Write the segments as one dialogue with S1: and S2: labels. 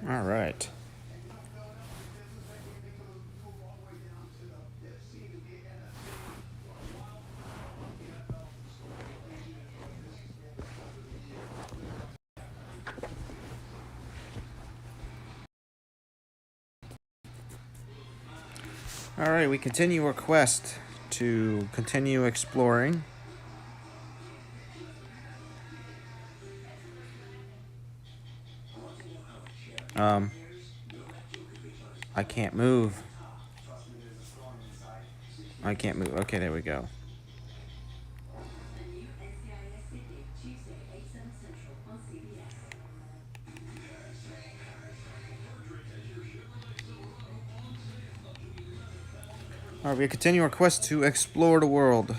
S1: All right. All right, we continue our quest to continue exploring. Um, I can't move. I can't move. Okay, there we go. All right, we continue our quest to explore the world.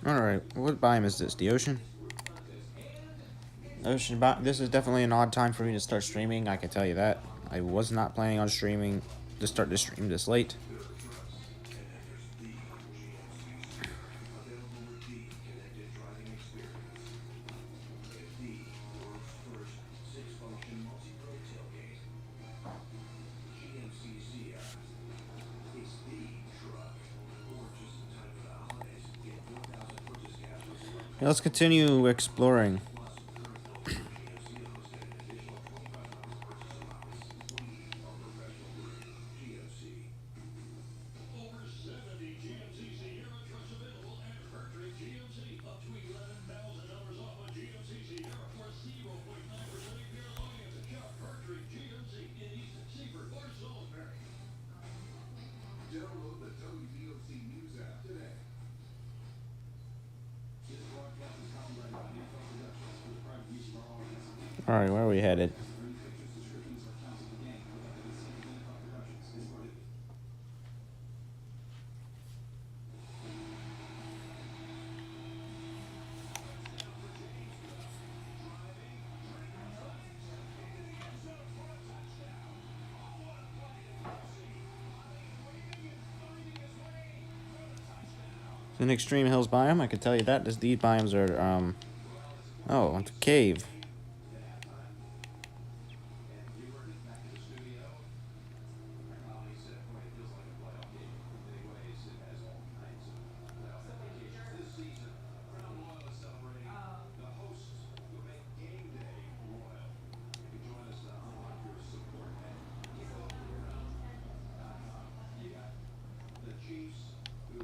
S1: All right, what biome is this? The ocean? Ocean. This is definitely an odd time for me to start streaming. I can tell you that. I was not planning on streaming to start the stream this late. Let's continue exploring. All right, where are we headed? It's an extreme hills biome. I can tell you that. These biomes are Oh, it's a cave.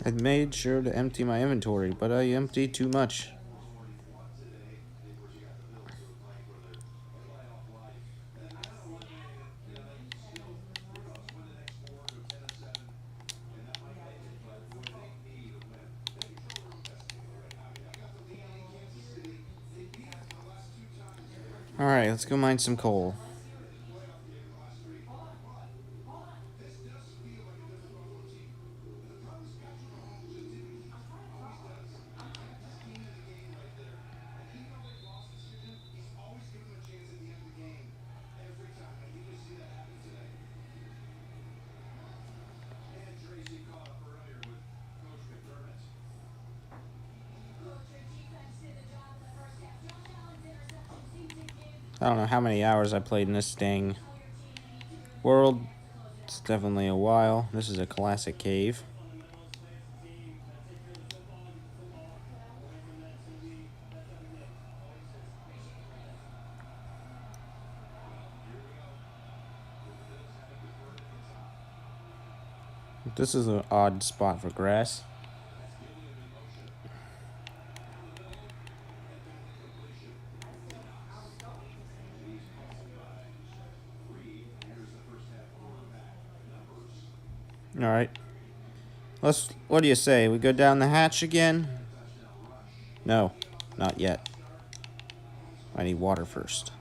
S1: I made sure to empty my inventory, but I emptied too much. Alright, let's go mine some coal. I don't know how many hours I played in this dang world. It's definitely a while. This is a classic cave. This is an odd spot for grass. Alright. What do you say? We go down the hatch again? No, not yet. I need water first.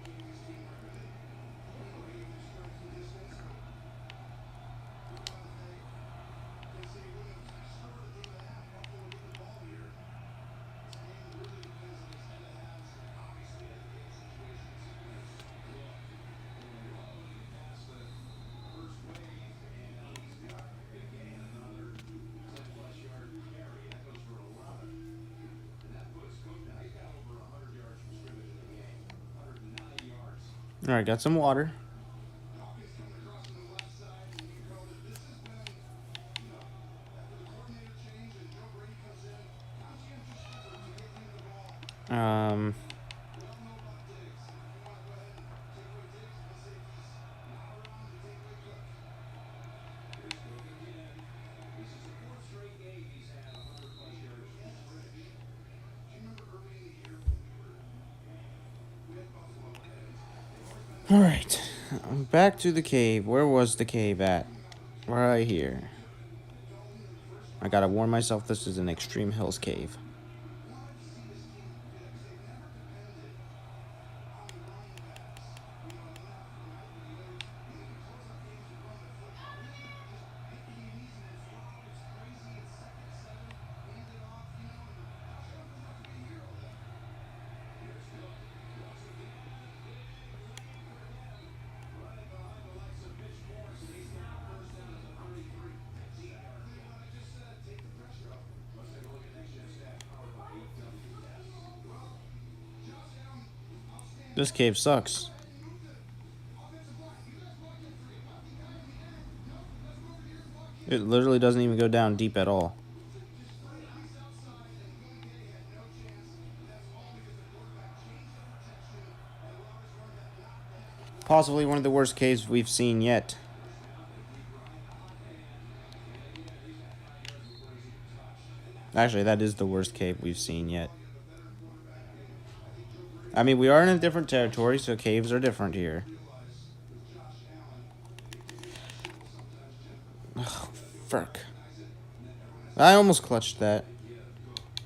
S1: Alright, got some water. Um... Alright, back to the cave. Where was the cave at? Right here. I gotta warn myself, this is an Extreme Hills cave. This cave sucks. It literally doesn't even go down deep at all. Possibly one of the worst caves we've seen yet. Actually, that is the worst cave we've seen yet. I mean, we are in a different territory, so caves are different here. Oh, frick. I almost clutched that.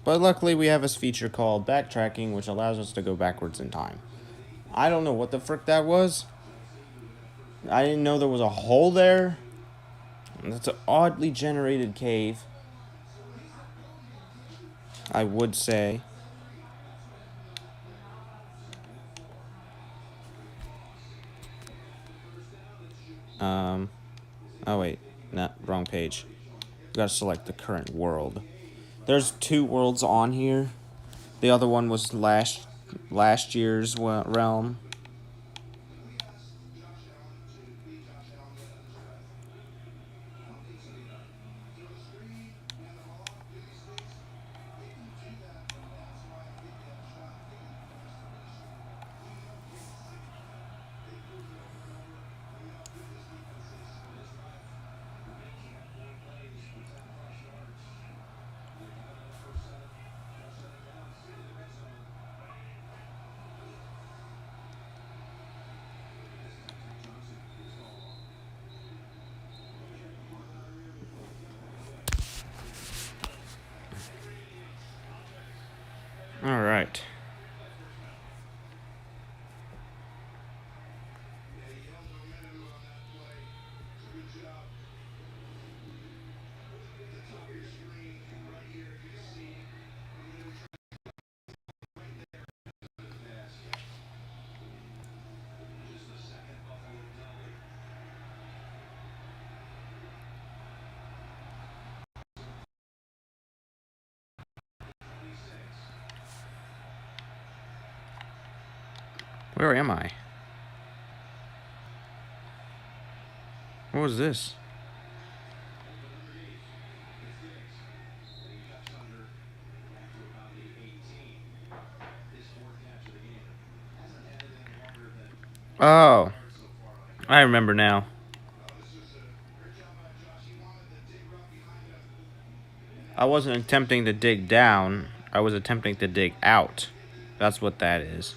S1: But luckily we have this feature called backtracking, which allows us to go backwards in time. I don't know what the frick that was. I didn't know there was a hole there. That's an oddly generated cave, I would say. Oh wait, no, wrong page. We gotta select the current world. There's 2 worlds on here. The other one was last year's realm. All right. Where am I? What was this? Oh, I remember now. I wasn't attempting to dig down. I was attempting to dig out. That's what that is.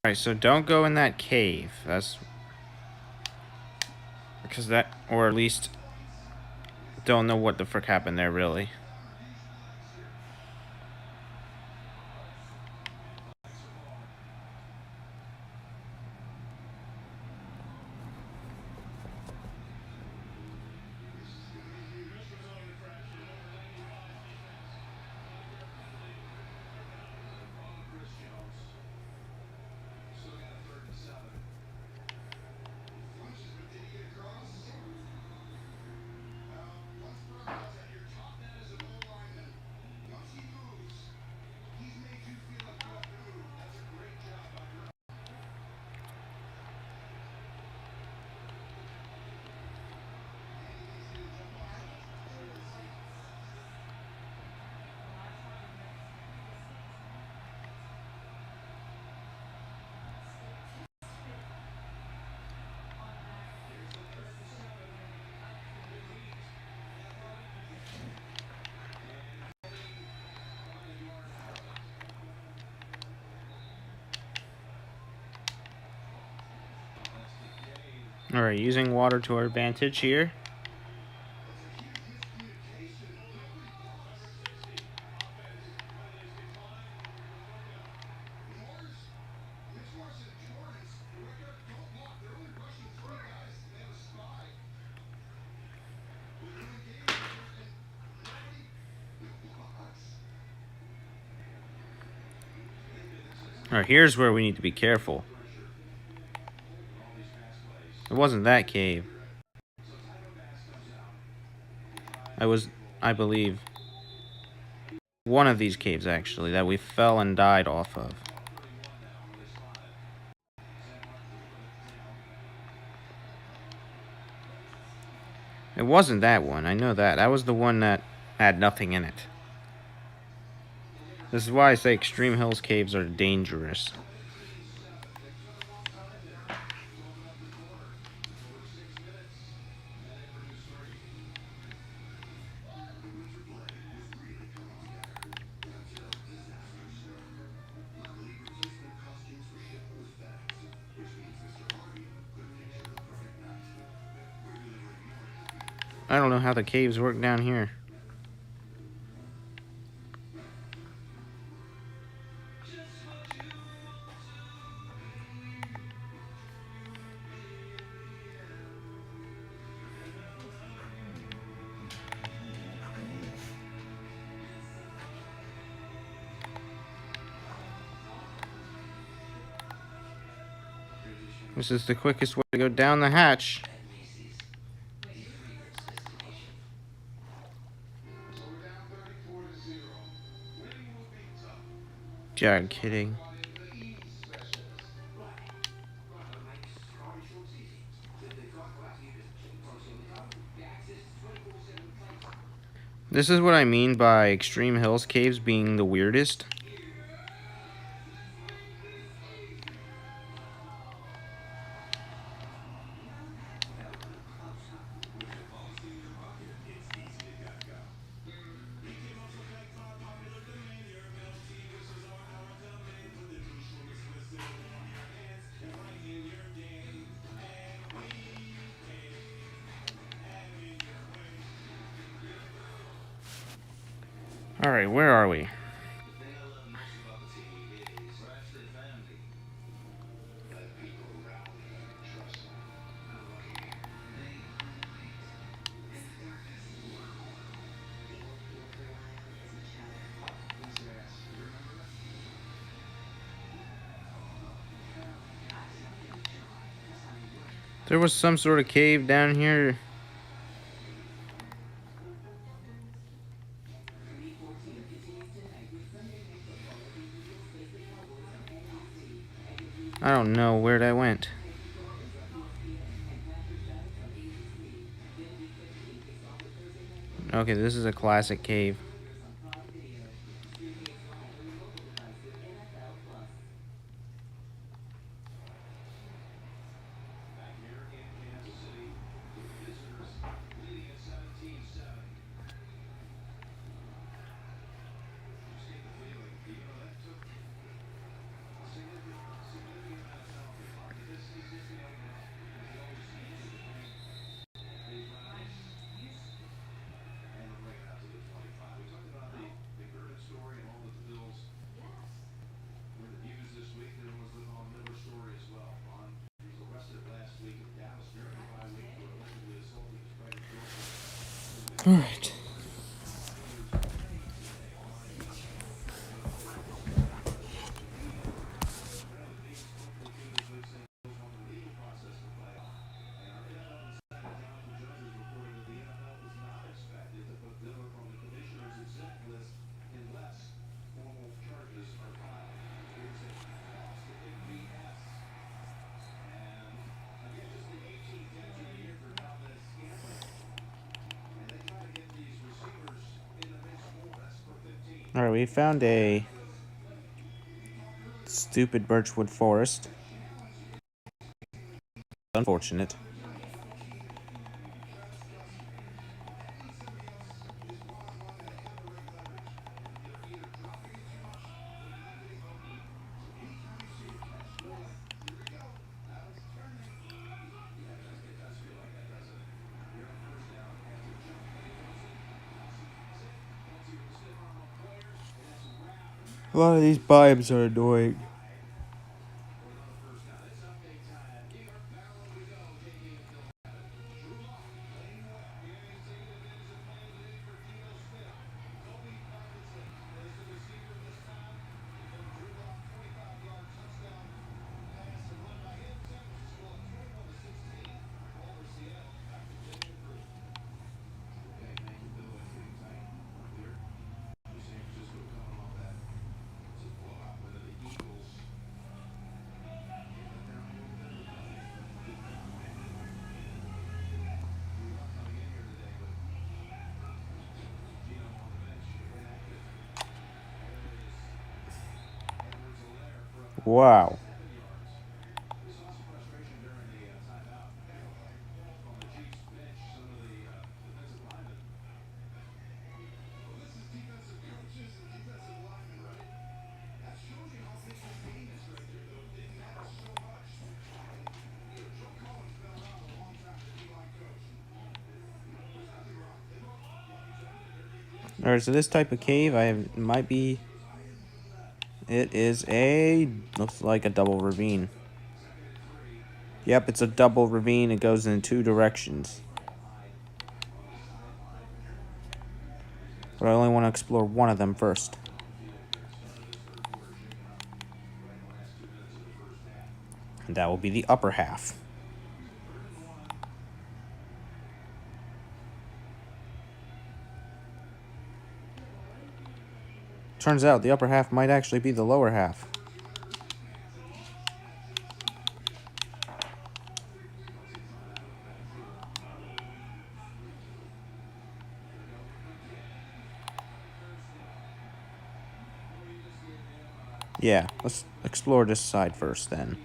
S1: Alright, so don't go in that cave. That's... because that... or at least... don't know what the frick happened there, really. Alright, using water to our advantage here. Alright, here's where we need to be careful. It wasn't that cave. I believe, one of these caves, actually, that we fell and died off of. It wasn't that one, I know that. That was the one that had nothing in it. This is why I say Extreme Hills caves are dangerous. I don't know how the caves work down here. This is the quickest way to go down the hatch. You're kidding. This is what I mean by Extreme Hills caves being the weirdest. Alright, where are we? There was some sort of cave down here. I don't know where that went. Okay, this is a classic cave. Alright. Alright, we found a stupid birchwood forest. Unfortunate. A lot of these biomes are annoying. Wow. Alright, so this type of cave might be. It is looks like a double ravine. Yep, it's a double ravine. It goes in two directions. But I only want to explore one of them first. And that will be the upper half. Turns out the upper half might actually be the lower half. Yeah, let's explore this side first then.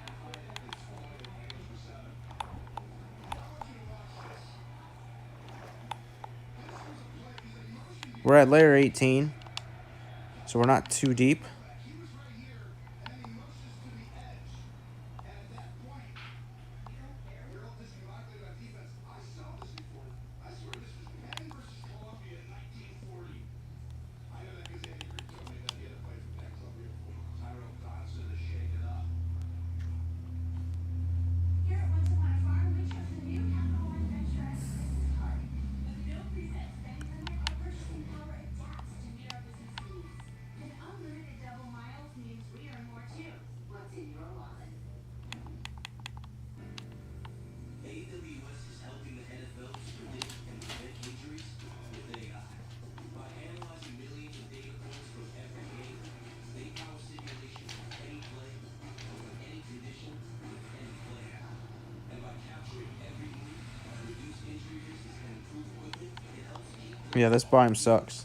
S1: We're at layer 18, so we're not too deep. Yeah, this biome sucks.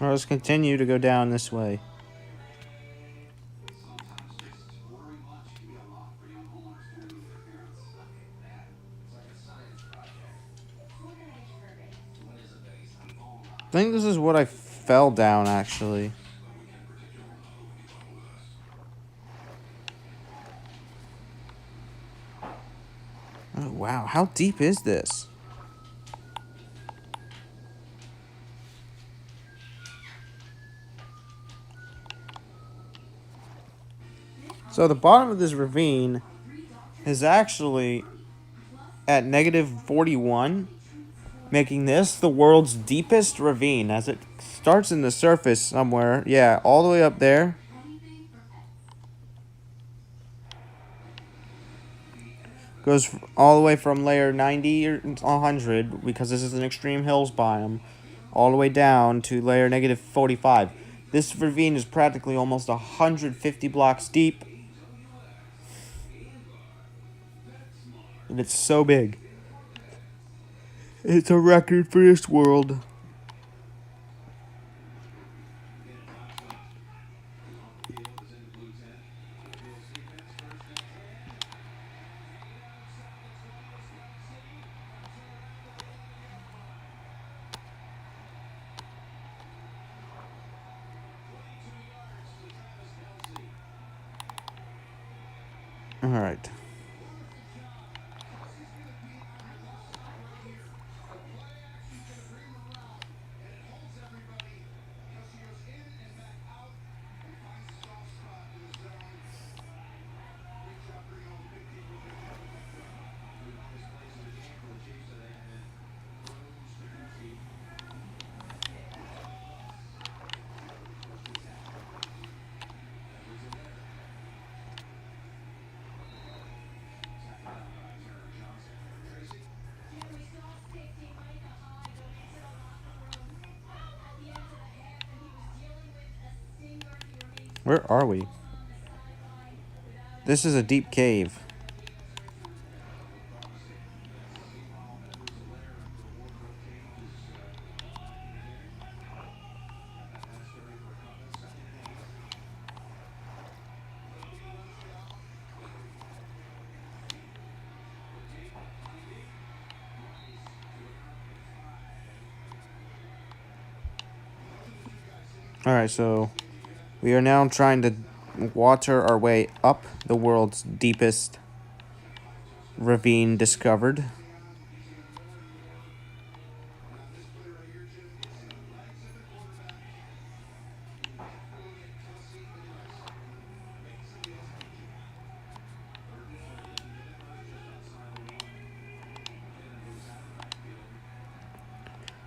S1: Well, let's continue to go down this way. think this is what I fell down, actually. Oh, wow. How deep is this? So the bottom of this ravine is actually at negative 41, making this the world's deepest ravine, as it starts in the surface somewhere. Yeah, all the way up there. Goes all the way from layer 90 or 100, because this is an extreme hills biome, all the way down to layer negative 45. This ravine is practically almost 150 blocks deep. And it's so big. It's a record for this world. Alright. Where are we? This is a deep cave. Alright, so we are now trying to water our way up the world's deepest ravine discovered.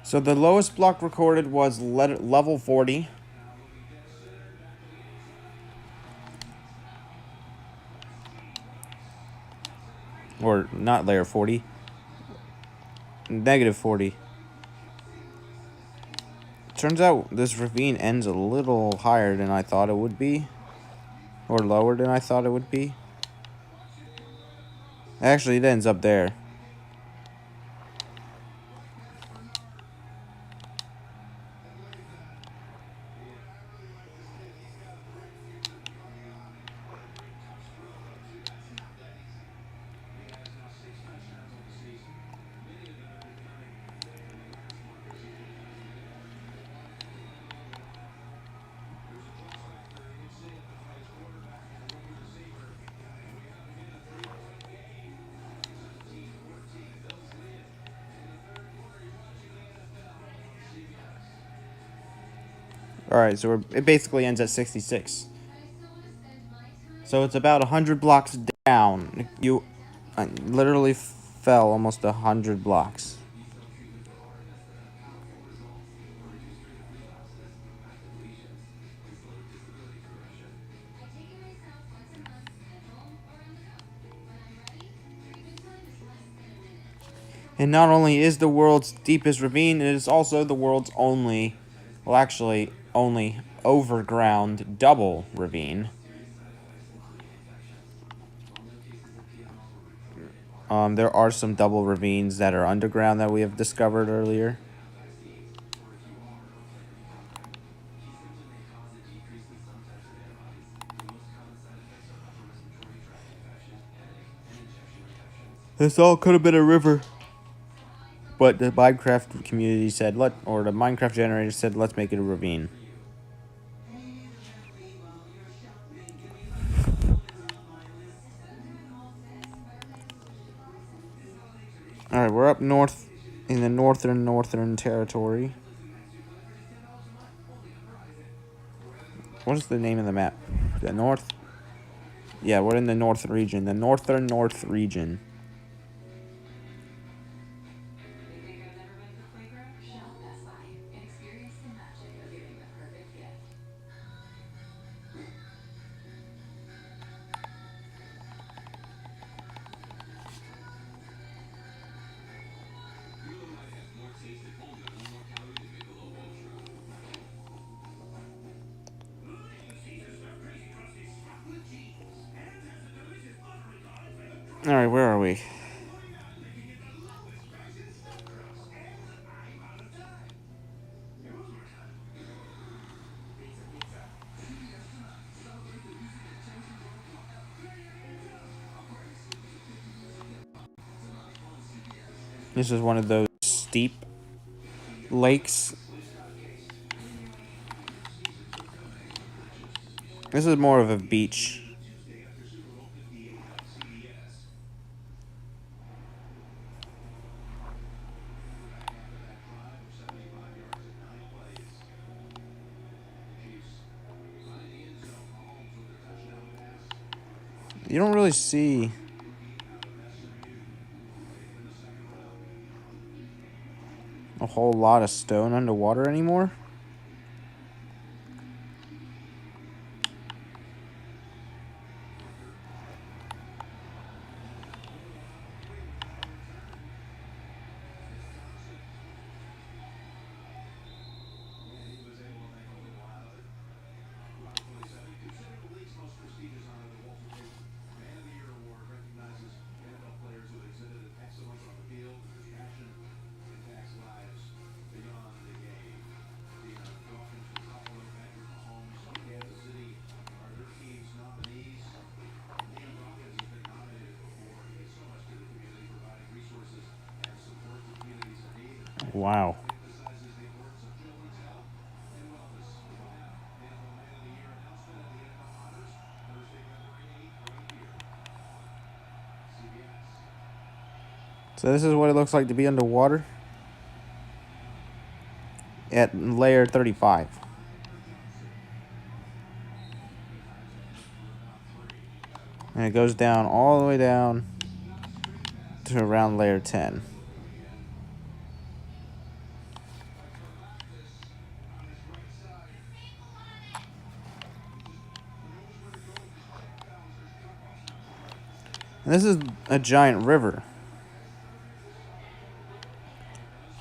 S1: So the lowest block recorded was level 40. Or not layer 40. Negative 40. Turns out this ravine ends a little higher than I thought it would be. Or lower than I thought it would be. Actually, it ends up there. Alright, so it basically ends at 66. So it's about 100 blocks down. I literally fell almost 100 blocks. And not only is the world's deepest ravine, it is also the world's only, well, actually, only overground double ravine. There are some double ravines that are underground that we have discovered earlier. This all could have been a river. But the Minecraft community said, or the Minecraft generator said, let's make it a ravine. Alright, we're up north in the northern territory. What is the name of the map? The north? Yeah, we're in the north region. The northern north region. Alright, where are we? This is one of those steep lakes. This is more of a beach. You don't really see a whole lot of stone underwater anymore. Wow. So this is what it looks like to be underwater at layer 35. And it goes down all the way down to around layer 10. And this is a giant river.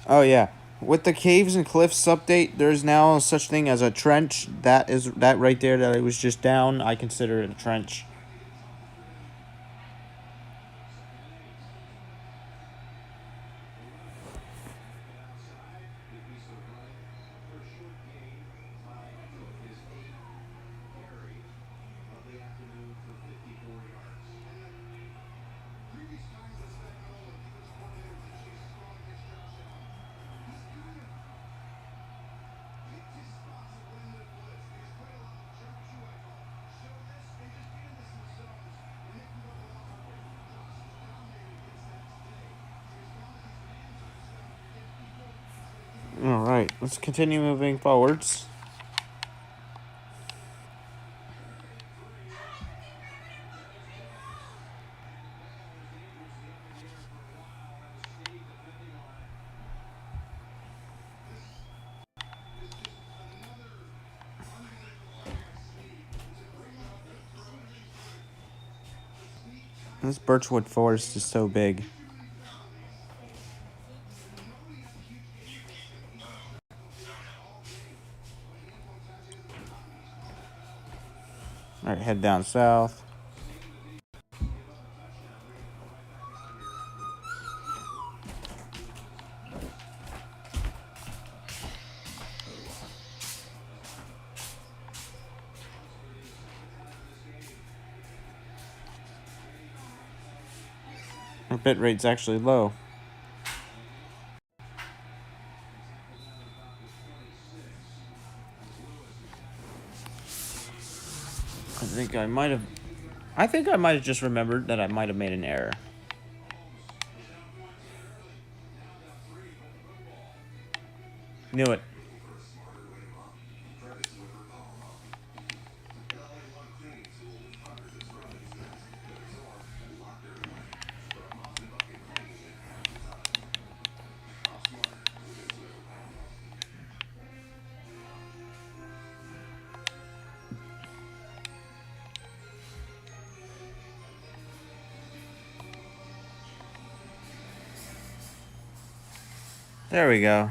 S1: Oh yeah. With the caves and cliffs update, there's now such thing as a trench. That right there that I was just down. I consider it a trench. Alright, let's continue moving forwards. This birchwood forest is so big. Alright, head down south. Our bit rate's actually low. I think I might have just remembered that I might have made an error. Knew it. There we go.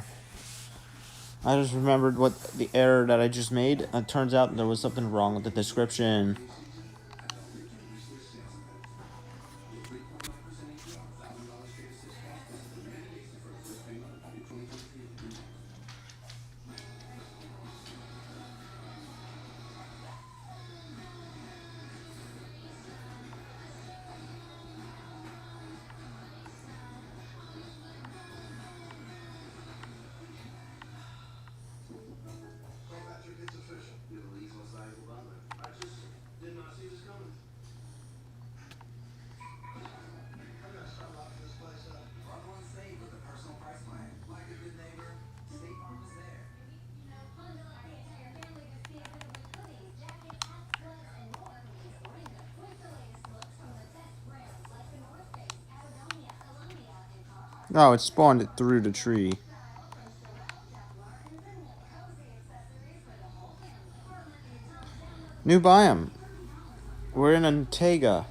S1: I just remembered what the error that I just made. It turns out there was something wrong with the description. Oh, it spawned it through the tree. New biome. We're in Antega.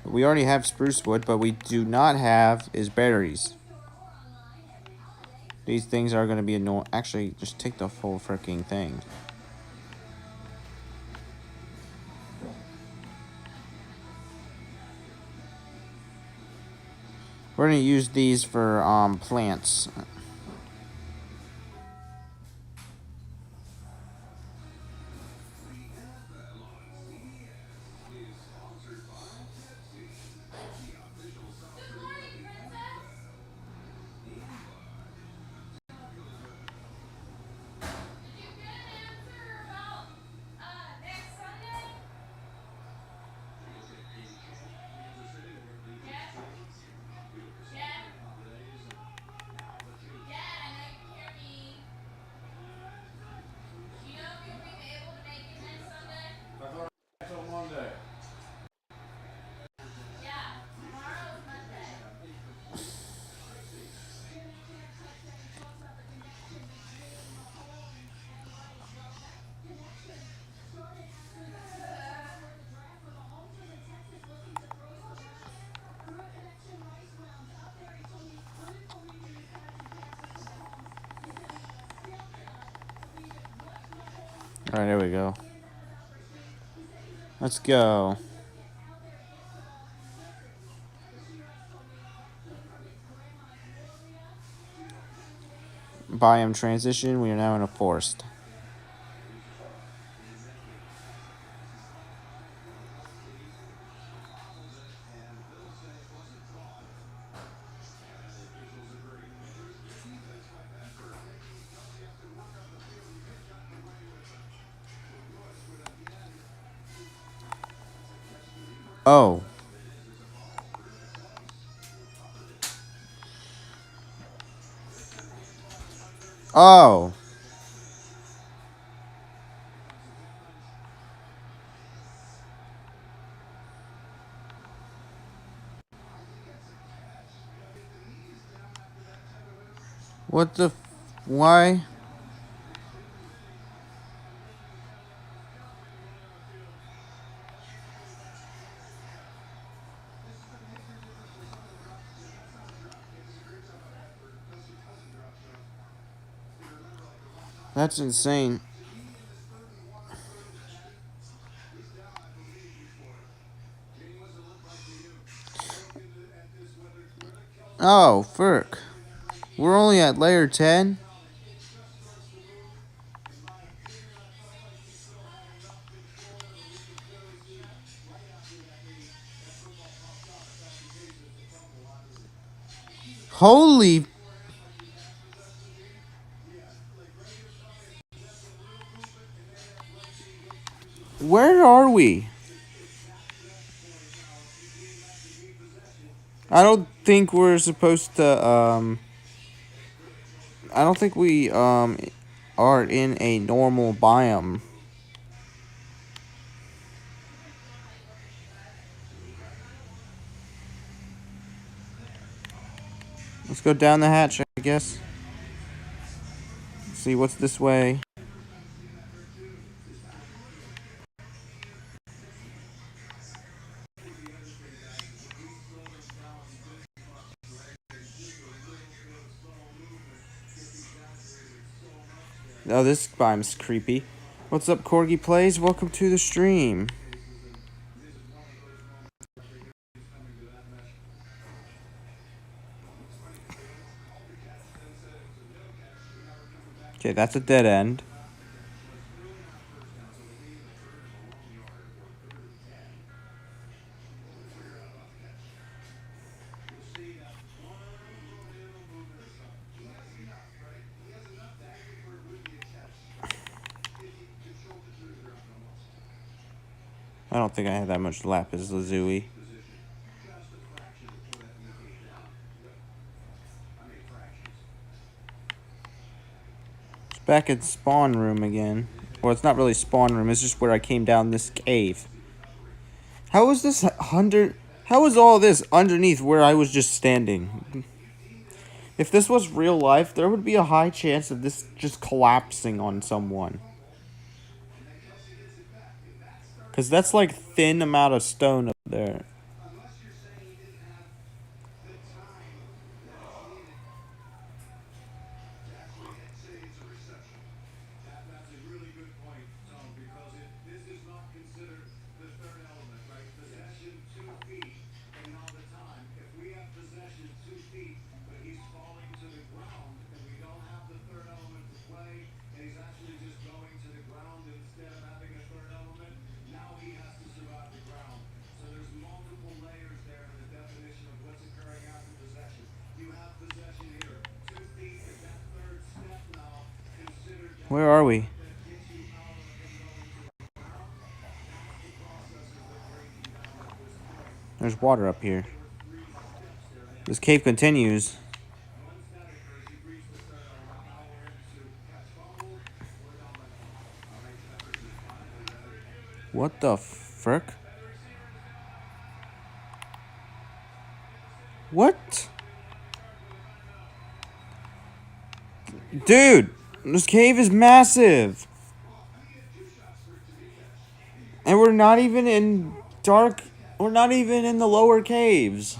S1: We already have spruce wood, but we do not have is berries. These things are going to be annoying. Actually, just take the full freaking thing. We're going to use these for plants. Alright, there we go. Let's go. Biome transition. We are now in a forest. Oh. Oh. What the... Why? That's insane. Oh, frick. We're only at layer 10? Holy... Where are we? I don't think we're supposed to, I don't think we, are in a normal biome. Let's go down the hatch, I guess. See what's this way. Oh, this biome's creepy. What's up, Corgi Plays? Welcome to the stream. Okay, that's a dead end. I don't think I have that much lapis lazuli. It's back at spawn room again. Well, it's not really spawn room. It's just where I came down this cave. How is this under? How is all this underneath where I was just standing? If this was real life, there would be a high chance of this just collapsing on someone. Because that's like thin amount of stone up there. Where are we? There's water up here. This cave continues. What the frick? What? Dude, this cave is massive. And we're not even in dark. We're not even in the lower caves.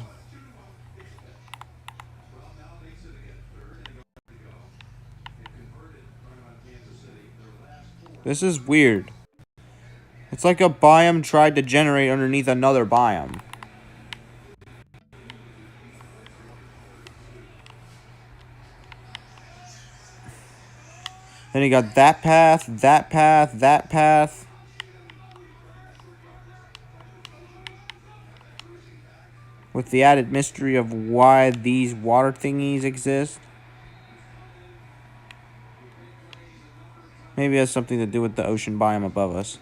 S1: This is weird. It's like a biome tried to generate underneath another biome. Then you got that path, that path, that path. With the added mystery of why these water thingies exist. Maybe it has something to do with the ocean biome above us.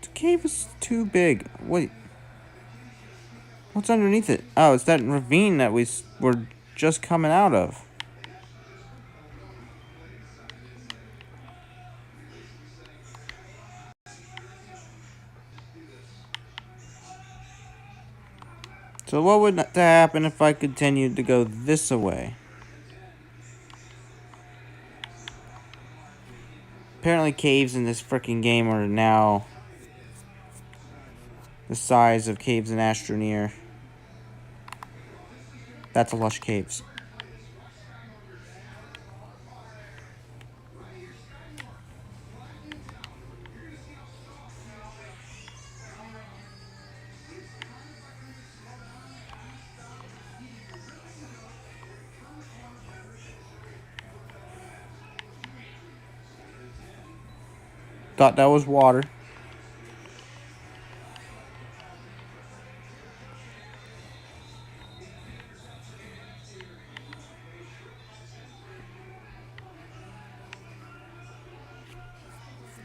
S1: The cave is too big. Wait. What's underneath it? Oh, it's that ravine that we were just coming out of. So what would happen if I continued to go this way? Apparently caves in this freaking game are now the size of caves in Astroneer. That's a lush caves. Thought that was water.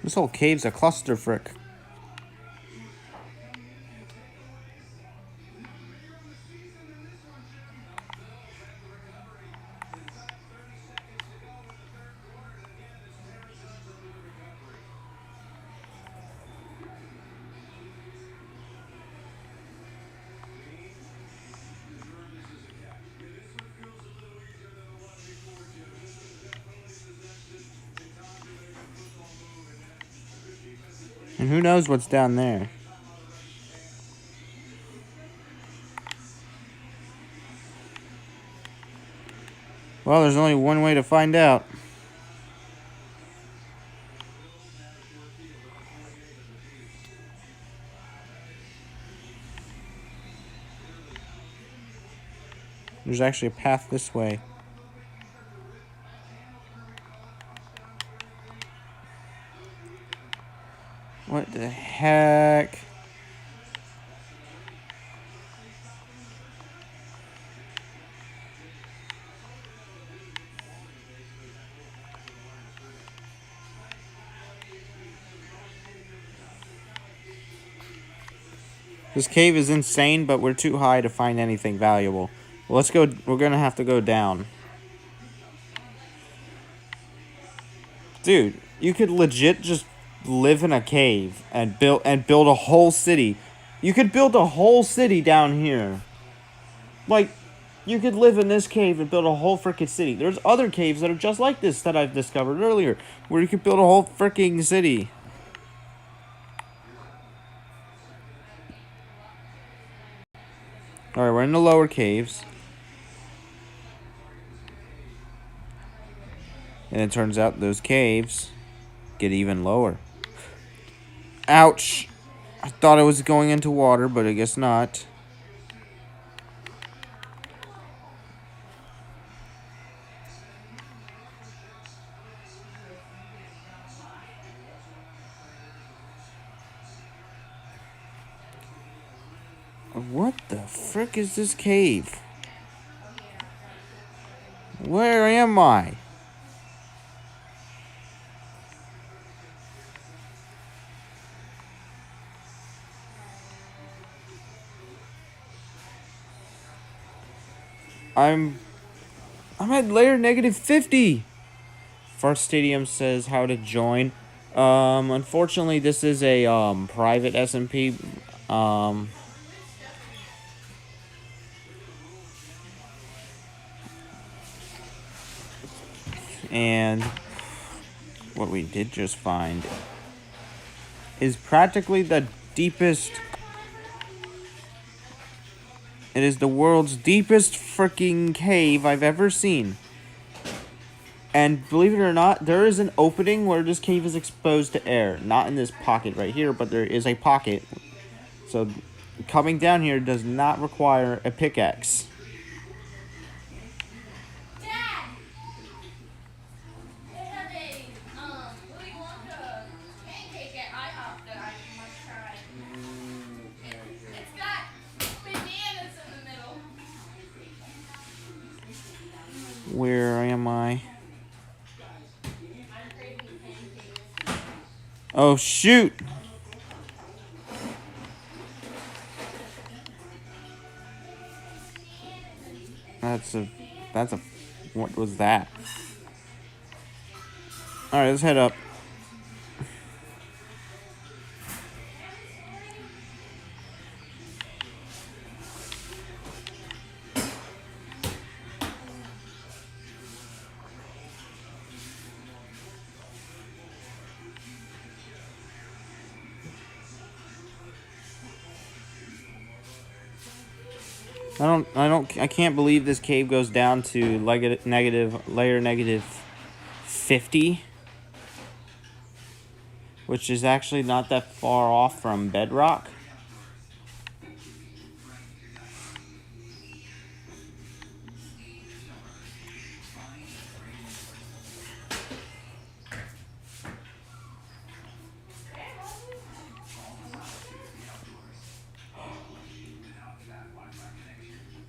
S1: This whole cave's a cluster frick. And who knows what's down there? Well, there's only one way to find out. There's actually a path this way. What the heck? This cave is insane, but we're too high to find anything valuable. Well, let's go. We're gonna have to go down. Dude, you could legit just live in a cave and build a whole city. You could build a whole city down here. Like, you could live in this cave and build a whole freaking city. There's other caves that are just like this that I've discovered earlier, where you could build a whole freaking city. Alright, we're in the lower caves. And it turns out those caves get even lower. Ouch! I thought I was going into water, but I guess not. What the frick is this cave? Where am I? I'm at layer -50. Fart Stadium says how to join. Unfortunately, this is a private SMP. And what we did just find is practically the deepest. It is the world's deepest freaking cave I've ever seen. And believe it or not, there is an opening where this cave is exposed to air. Not in this pocket right here, but there is a pocket. So coming down here does not require a pickaxe. Where am I? Oh, shoot! That's a... What was that? Alright, let's head up. I can't believe this cave goes down to layer -50, which is actually not that far off from bedrock.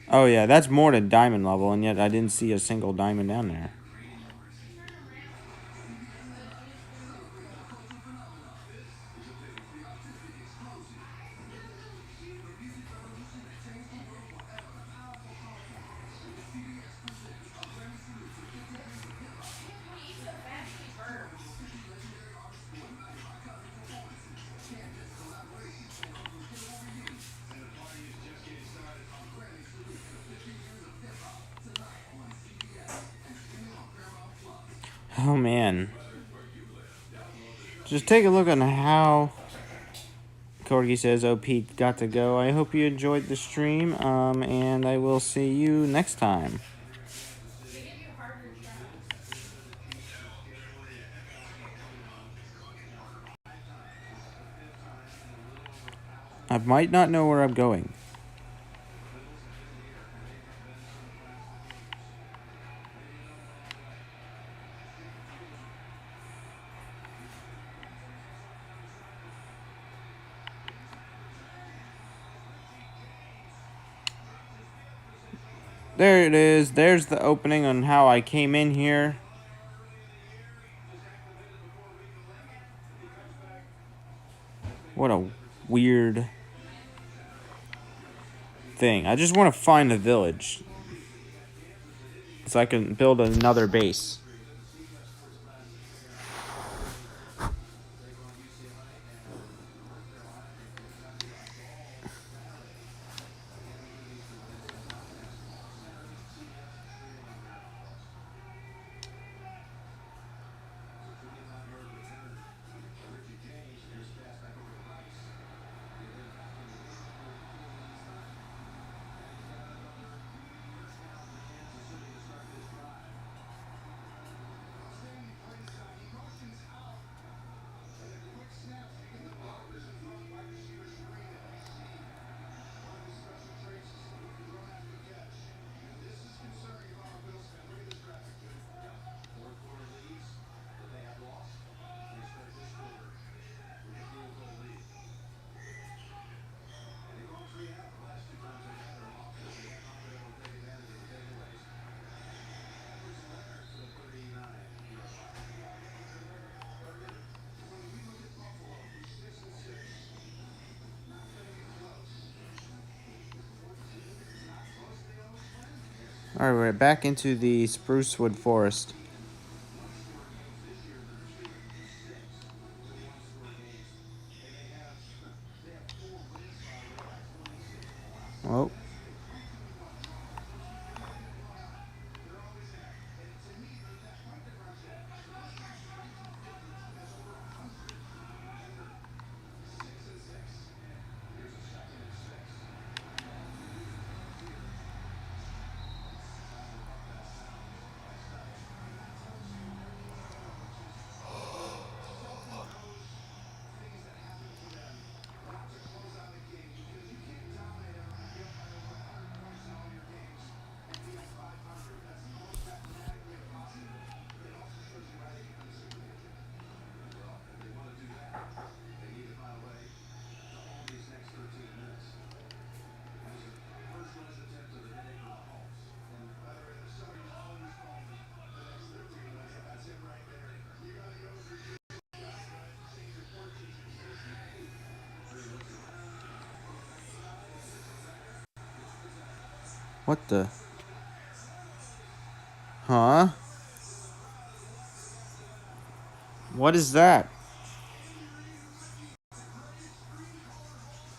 S1: Oh yeah, that's more than diamond level, and yet I didn't see a single diamond down there. Oh man. Just take a look on how Corgi says OP got to go. I hope you enjoyed the stream, and I will see you next time. I might not know where I'm going. There it is. There's the opening on how I came in here. What a weird thing. I just want to find a village so I can build another base. Alright, we're back into the sprucewood forest. Oh. What the? Huh? What is that?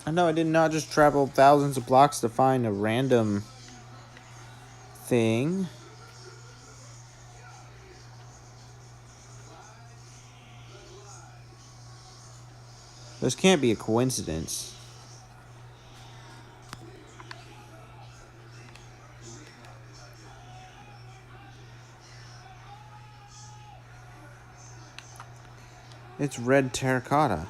S1: I know I did not just travel thousands of blocks to find a random thing. This can't be a coincidence. It's red terracotta.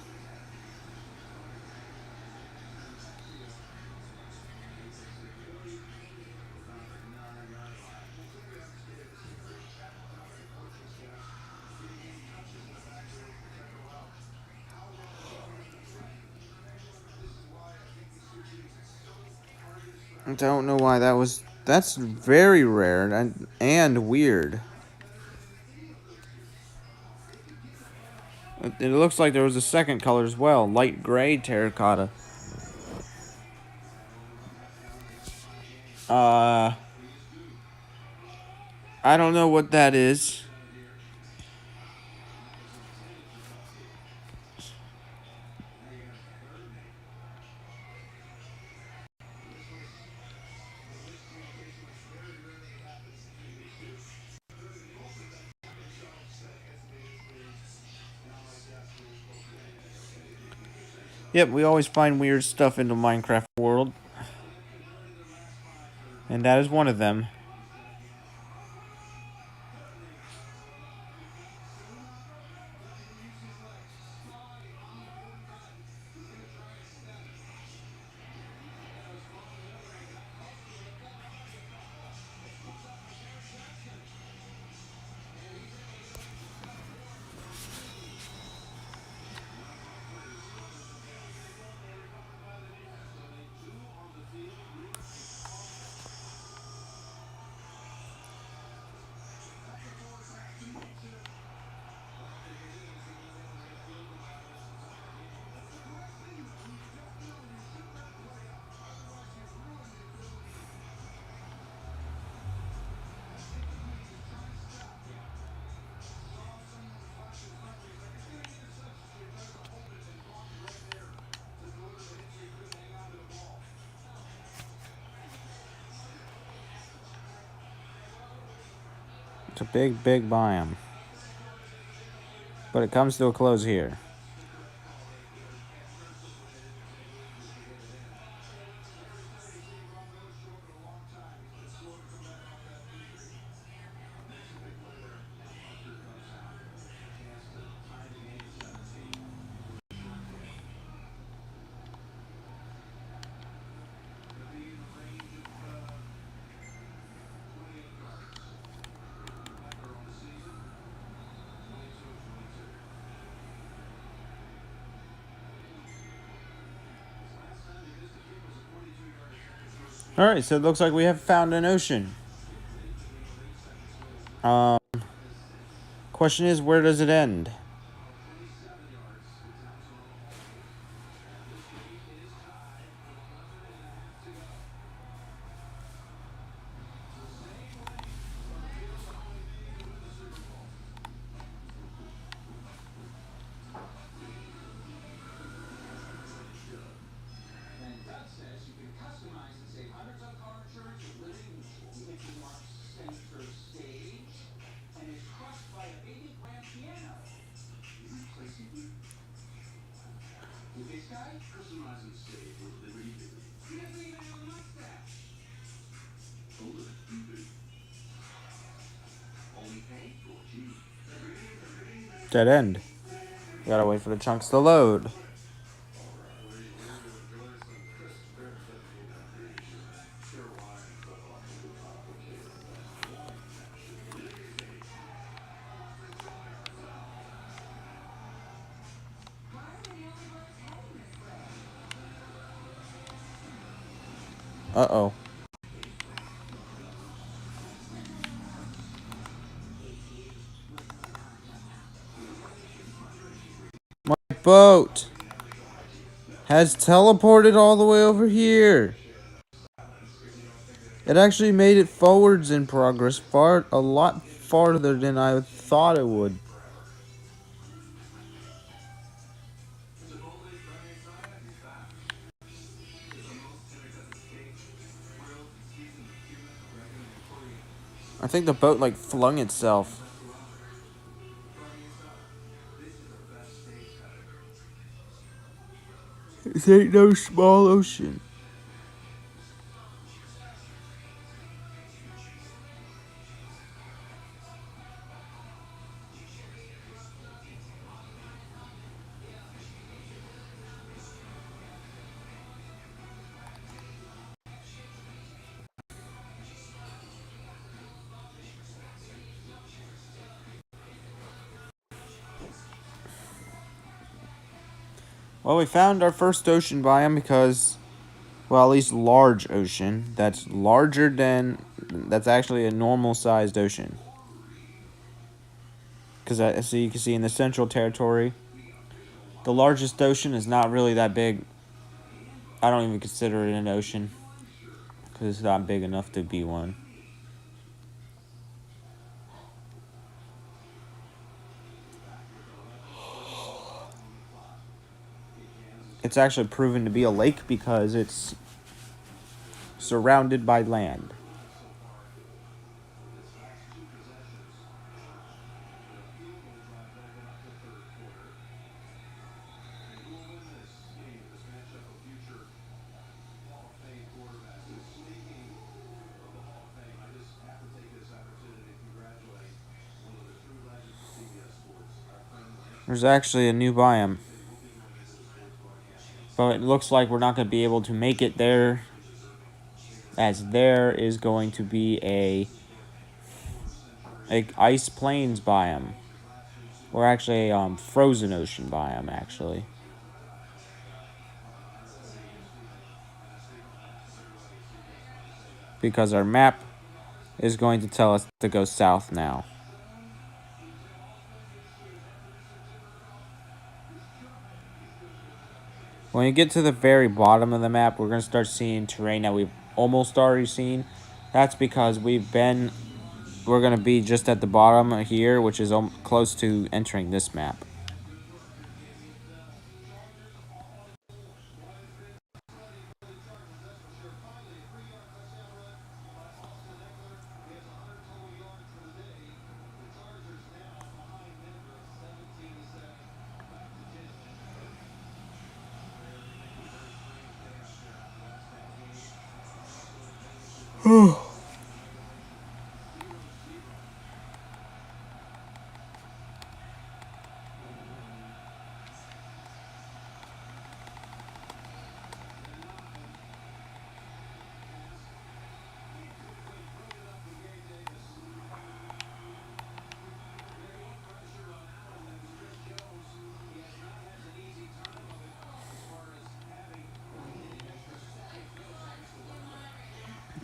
S1: I don't know why that was. That's very rare and weird. It looks like there was a second color as well, light gray terracotta. I don't know what that is. Yep, we always find weird stuff in the Minecraft world. And that is one of them. It's a big, big biome. But it comes to a close here. Alright, so it looks like we have found an ocean. Question is, where does it end? Dead end. Gotta wait for the chunks to load. Uh-oh. My boat has teleported all the way over here. It actually made it forwards in progress a lot farther than I thought it would. I think the boat like flung itself. This ain't no small ocean. Well, we found our first ocean biome because, well, at least large ocean. That's larger than, that's actually a normal sized ocean. Because, so you can see in the central territory, the largest ocean is not really that big. I don't even consider it an ocean, because it's not big enough to be one. It's actually proven to be a lake because it's surrounded by land. There's actually a new biome. But it looks like we're not going to be able to make it there, as there is going to be a ice plains biome. Or actually a frozen ocean biome, actually. Because our map is going to tell us to go south now. When you get to the very bottom of the map, we're going to start seeing terrain that we've almost already seen. That's because we're going to be just at the bottom here, which is close to entering this map.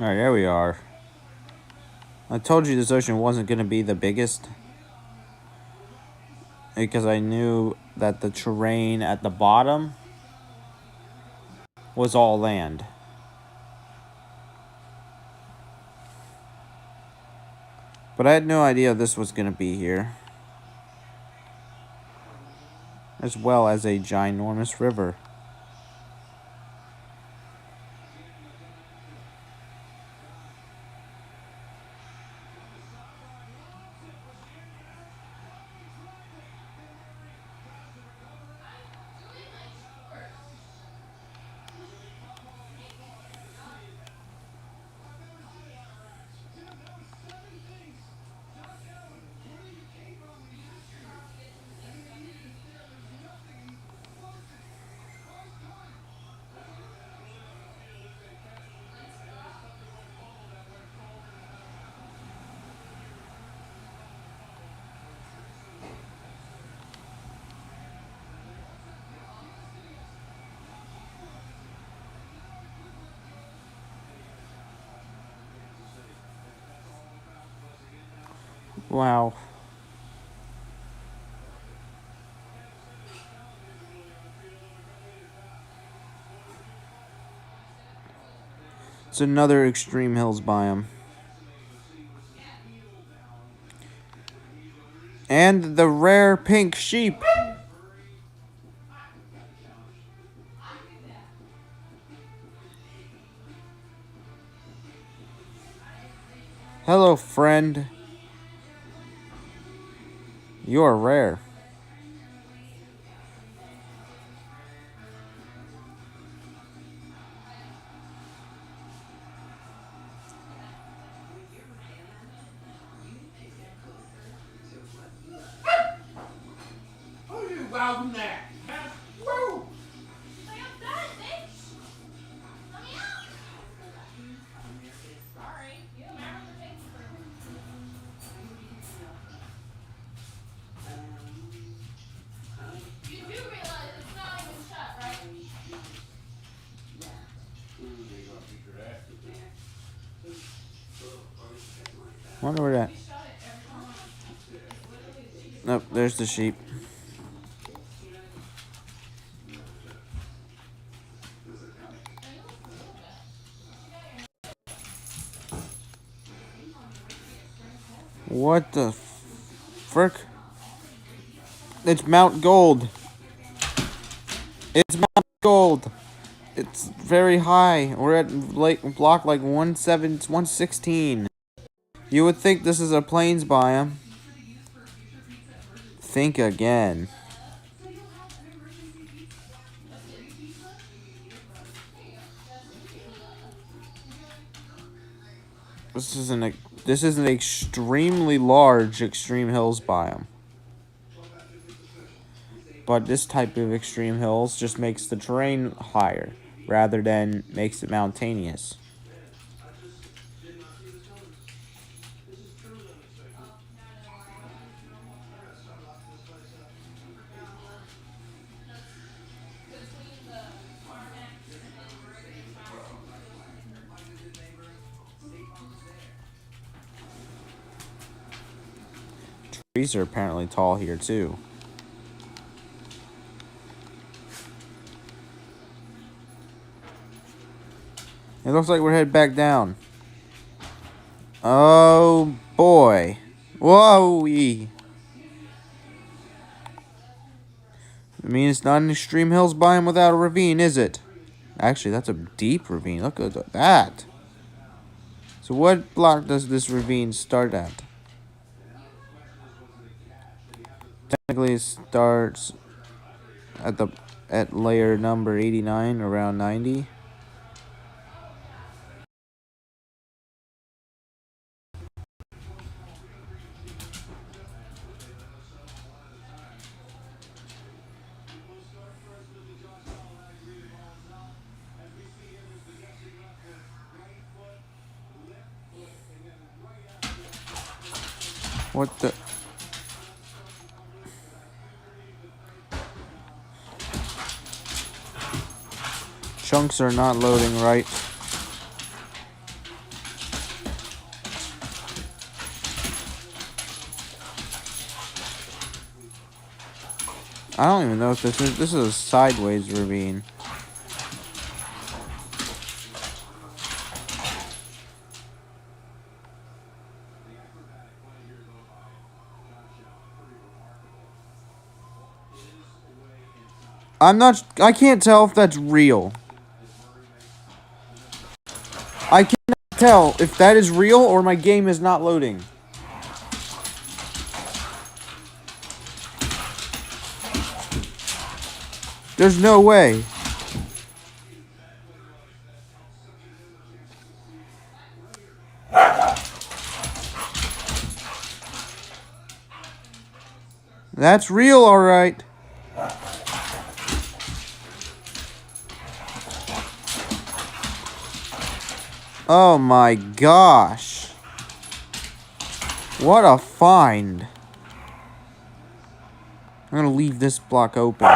S1: Alright, there we are. I told you this ocean wasn't going to be the biggest, because I knew that the terrain at the bottom was all land. But I had no idea this was going to be here. As well as a ginormous river. Wow. It's another extreme hills biome. And the rare pink sheep. Hello, friend. You are rare. Wonder where that. Nope, there's the sheep. What the frick? It's Mount Gold. It's Mount Gold. It's very high. We're at block like 116. You would think this is a plains biome. Think again. This is an extremely large extreme hills biome. But this type of extreme hills just makes the terrain higher rather than makes it mountainous. Trees are apparently tall here too. It looks like we're headed back down. Oh boy. Whoa! I mean, it's not an extreme hills biome without a ravine, is it? Actually, that's a deep ravine. Look at that. So what block does this ravine start at? Technically, it starts at layer number 89, around 90. What the? Chunks are not loading right. I don't even know if this is a sideways ravine. I can't tell if that's real. I cannot tell if that is real or my game is not loading. There's no way. That's real, alright. Oh my gosh. What a find. I'm gonna leave this block open.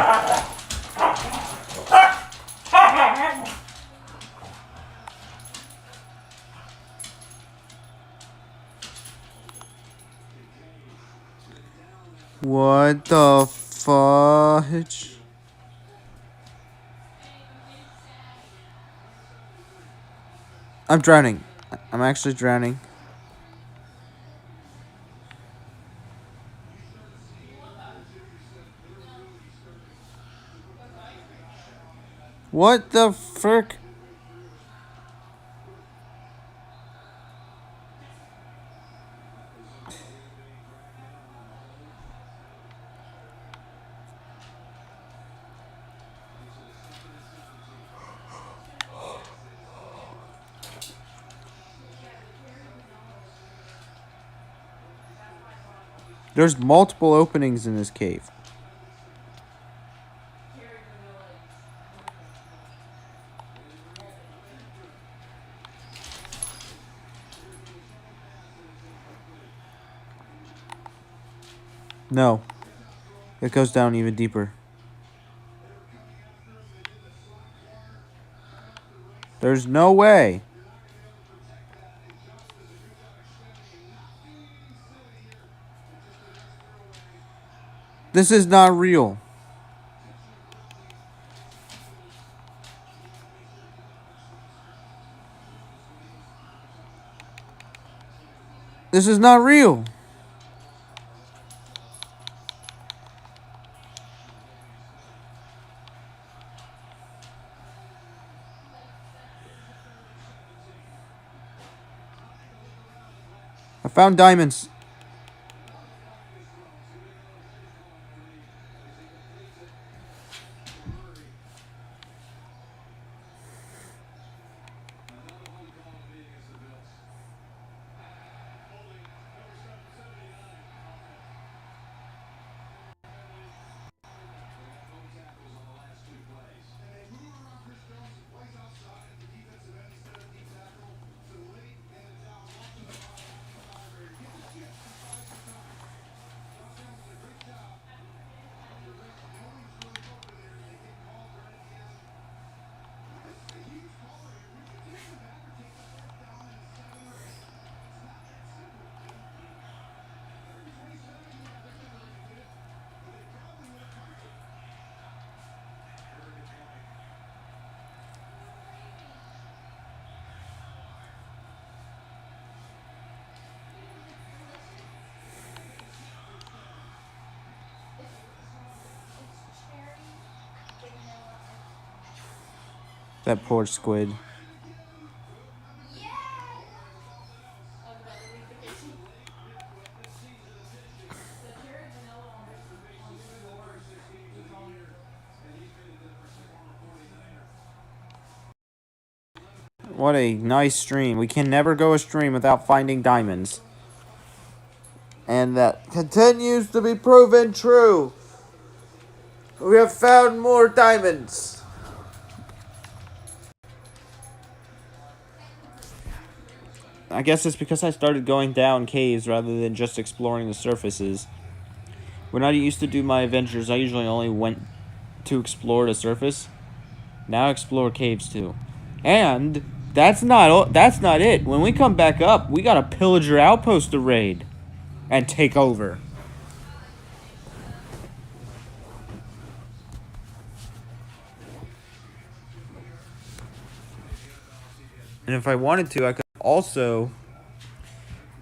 S1: What the fudge? I'm drowning. I'm actually drowning. What the frick? There's multiple openings in this cave. No. It goes down even deeper. There's no way. This is not real. This is not real. I found diamonds. That poor squid. What a nice stream. We can never go a stream without finding diamonds. And that continues to be proven true. We have found more diamonds. I guess it's because I started going down caves rather than just exploring the surfaces. When I used to do my adventures, I usually only went to explore the surface. Now I explore caves too. And that's not it. When we come back up, we got a pillager outpost to raid and take over. And if I wanted to, I could also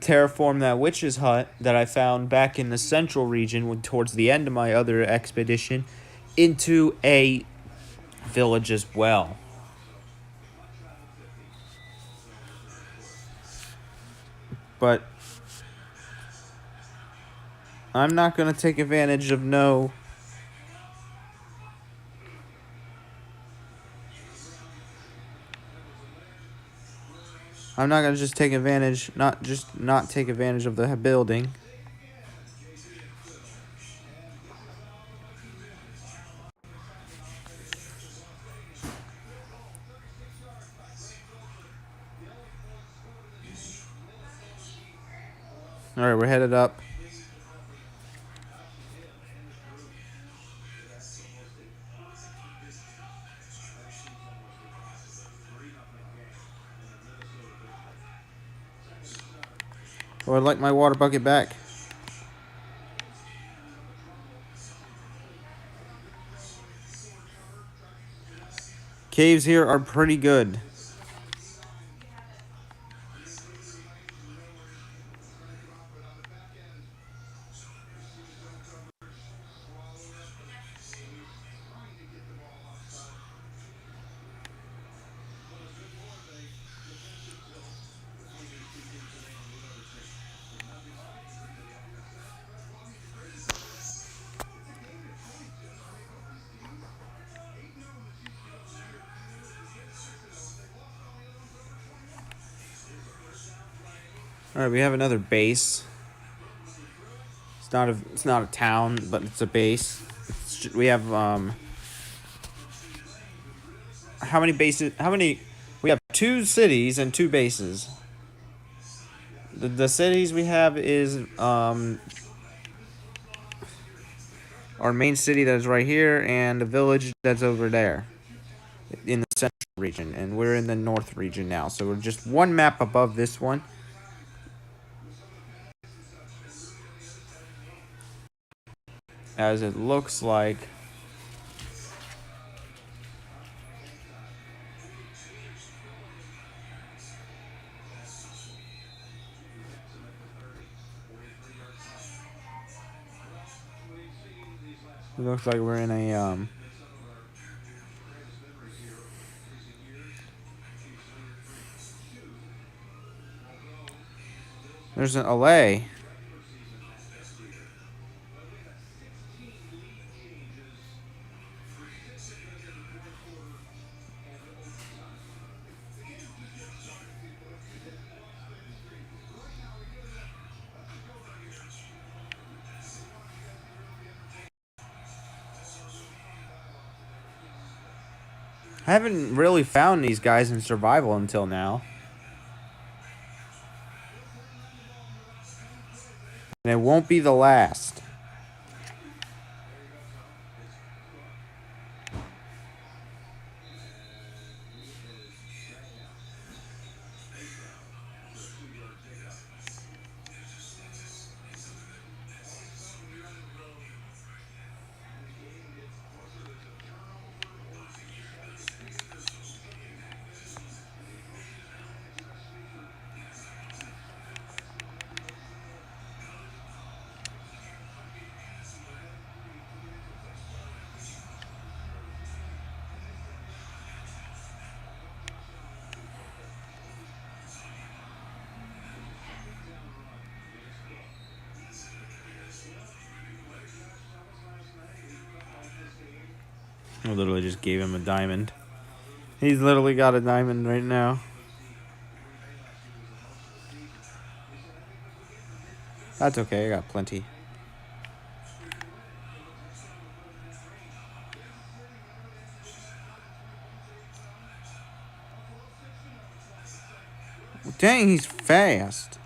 S1: terraform that witch's hut that I found back in the central region towards the end of my other expedition into a village as well. But I'm not going to take advantage of I'm not going to just take advantage, not take advantage of the building. Alright, we're headed up. Oh, I'd like my water bucket back. Caves here are pretty good. Alright, we have another base. It's not a town, but it's a base. We have how many bases? We have 2 cities and 2 bases. The cities we have is our main city that's right here and the village that's over there in the central region, and we're in the north region now, so we're just one map above this one. As it looks like we're in a there's an alley. I haven't really found these guys in survival until now. And it won't be the last. I literally just gave him a diamond. He's literally got a diamond right now. That's okay, I got plenty. Dang, he's fast.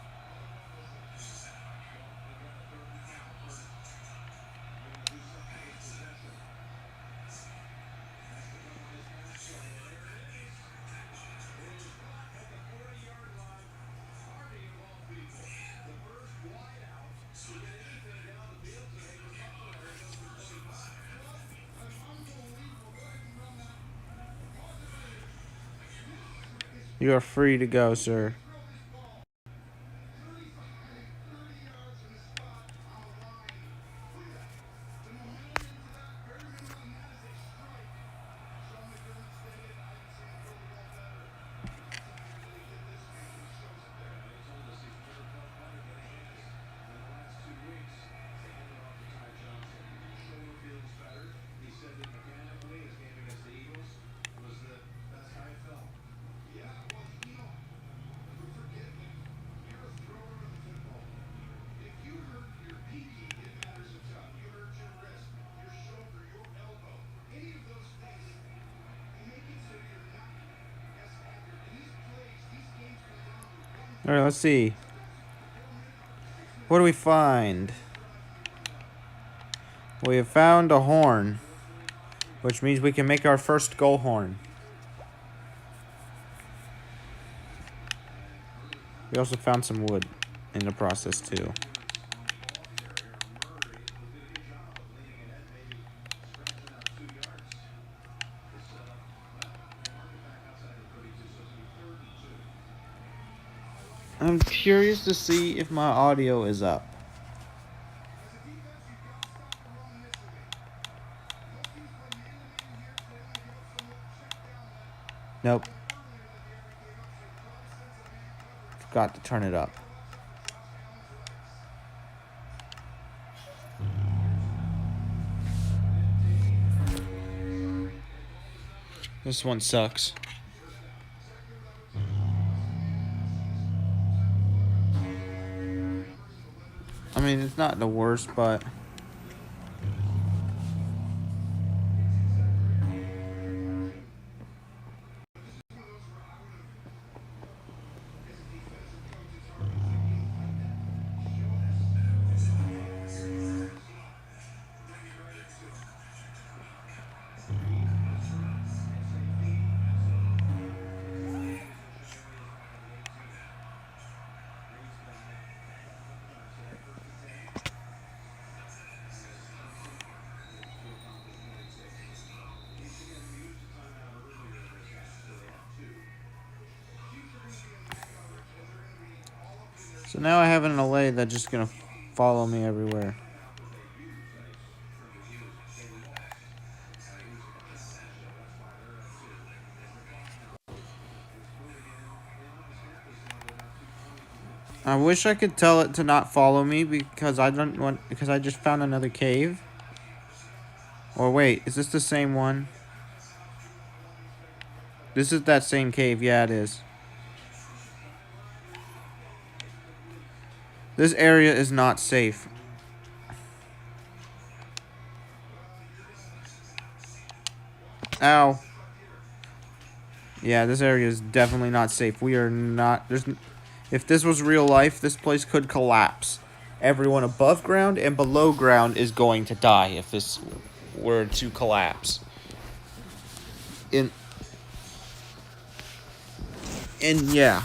S1: You are free to go, sir. Alright, let's see. What do we find? We have found a horn, which means we can make our first goal horn. We also found some wood in the process, too. I'm curious to see if my audio is up. Nope. Forgot to turn it up. This one sucks. I mean, it's not the worst, but... So now I have an LA that's just gonna follow me everywhere. I wish I could tell it to not follow me because because I just found another cave. Or wait, is this the same one? This is that same cave, yeah it is. This area is not safe. Ow. Yeah, this area is definitely not safe. We are not... If this was real life, this place could collapse. Everyone above ground and below ground is going to die if this were to collapse. And yeah.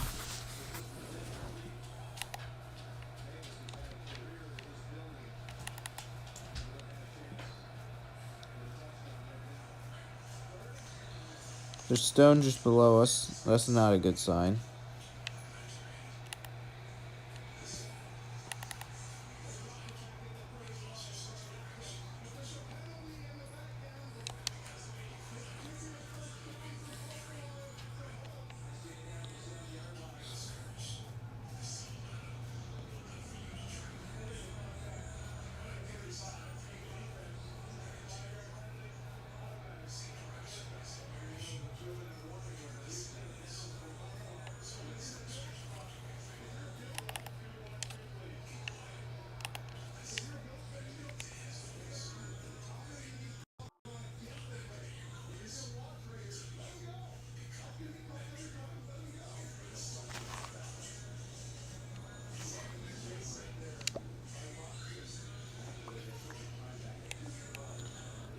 S1: There's stone just below us. That's not a good sign.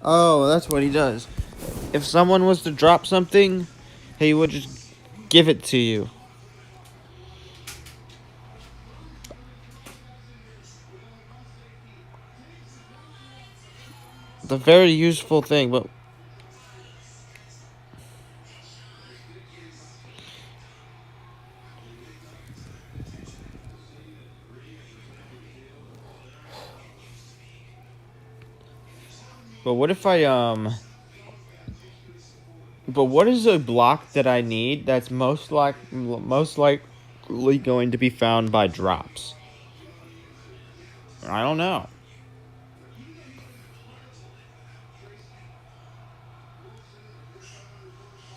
S1: Oh, that's what he does. If someone was to drop something, he would just give it to you. It's a very useful thing, but what if but what is a block that I need that's most likely going to be found by drops? I don't know.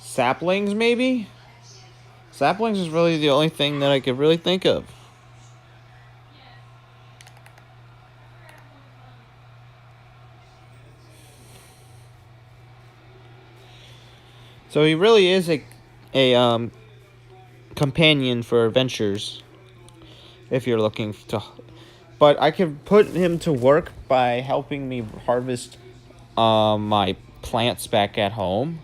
S1: Saplings, maybe? Saplings is really the only thing that I could really think of. So he really is a companion for adventures if you're looking to. But I could put him to work by helping me harvest my plants back at home.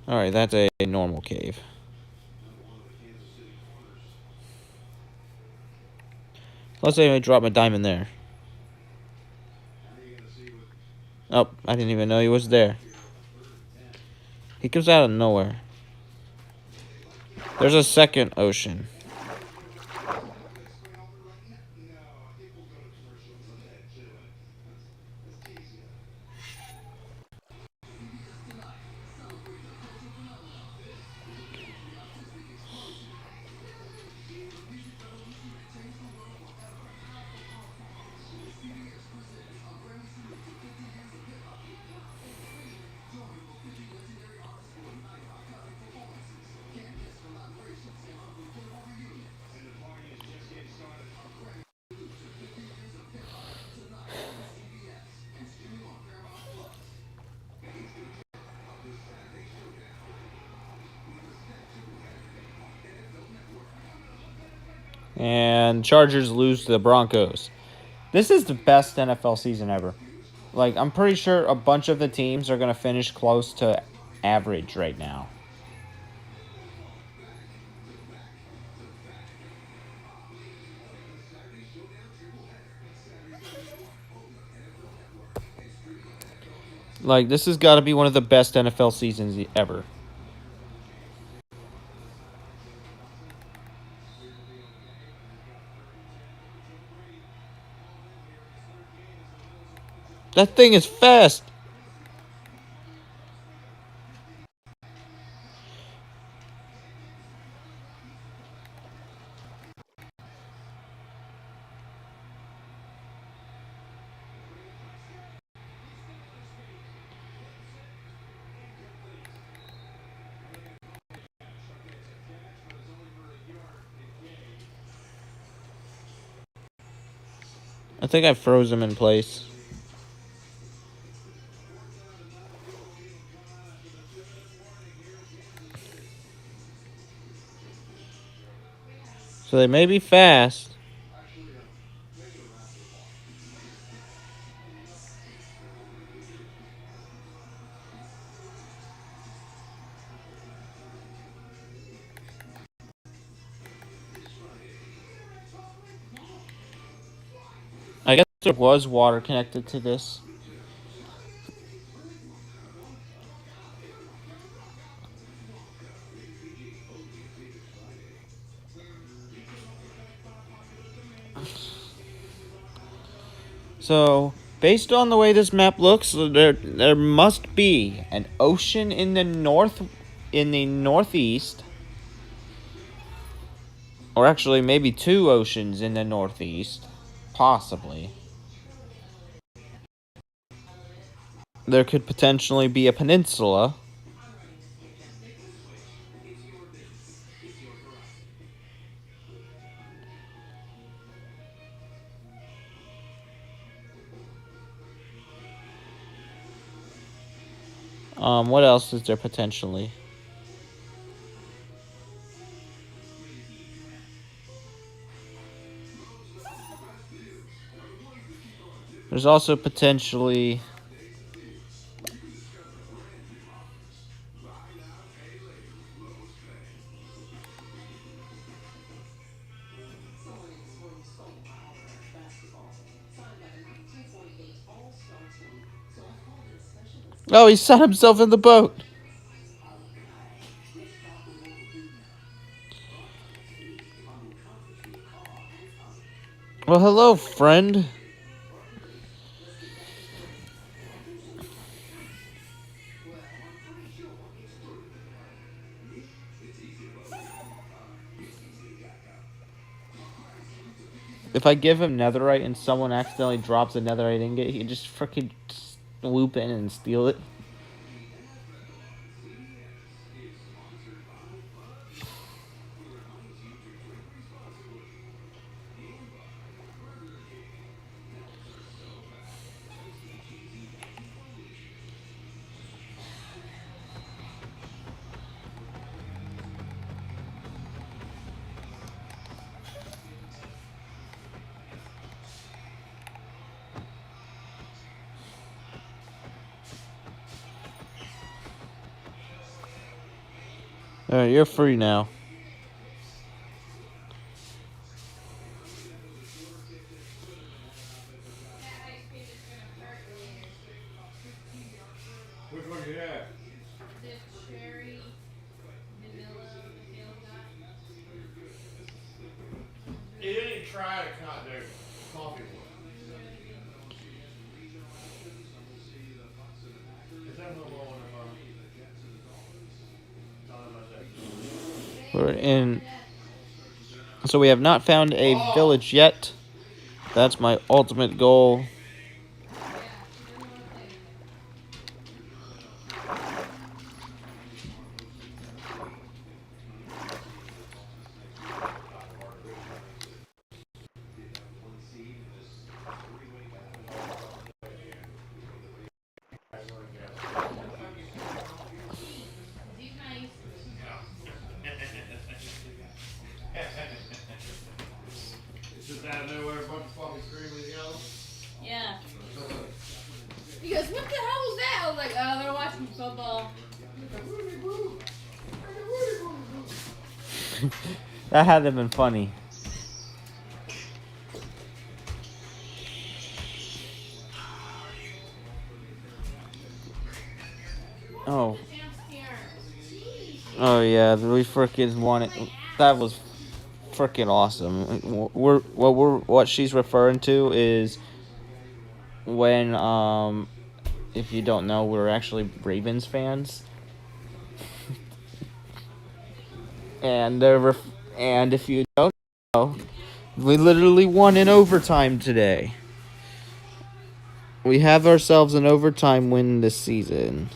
S1: Alright, that's a normal cave. Let's say I drop my diamond there. Oh, I didn't even know he was there. He comes out of nowhere. There's a second ocean. And Chargers lose to the Broncos. This is the best NFL season ever. Like, I'm pretty sure a bunch of the teams are going to finish close to average right now. Like, this has got to be one of the best NFL seasons ever. That thing is fast. I think I froze him in place. So they may be fast. I guess there was water connected to this. So, based on the way this map looks, there must be an ocean in the northeast, or actually maybe two oceans in the northeast, possibly. There could potentially be a peninsula. What else is there potentially? There's also potentially... Oh, he shot himself in the boat. Well, hello, friend. If I give him netherite and someone accidentally drops a netherite ingot, he can just freaking swoop in and steal it. Alright, you're free now.
S2: Which one you have? You didn't even try the coffee one. Is that one blowing
S1: We're in... So we have not found a village yet. That's my ultimate goal.
S2: It's just out of nowhere, a bunch of fucking screaming yellow.
S3: Yeah. He goes, what the hell was that? I was like, oh, they're watching football.
S1: That had to have been funny. Oh. Oh yeah, we freaking won it. That was freaking awesome. What she's referring to is when if you don't know, we're actually Ravens fans. And and if you don't know, we literally won in overtime today. We have ourselves an overtime win this season.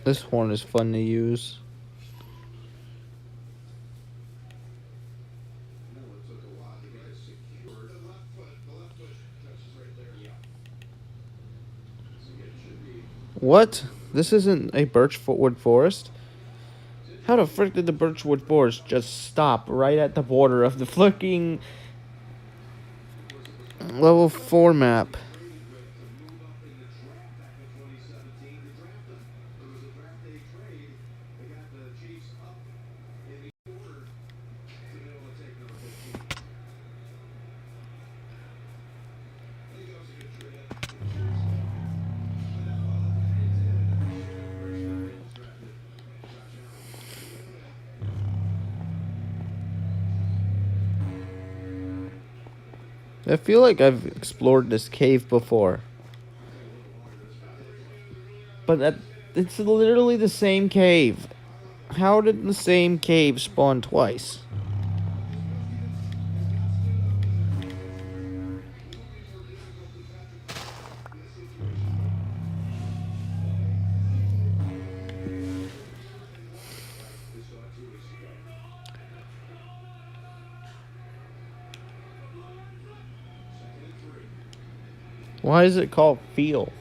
S1: This horn is fun to use. What? This isn't a birchwood forest? How the frick did the birchwood forest just stop right at the border of the fucking level 4 map? I feel like I've explored this cave before. But it's literally the same cave. How did the same cave spawn twice? Why is it called feel?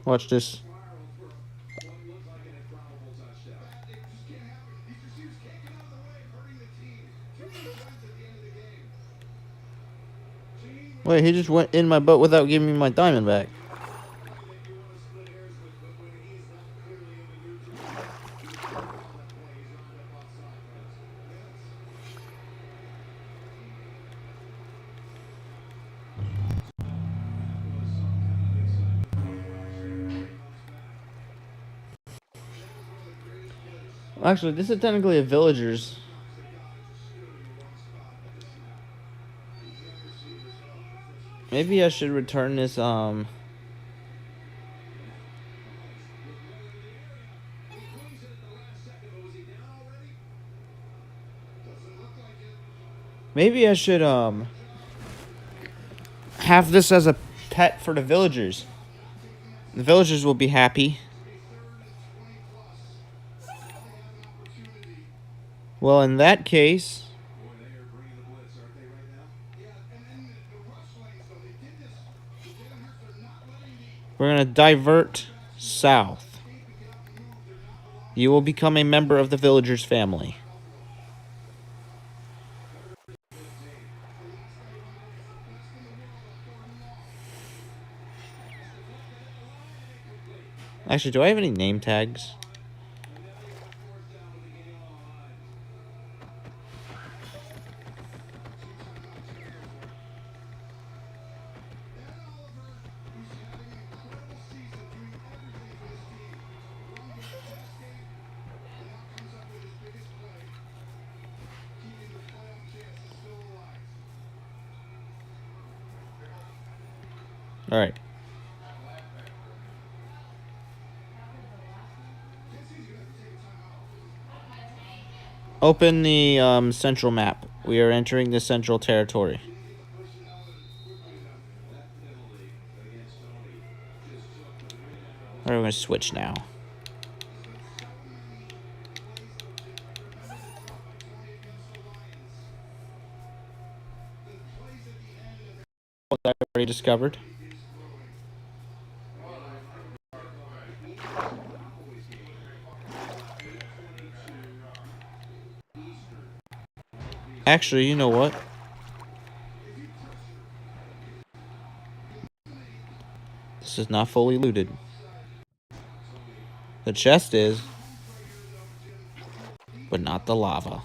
S1: Watch this. Wait, he just went in my boat without giving me my diamond back. Actually, this is technically a villager's. Maybe I should return this, maybe I should, have this as a pet for the villagers. The villagers will be happy. Well, in that case, we're gonna divert south. You will become a member of the villagers' family. Actually, do I have any name tags? All right. Open the central map. We are entering the central territory. Alright, we're going to switch now. I already discovered. Actually, you know what? This is not fully looted. The chest is. but not the lava.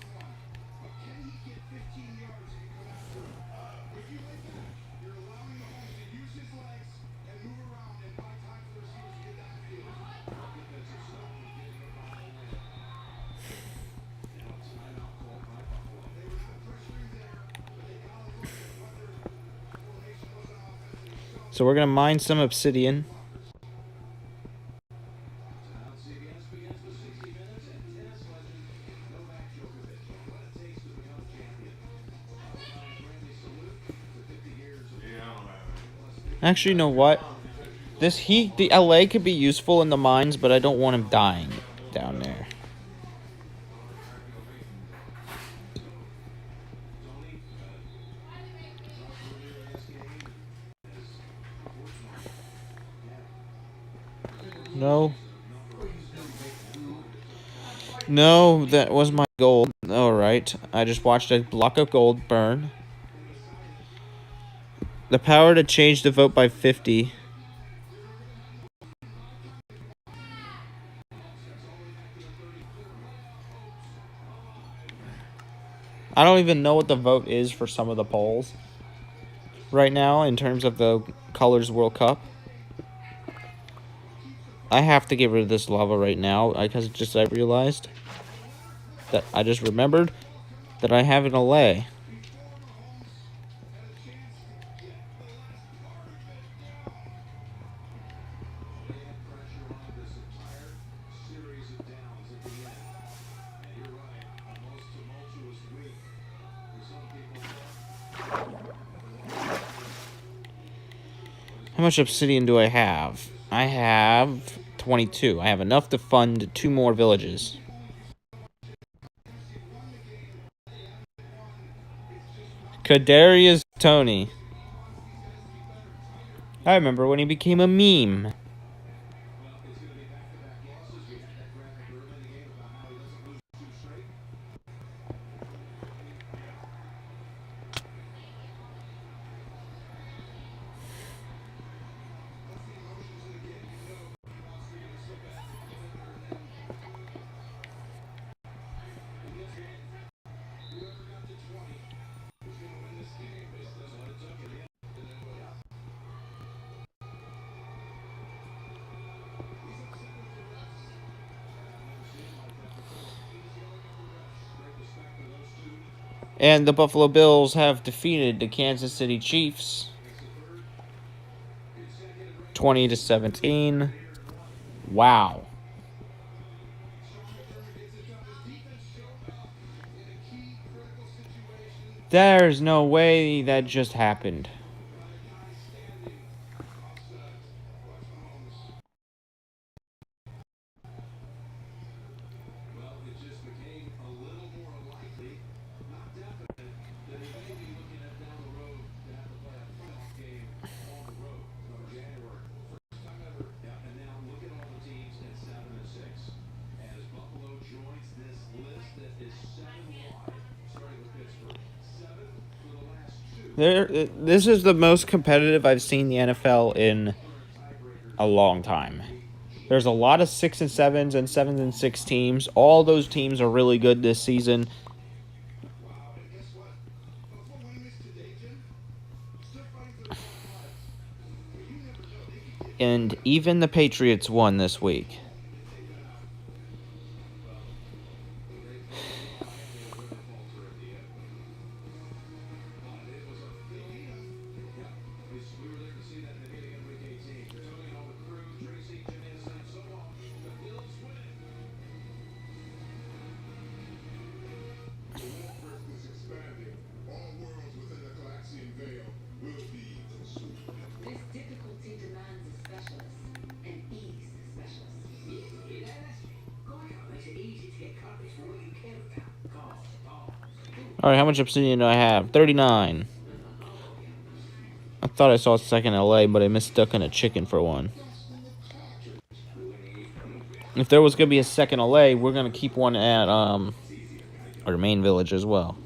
S1: So we're going to mine some obsidian. Actually, you know what? This heat, the LA could be useful in the mines, but I don't want him dying down there. No. No, that was my gold. Alright, I just watched a block of gold burn. The power to change the vote by 50. I don't even know what the vote is for some of the polls right now in terms of the Colors World Cup. I have to get rid of this lava right now because I realized that I just remembered that I have an LA. How much obsidian do I have? I have 22. I have enough to fund 2 more villages. Kadarius Tony. I remember when he became a meme. And the Buffalo Bills have defeated the Kansas City Chiefs 20-17. Wow. There's no way that just happened. This is the most competitive I've seen the NFL in a long time. There's a lot of 6 and 7s and 7 and 6 teams. All those teams are really good this season. And even the Patriots won this week. Alright, how much obsidian do I have? 39. I thought I saw a second LA, but I mistook in a chicken for one. If there was going to be a second LA, we're going to keep one at our main village as well.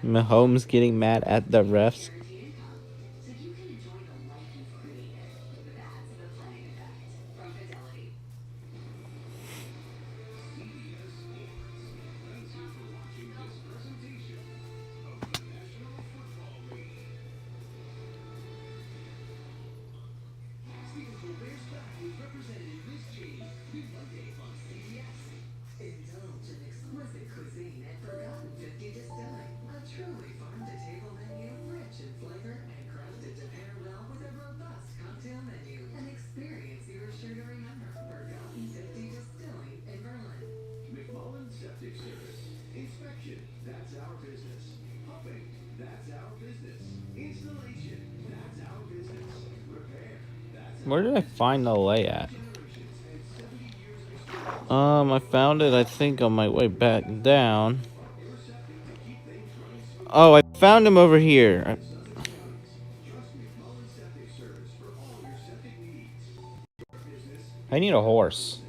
S1: Mahomes getting mad at the refs. Where did I find the lay at? I found it, I think, on my way back down. Oh, I found him over here. I need a horse.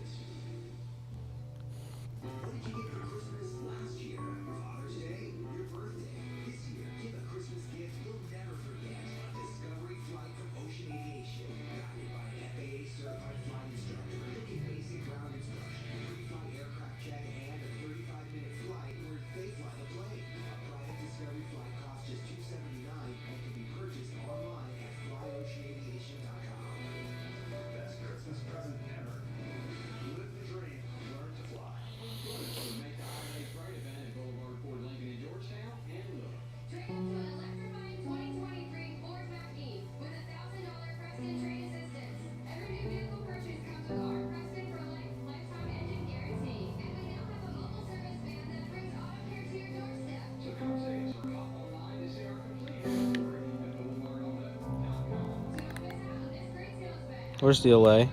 S1: Where's the LA?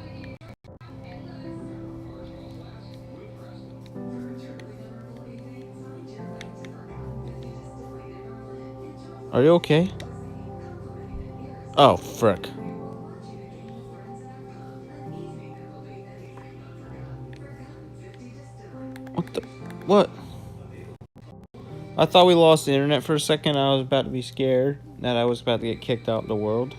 S1: Are you okay? Oh, frick. What the? What? I thought we lost the internet for a second. I was about to be scared that I was about to get kicked out of the world.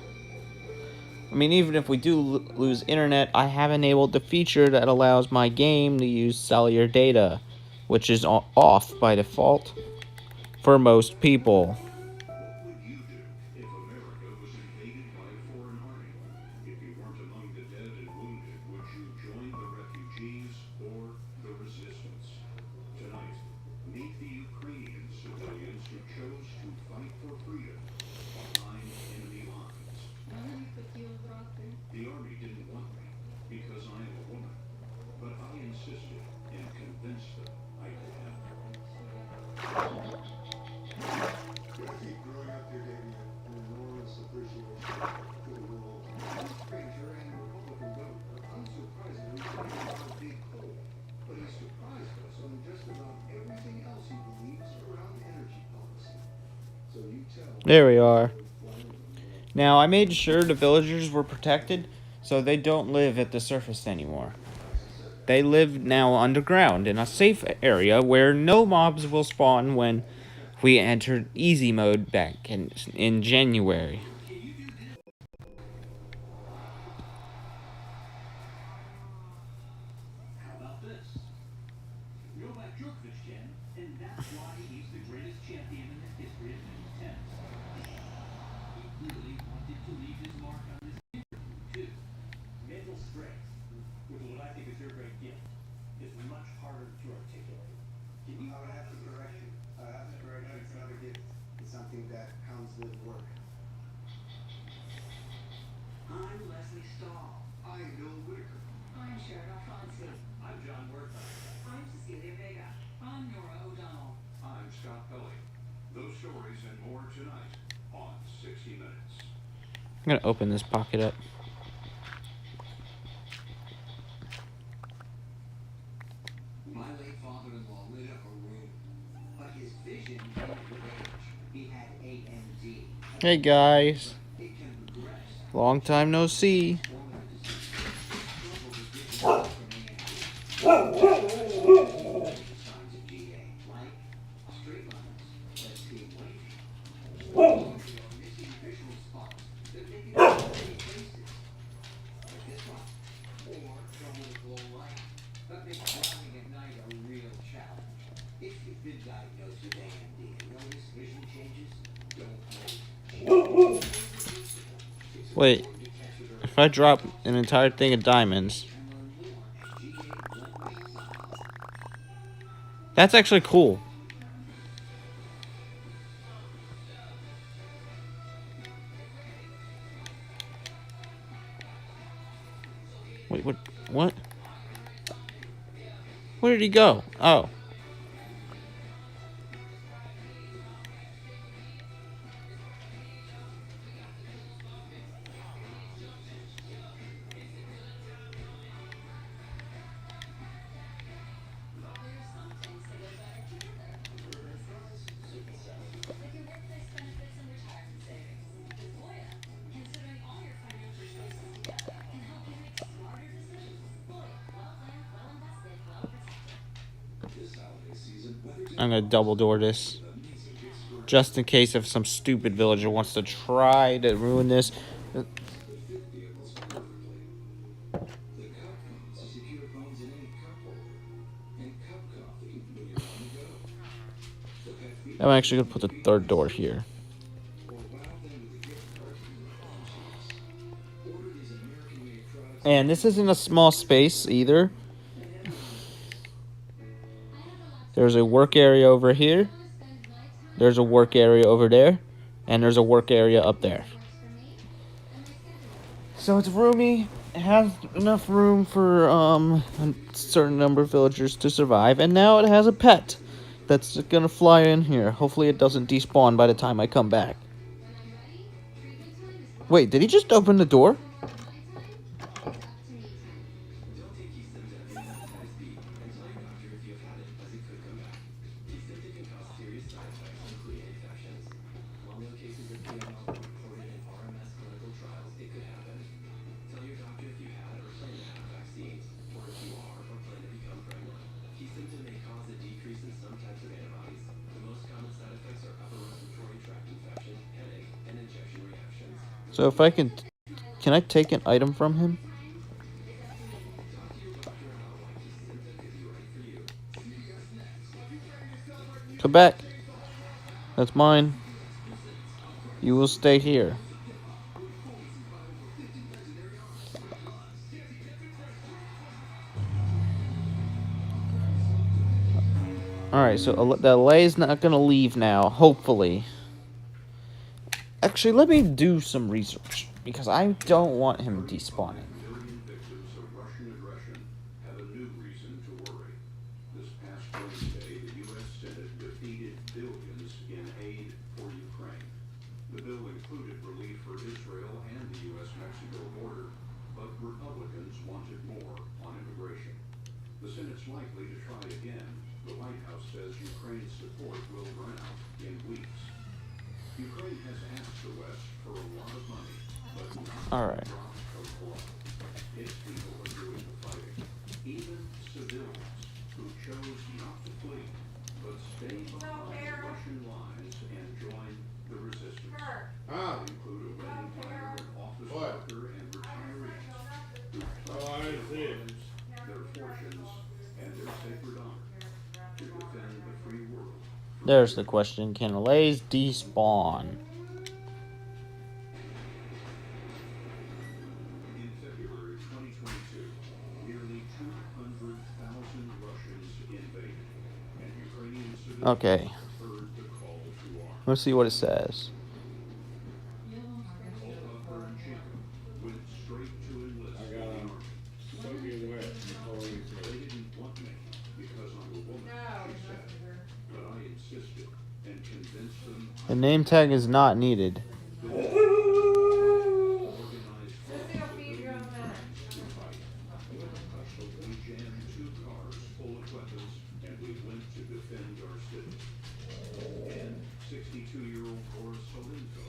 S1: I mean, even if we do lose internet, I have enabled the feature that allows my game to use cellular data, which is off by default for most people. There we are. Now, I made sure the villagers were protected, so they don't live at the surface anymore. They live now underground in a safe area where no mobs will spawn when we entered easy mode back in January. I'm gonna open this pocket up. Hey guys. Long time no see. Wait, if I drop an entire thing of diamonds, that's actually cool. Wait, what? What? Where did he go? Oh. I'm gonna double door this. Just in case if some stupid villager wants to try to ruin this. I'm actually gonna put the third door here. And this isn't a small space either. There's a work area over here. There's a work area over there. And there's a work area up there. So it's roomy. It has enough room for a certain number of villagers to survive. And now it has a pet that's gonna fly in here. Hopefully it doesn't despawn by the time I come back. Wait, did he just open the door? So if I can I take an item from him? Come back. That's mine. You will stay here. Alright, so the Lay's not gonna leave now, hopefully. Actually, let me do some research, because I don't want him despawning.
S4: The Senate's likely to try again. The White House says Ukraine's support will run out in weeks. Ukraine has asked the West for a lot of money, but not a drop of blood. Its people are doing the fighting. Even civilians who chose not to flee, but stay behind Russian lines and join the resistance. They include a wedding planner, an office worker, and retirees who pledged their lives, their fortunes, and their sacred honor to defend the free world.
S1: There's the question. Can Lays despawn?
S4: In February 2022, nearly 200,000 Russians invaded, and Ukrainian civilians
S1: Okay.
S4: heard the call to arms.
S1: Let's see what it says.
S4: Went straight to enlist in the army. They didn't want me because I'm a woman, she said. But I insisted and convinced them
S1: The name tag is not needed.
S4: organized civilian forces to fight. We jammed 2 cars full of weapons and we went to defend our city. And 62-year-old Boris Solenko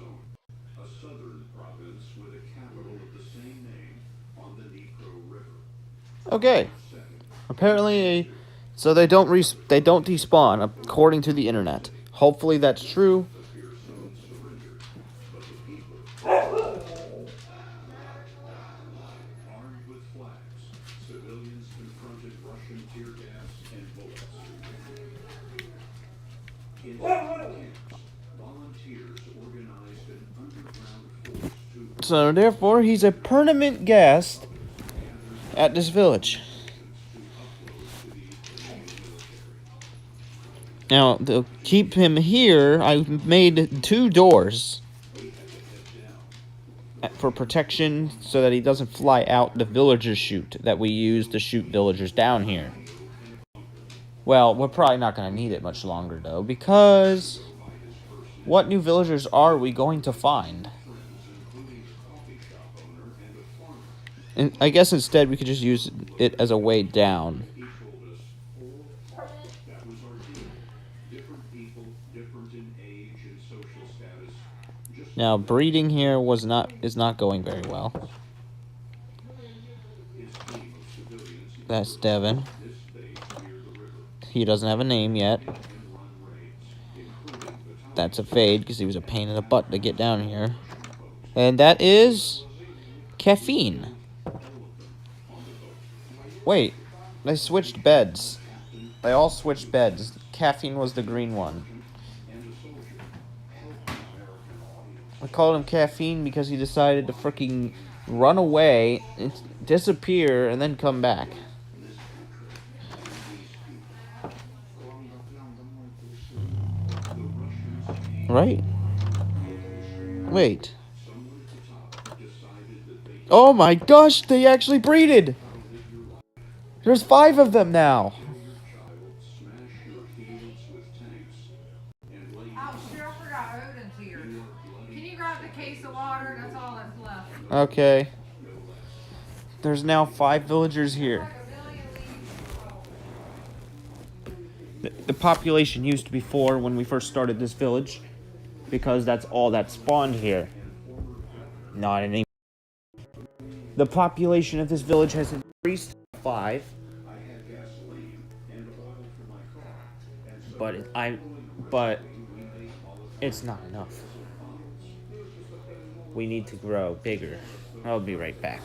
S4: Kherson, a southern province with a capital of the same name on the Dnipro River.
S1: Okay. Apparently, so they don't despawn according to the internet. Hopefully that's true.
S4: Armed with flags, civilians confronted Russian tear gas and bullets. In camps, volunteers organized an underground force to
S1: So therefore, he's a permanent guest at this village. Now, to keep him here, I made 2 doors for protection so that he doesn't fly out the villager chute that we use to shoot villagers down here. Well, we're probably not going to need it much longer, though, because what new villagers are we going to find? And I guess instead we could just use it as a way down. Now, breeding here is not going very well. That's Devin. He doesn't have a name yet. That's a fade because he was a pain in the butt to get down here. And that is Caffeine. Wait, they switched beds. They all switched beds. Caffeine was the green one. I called him Caffeine because he decided to freaking run away, disappear, and then come back. Right? Wait. Oh my gosh, they actually breeded! There's 5 of them now!
S3: Oh shit, I forgot Odin's here. Can you grab the case of water? That's all that's left.
S1: Okay. There's now 5 villagers here. The population used to be 4 when we first started this village, because that's all that spawned here. Not anymore. The population of this village has increased to 5. But it's not enough. We need to grow bigger. I'll be right back.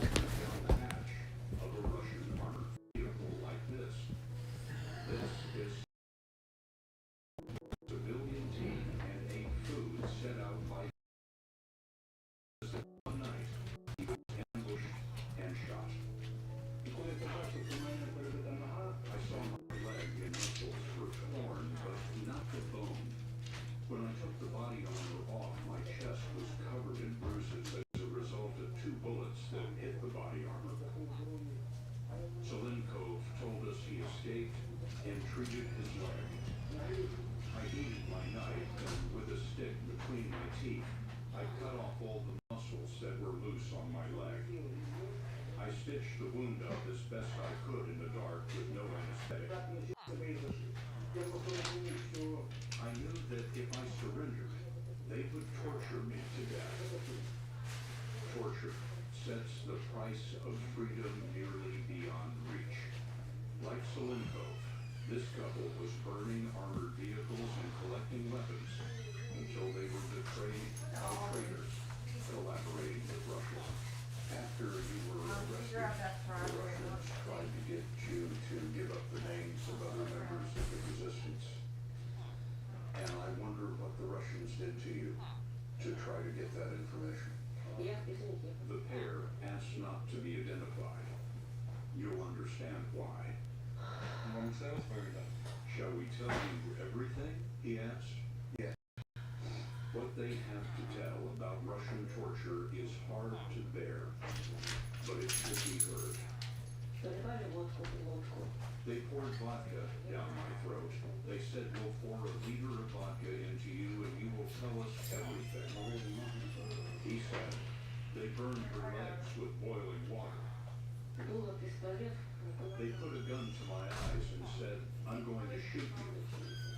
S4: When I took the body armor off, my chest was covered in bruises as a result of 2 bullets that hit the body armor. Selenkov told us he escaped and treated his leg. I heated my knife and with a stick between my teeth, I cut off all the muscles that were loose on my leg. I stitched the wound up as best I could in the dark with no anesthetic. I knew that if I surrendered, they would torture me to death. Torture sets the price of freedom nearly beyond reach. Like Selenkov, this couple was burning armored vehicles and collecting weapons until they were betrayed by traitors collaborating with Russia. After you were arrested, the Russians tried to get you to give up the names of other members of the resistance. And I wonder what the Russians did to you to try to get that information. The pair asked not to be identified. You'll understand why. Shall we tell you everything? He asked. Yes. What they have to tell about Russian torture is hard to bear, but it should be heard. They poured vodka down my throat. They said we'll pour a liter of vodka into you and you will tell us everything. He said they burned her legs with boiling water. They put a gun to my eyes and said, I'm going to shoot you.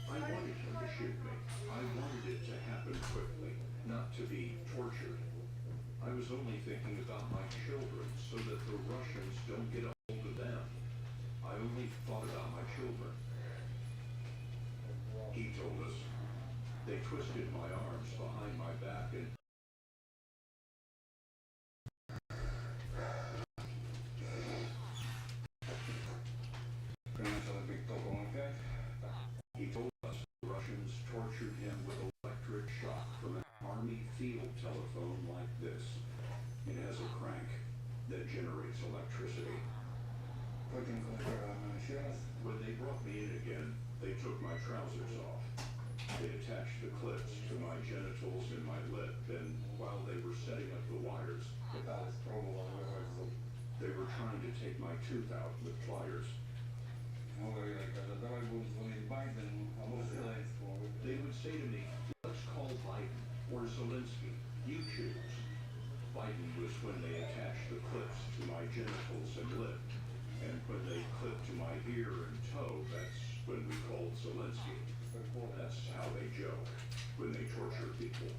S4: I wanted him to shoot me. I wanted it to happen quickly. not to be tortured. I was only thinking about my children so that the Russians don't get a hold of them. I only thought about my children. He told us. They twisted my arms behind my back and he told us the Russians tortured him with electric shock from an army field telephone like this. It has a crank that generates electricity. When they brought me in again, they took my trousers off. They attached the clips to my genitals and my lip, and while they were setting up the wires, they were trying to take my tooth out with pliers. They would say to me, let's call Biden or Zelensky. You choose. Biden was when they attached the clips to my genitals and lip. And when they clipped to my ear and toe, that's when we called Zelensky. That's how they joke when they torture people.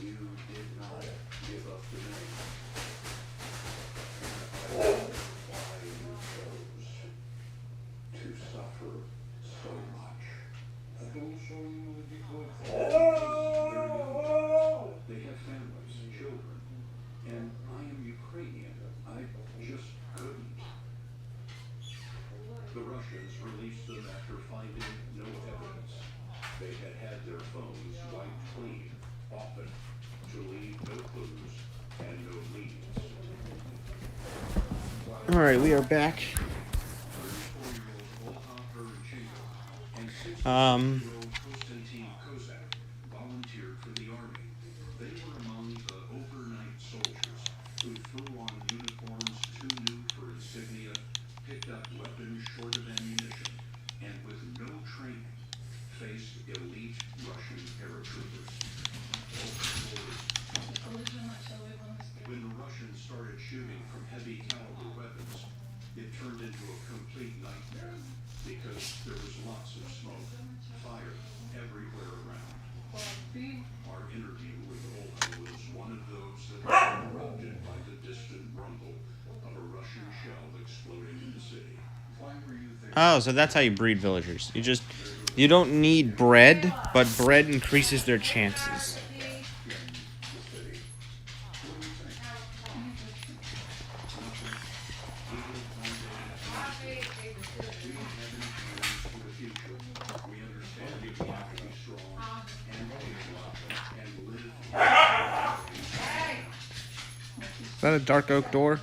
S4: You did not give up the name. And I wonder why you chose to suffer so much. They have families, children, and I am Ukrainian. I just couldn't. The Russians released them after finding no evidence. They had had their phones wiped clean, often, to leave no clues and no leads.
S1: Alright, we are back.
S4: 34-year-old Volhopper Chingo and 16-year-old Konstantin Kozak volunteered for the army. They were among the overnight soldiers who threw on uniforms too new for insignia, picked up weapons short of ammunition, and with no training, faced elite Russian paratroopers. When the Russians started shooting from heavy caliber weapons, it turned into a complete nightmare because there was lots of smoke, fire everywhere around. Our interview with Olga was one of those that was interrupted by the distant rumble of a Russian shell exploding in the city. Why were you thinking?
S1: Oh, so that's how you breed villagers. You don't need bread, but bread increases their chances. Is that a dark oak door?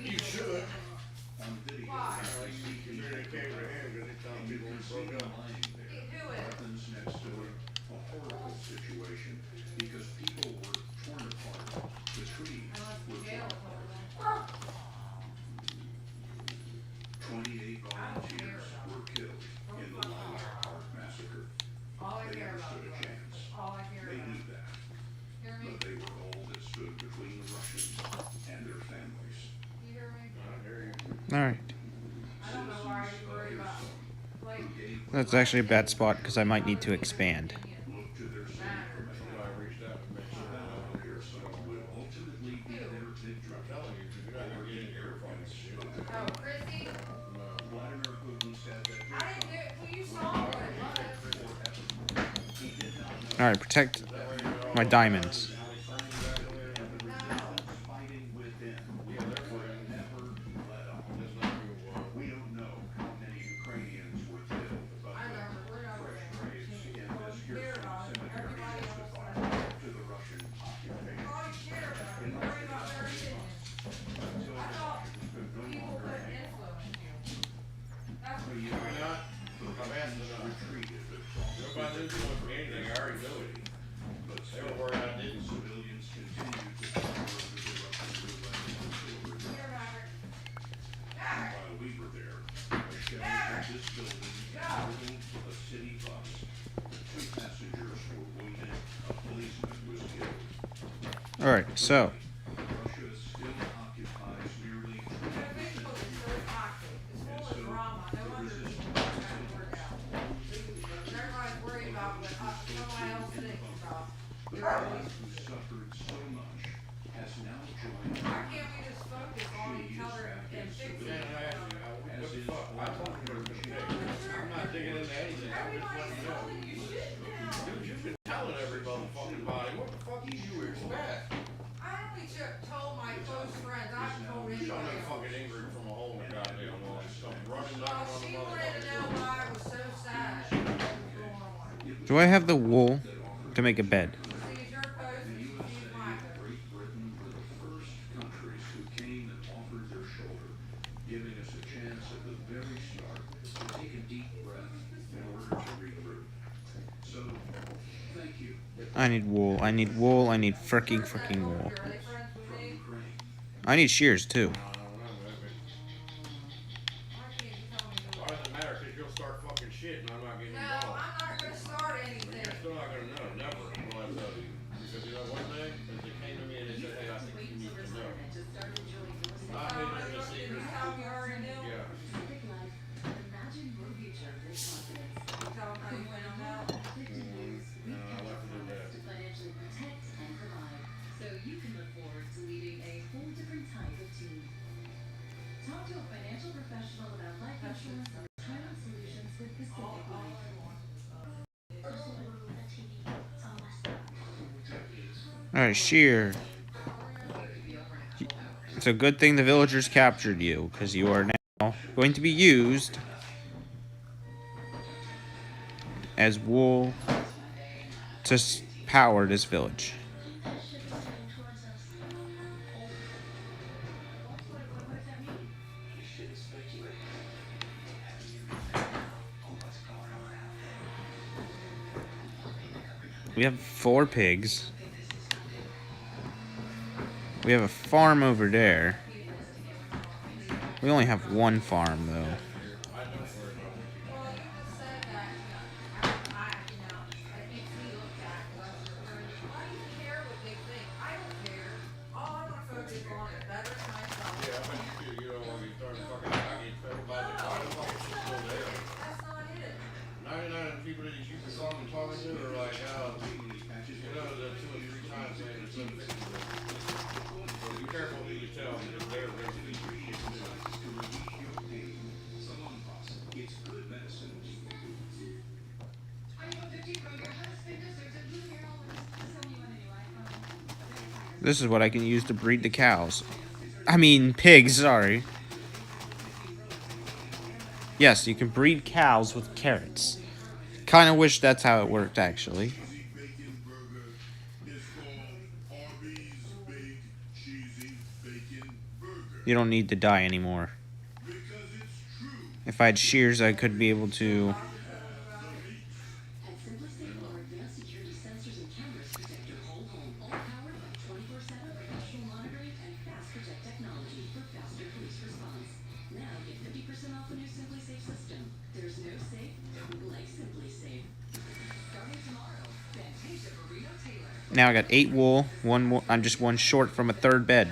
S2: You should.
S4: On video, weapons next to it, a horrible situation because people were torn apart. The trees were torn apart. 28 volunteers were killed in the Lilac Park massacre. They never stood a chance. They knew that. But they were all that stood between the Russians and their families.
S1: Alright.
S4: Citizens of Kherson, who gave
S1: That's actually a bad spot because I might need to expand.
S4: looked to their city from afar. Kherson would ultimately be their victory over the arrogance of the Kremlin. Vladimir Putin said that he did not know
S1: Alright, protect my diamonds.
S4: fighting within would never let up. We don't know how many Ukrainians were killed, but fresh graves in this Kherson cemetery testify to the Russian occupation. In the last 3 months, until the Russians could no longer handle it. For years, the Russians retreated across the city, but still, civilians continued to suffer under the Russian roulette until returns. While we were there, a shell from this building hurtled a city bus. 2 passengers were wounded. A policeman was killed.
S1: Alright, so
S4: Russia still occupies
S1: Do I have the wool to make a bed?
S3: See, it's your post,
S4: The
S3: she's
S4: USA
S3: my
S4: and
S3: post.
S4: Great Britain were the first countries who came and offered their shoulder, giving us a chance at the very start to take a deep breath in order to regroup. So, thank you.
S1: I need wool. I need wool. I need fricking
S3: Person that told
S1: wool.
S3: you, are they friends with
S4: From
S3: me?
S4: Ukraine.
S1: I need shears too.
S2: I don't know, maybe.
S3: Why can't you tell me who
S2: Why
S3: it
S2: does
S3: is?
S2: it matter? Because you'll start fucking shit and I'm not getting
S3: No,
S2: involved.
S3: I'm not gonna start anything.
S2: You're still not gonna know, never, will I tell you. Because you know one thing, is they came to me and they said, hey, I think you need to know. Not
S3: Oh,
S2: hidden in
S3: you
S2: the
S3: did
S2: secret.
S3: you tell me you already knew?
S2: Yeah.
S3: You tell them how you went on that?
S2: No, I left it at that.
S5: So you can look forward to leading a whole different type of team. Talk to a financial professional about life insurance and retirement solutions with Pacific Life.
S1: Alright, shear. It's a good thing the villagers captured you, because you are now going to be used as wool to power this village. We have 4 pigs. We have a farm over there. We only have 1 farm though.
S3: Well, you just said that, you know, it makes me look bad because that's your friend. Why do you care what they think? I don't care. All I want to focus on is bettering myself.
S2: Yeah, I bet you do. You don't want to get started fucking out. Get fed by the why the fuck is she still there?
S3: That's not it.
S2: 99 of the people that you keep talking to are like, you know, the 2 or 3 times saying it's unfixable. So be careful who you tell them because they're going to be your shit too.
S4: It's good medicine.
S1: This is what I can use to breed the cows. I mean, pigs, sorry. Yes, you can breed cows with carrots. Kind of wish that's how it worked, actually.
S6: Bacon burger is called Arby's Big Cheesy Bacon Burger
S1: You don't need to die anymore.
S6: because it's true.
S1: If I had shears, I could be able to...
S5: At SimpliSafe, our advanced security sensors and cameras protect your whole home, all powered by 24/7 professional monitoring and fast protect technology for faster police response. Now get 50% off the new SimpliSafe system. There's no safe like SimpliSafe. Starting tomorrow, Fantasia Burrito Taylor.
S1: Now I got 8 wool. 1 more. I'm just 1 short from a 3rd bed.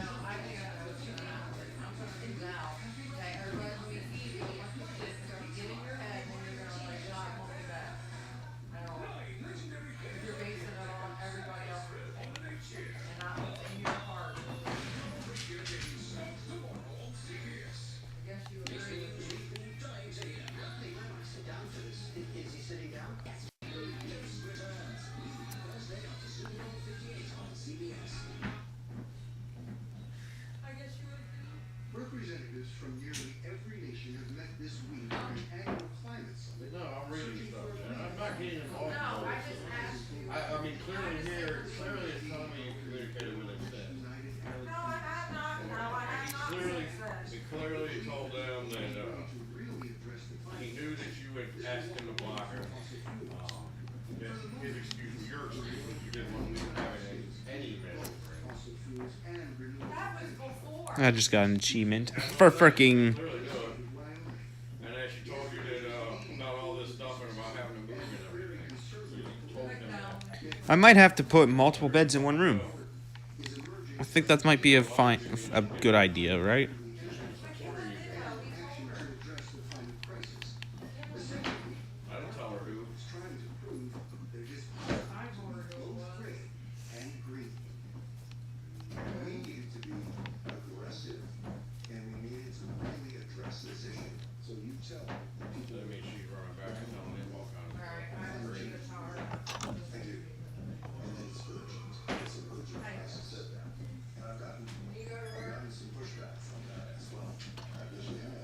S6: Representatives from nearly every nation have met this week for an annual climate summit.
S2: No, I'm reading stuff, man. I'm not getting involved.
S3: No, I just asked you.
S2: I mean, clearly here, clearly it's telling me you communicated with him since.
S6: United
S3: No, I have not. No, I have not.
S2: Clearly,
S3: Since
S2: it clearly told them that
S6: to really address the
S2: he
S6: climate
S2: knew that you had asked him to block her. His excuse, your excuse, was you didn't want to leave having any medical friends.
S6: fossil fuels and renewable
S3: that was before.
S1: I just got an achievement for freaking...
S2: Clearly do it. And then she told you that about all this stuff and about having to move and everything. You told him that.
S1: I might have to put multiple beds in 1 room. I think that might be a good idea, right?
S2: I don't tell her who.
S6: trying to prove that this both free and green. We needed to be aggressive and we needed to really address this issue. So you tell the people
S2: That means she's running back and telling him all kinds of
S3: Alright, I have to get a shower.
S6: I do. And then it's urgent. It's an urgent process. And I've gotten some pushback from that as well. I really have.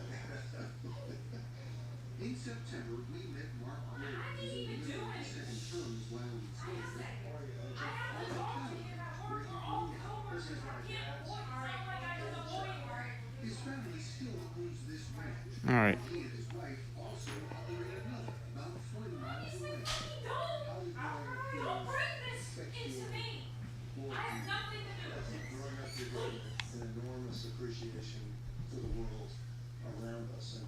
S6: In September, we met Mark Milley, who's a second term still owns this ranch.
S1: All right.
S6: He and his wife also operate another about 40 miles away. Holly Boy
S3: Don't bring
S6: appears
S3: this
S6: affectionate,
S3: into me.
S6: bored
S3: I have
S6: people.
S3: nothing to do with this.
S6: Growing up, you get an enormous appreciation for the world around us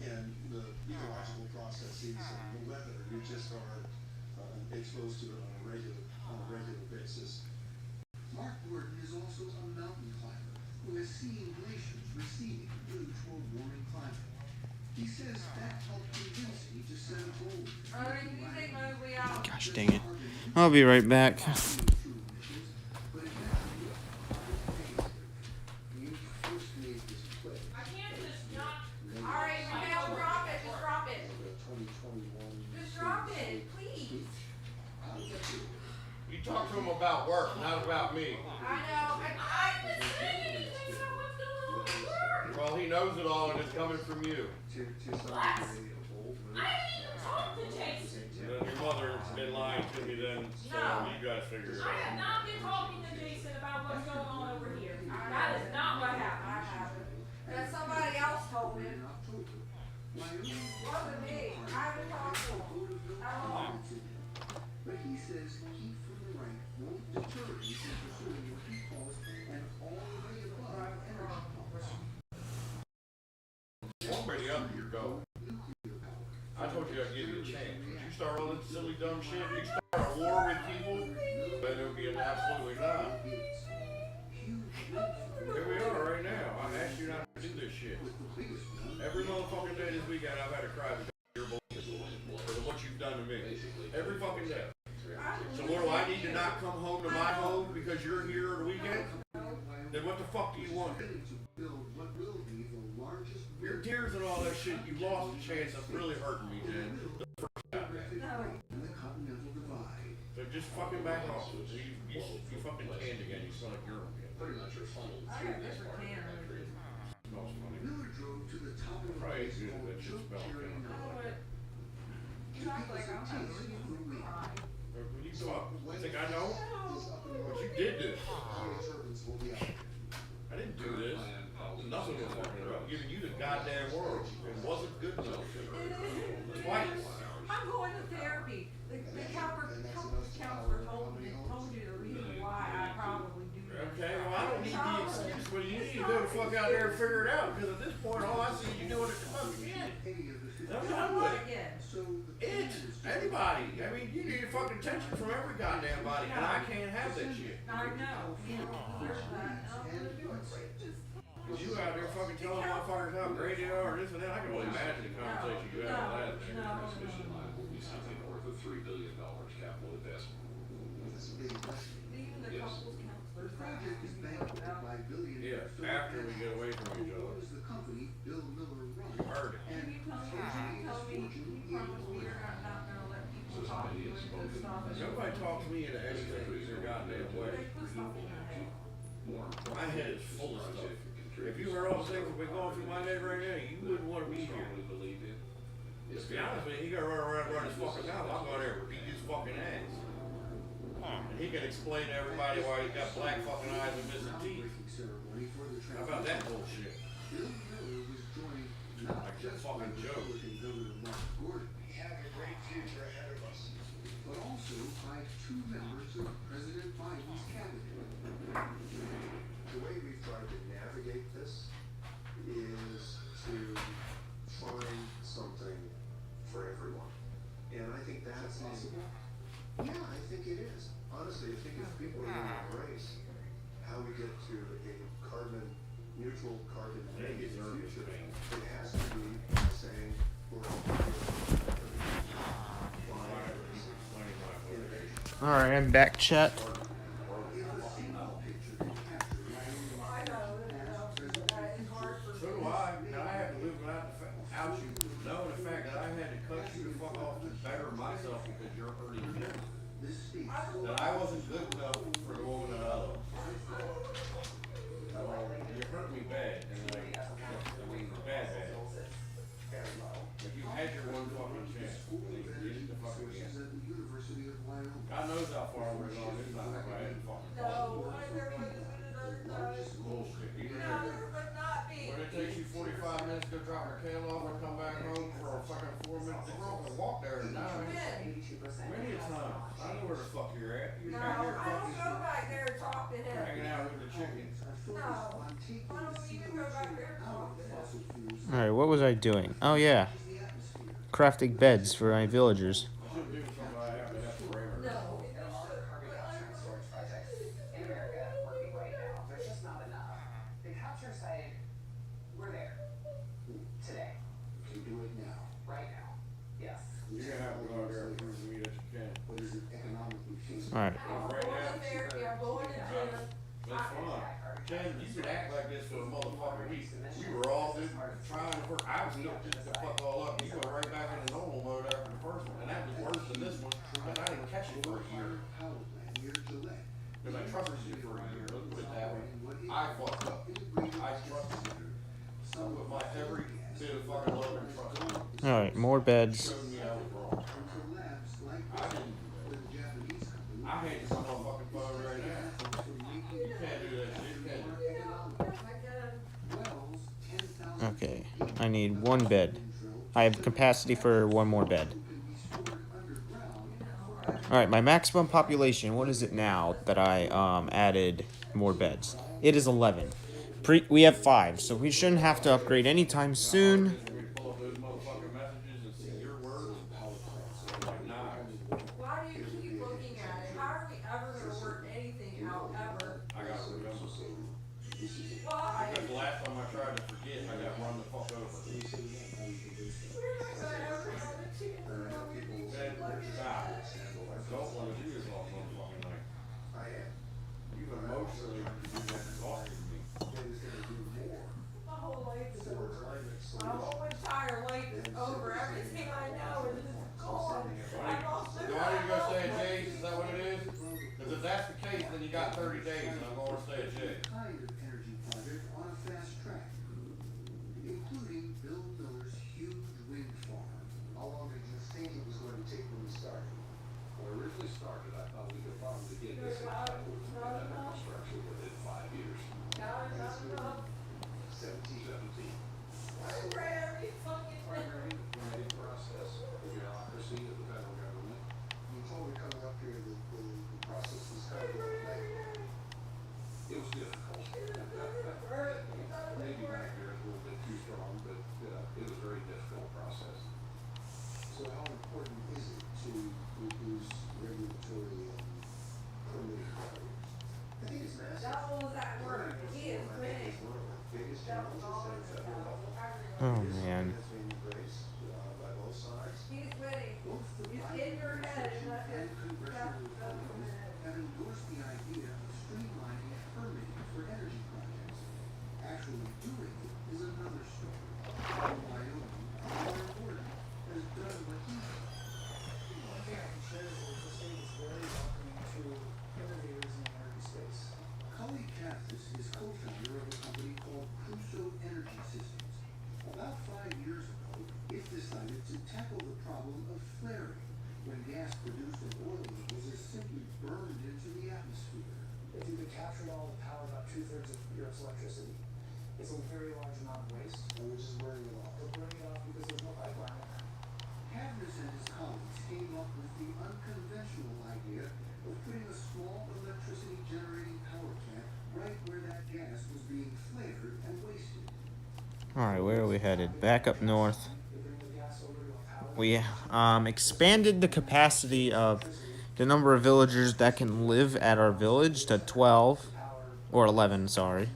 S6: and the ecological processes and the weather. You just are exposed to it on a regular basis. Mark Gordon is also a mountain climber who has seen glaciers receding due to a warming climate. He says that helped convince me to set a goal.
S3: Alright, can you take my way out?
S1: Gosh dang it. I'll be right back.
S3: I can't just not. Alright, Miguel, drop it. Just drop it. Just drop it, please.
S2: You talk to him about work, not about me.
S3: I know. I just saying anything about what's going on at work.
S2: Well, he knows it all, and it's coming from you.
S3: What? I didn't even talk to Jason.
S2: Then your mother's been lying to me then, so
S3: No.
S2: you guys figure it
S3: I have
S2: out.
S3: not been talking to Jason about what's going on over here. That is not what happened. I haven't. And somebody else told him. Wasn't me. I haven't talked to him at all.
S6: But he says heat from the right won't deter him from pursuing what he calls an all the way above energy policy.
S2: One way or the other, you're going. I told you I'd give you a chance. Would you start all this silly dumb shit? You start a war with people, then it would be an absolutely not. Here we are right now. I asked you not to do this shit. Every motherfucking day this weekend I've had to cry because of your bullshit. For what you've done to me. Every fucking day. So what do I need to not come home to my home because you're here on the weekend? Then what the fuck do you want? Your tears and all that shit, you lost a chance of really hurting me, Jen. The first time. So just fucking back off. You fucking tanned again. You smell like urine again.
S6: Pretty much your fault.
S3: I got different tan allergies.
S2: Smells funny.
S6: Miller drove to the top of the
S2: Probably
S6: place
S2: good
S6: called
S2: that shit
S6: Joe
S2: smells
S6: Carey
S2: good.
S3: You know
S6: Mountain.
S3: what? You talk like I'm not really cry.
S2: When you go up, I think I know. But you did this. I didn't do this. Nothing was fucking up. I'm giving you the goddamn world. It wasn't good enough. Twice.
S3: I'm going to therapy. The counselor told you the reason why I probably do that.
S2: Okay, well I don't need the excuse, but you need to go the fuck out there and figure it out. Because at this point, all I see is you doing it to fucking shit. That's not
S3: What
S2: good.
S3: again?
S2: It, anybody. I mean, you need fucking attention from every goddamn body, and I can't have that shit.
S3: I know. There's that. I'm gonna do it.
S2: Cause you out there fucking telling motherfuckers how great they are, and this and that. I can only imagine the conversation you had with that.
S4: Transmission line will be something north of $3 billion capital investment.
S3: Even the couples counselors.
S6: The project is backed by billionaire
S2: Yeah, after we get away from each other.
S6: What is the company Bill Miller runs?
S2: Heard it.
S3: Can you promise me you're not gonna let people talk to you and put stuff in?
S2: Nobody talks me into anything either goddamn way.
S3: They put stuff in my head.
S2: My head is full of stuff. If you heard all the things that we're going through my head right now, you wouldn't want to be here. To be honest with you, he gotta run around and run his fucking mouth. I'll go there and beat his fucking ass. And he can explain to everybody why he's got black fucking eyes and missing teeth. How about that bullshit?
S6: Bill Miller was joined not
S2: Like a
S6: just by
S2: fucking joke.
S6: Republican Governor Mark Gordon,
S7: We have a great future ahead of us.
S6: but also by two members of President Biden's cabinet.
S7: The way we've tried to navigate this is to find something for everyone. And I think that's possible. Yeah, I think it is. Honestly, I think if people are going to embrace how we get to a carbon neutral, carbon negative future, it has to be saying we're all innovation.
S1: All right, I'm back, chat.
S2: So do I. And I have to live without you knowing the fact that I had to cut you the fuck off to better myself because you're hurting me. That I wasn't good enough for the woman that I love. You hurt me bad, and like, I mean, bad. But you had your one fucking chance. You didn't the fucking chance. God knows how far we're going. It's not go drop my kale off and come back home for a fucking 4 minutes. The girl can walk there tonight. Many a time. I know where the fuck you're at. You're
S3: No,
S2: back here
S3: I don't
S2: fucking
S3: go back there to talk to him.
S2: hanging out with the chicken.
S3: No, I don't even go back there to talk to him.
S1: Alright, what was I doing? Oh yeah. Crafting beds for my villagers.
S2: I shouldn't do something I have to have forever.
S3: No.
S5: There are carbon capture and storage projects in America working right now. There's just not enough. The capture site, we're there. Today.
S6: Can do it now.
S5: Right now. Yes.
S2: You're gonna have to go out there and prove to me that you can.
S6: But is it economically feasible?
S1: Alright.
S3: I'm going to therapy, I'm going to gym.
S2: That's fine. Ken, you could act like this for a motherfucking week. We were all trying to work. I was still just to fuck all up. You go right back into normal mode after the first one. And that was worse than this one. And I didn't catch it for a year.
S6: Power plant near Gillette.
S2: Because I trusted you for a year. Let's put it that way. I fucked up. I trusted you. I put my every bit of fucking love and trust in you.
S1: Alright, more beds.
S2: Showed me I was wrong.
S6: Until labs like
S2: I didn't do that.
S6: the Japanese company.
S2: I hate this motherfucking phone right now. You can't do that shit. You can't do
S6: Wells, 10,000
S1: Okay. I need one bed. I have capacity for one more bed.
S6: can be stored underground.
S1: Alright, my maximum population, what is it now that I added more beds? It is 11. We have 5, so we shouldn't have to upgrade anytime soon.
S2: We pull up those motherfucking messages and see your words. Like knives.
S3: Why do you keep looking at it? How are we ever gonna work anything out ever?
S2: I gotta remember.
S3: Why?
S2: Because the last time I tried to forget, I got run the fuck over.
S3: We're not gonna ever have a chance.
S2: Then, God, I don't want to do this all motherfucking night.
S6: I am.
S2: You emotionally exhausted me.
S6: Ken is gonna do more
S3: My whole life is
S6: for
S3: over.
S6: climate
S3: My
S6: solutions.
S3: whole entire life is over. Everything I know is gone. I lost
S2: Do I need to go stay at Jay's? Is that what it is? Because if that's the case, then you got 30 days and I'm going to stay at Jay's.
S6: Kind of energy project on a fast track, including Bill Miller's huge wind farm. How long did you think it was going to take when we started?
S4: When we originally started, I thought we could probably get this infrastructure within 5 years.
S3: Not enough.
S6: 17.
S3: Every fucking thing.
S4: Primary permitting process, the bureaucracy of the federal government.
S6: You told me coming up here that the process was kind of like,
S4: It was difficult. Maybe back there is a little bit too strong, but it was a very difficult process.
S6: so how important is it to reduce regulatory and permitting barriers? I think it's massive.
S3: Devil is at work. He is winning.
S6: One of the biggest
S3: Devil's
S6: challenges
S3: always
S6: that
S3: the devil.
S1: Oh
S3: Everywhere.
S1: man.
S6: has been embraced by both sides.
S3: He's winning.
S6: Both the
S3: He's
S6: Biden
S3: in your head and not
S6: and
S3: his.
S6: congressional
S3: That's
S6: Republicans have endorsed the idea of streamlining permitting for energy projects. Actually doing it is another story. Wyoming, our border, has done what he did.
S8: One thing I can share is that the state is very welcoming to innovators in the energy space.
S6: Cully Kathis is co-founder of a company called Crusoe Energy Systems. About 5 years ago, it decided to tackle the problem of flaring, when gas produced in oil wells is simply burned into the atmosphere.
S8: If you could capture all the power, about 2/3 of Europe's electricity, it's a very large amount of waste.
S6: And we're just burning it off.
S8: We're burning it off because there's no pipeline in there.
S6: Kathis and his colleagues came up with the unconventional idea of putting a small electricity generating power plant right where that gas was being flared and wasted.
S1: Alright, where are we headed? Back up north.
S8: They bring the gas over to a power.
S1: We expanded the capacity of the number of villagers that can live at our village to 12, or 11, sorry.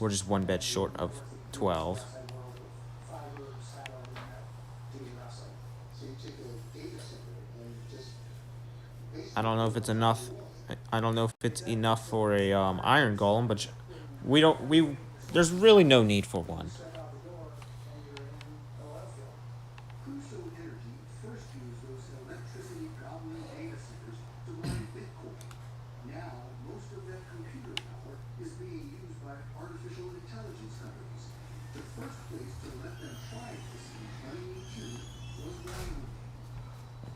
S1: We're just one bed short of 12.
S8: Fiber, satellite internet, to the outside.
S6: So you take a data center and just basically
S1: I don't know if it's enough. I don't know if it's enough for a iron golem, but there's really no need for one.
S8: Step out the door and you're in a oil field.
S6: Crusoe Energy first used those electricity gobbling data centers to mine Bitcoin. Now, most of that computer power is being used by artificial intelligence companies. The first place to let them try this in 2018 was Wyoming.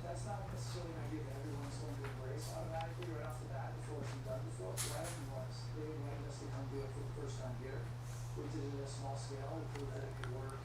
S8: That's not necessarily an idea that everyone's going to embrace automatically right off the bat before it's been done before. Wyoming was. They invited us to come do it for the first time here. We did it at a small scale. We proved that it could work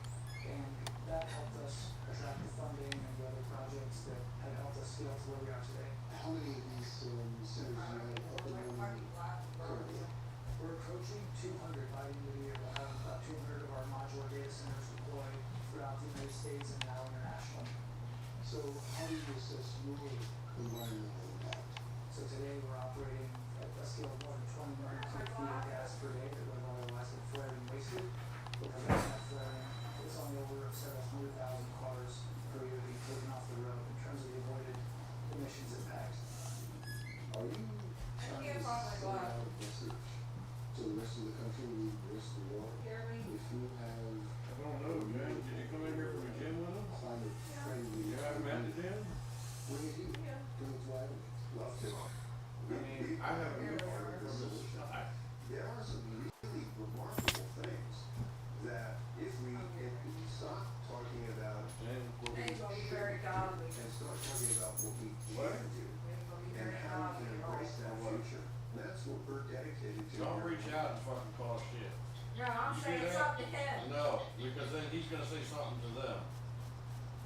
S2: because then he's gonna say something to them.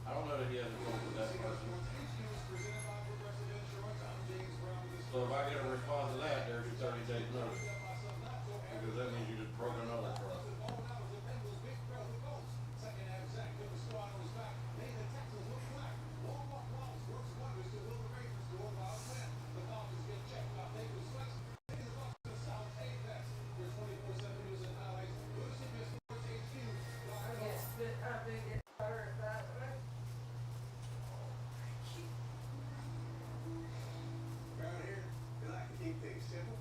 S2: I don't know that he has a phone with that person. So if I get a response to that, there's your 30 days notice. Because that means you just broke another trust.
S6: Around here, we like to keep things simple.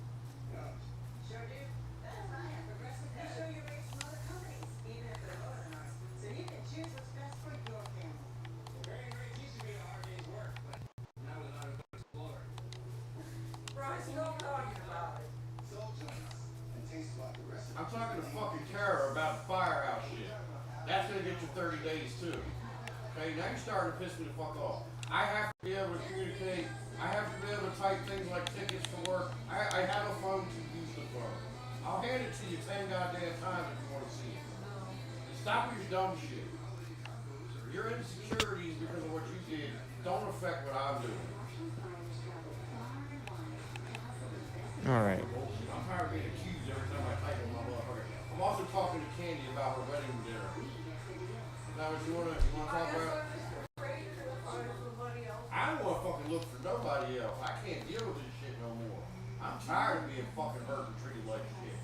S5: Sure do. That's why I have Progressive can show you rates from other companies, even if they're lower than ours. So you can choose what's best for your family.
S6: Varying rates used to be a hard day's work, but now with Auto Explorer.
S3: Bryce, no talking about it.
S6: So join us and taste what Progressive.
S2: I'm talking to fucking Tara about firehouse shit. That's gonna get you 30 days too. Okay, now you're starting to piss me the fuck off. I have to be able to communicate. I have to be able to type things like tickets for work. I have a phone to use the phone. I'll hand it to you 10 goddamn times if you want to see it. Stop with your dumb shit. Your insecurities because of what you did don't affect what I'm doing.
S1: Alright.
S2: I'm tired of being accused every time I type on my motherfucker. I'm also talking to Candy about her wedding dinner. Is that what you wanna talk about? I don't wanna fucking look for nobody else. I can't deal with this shit no more. I'm tired of being fucking hurt and treated like shit.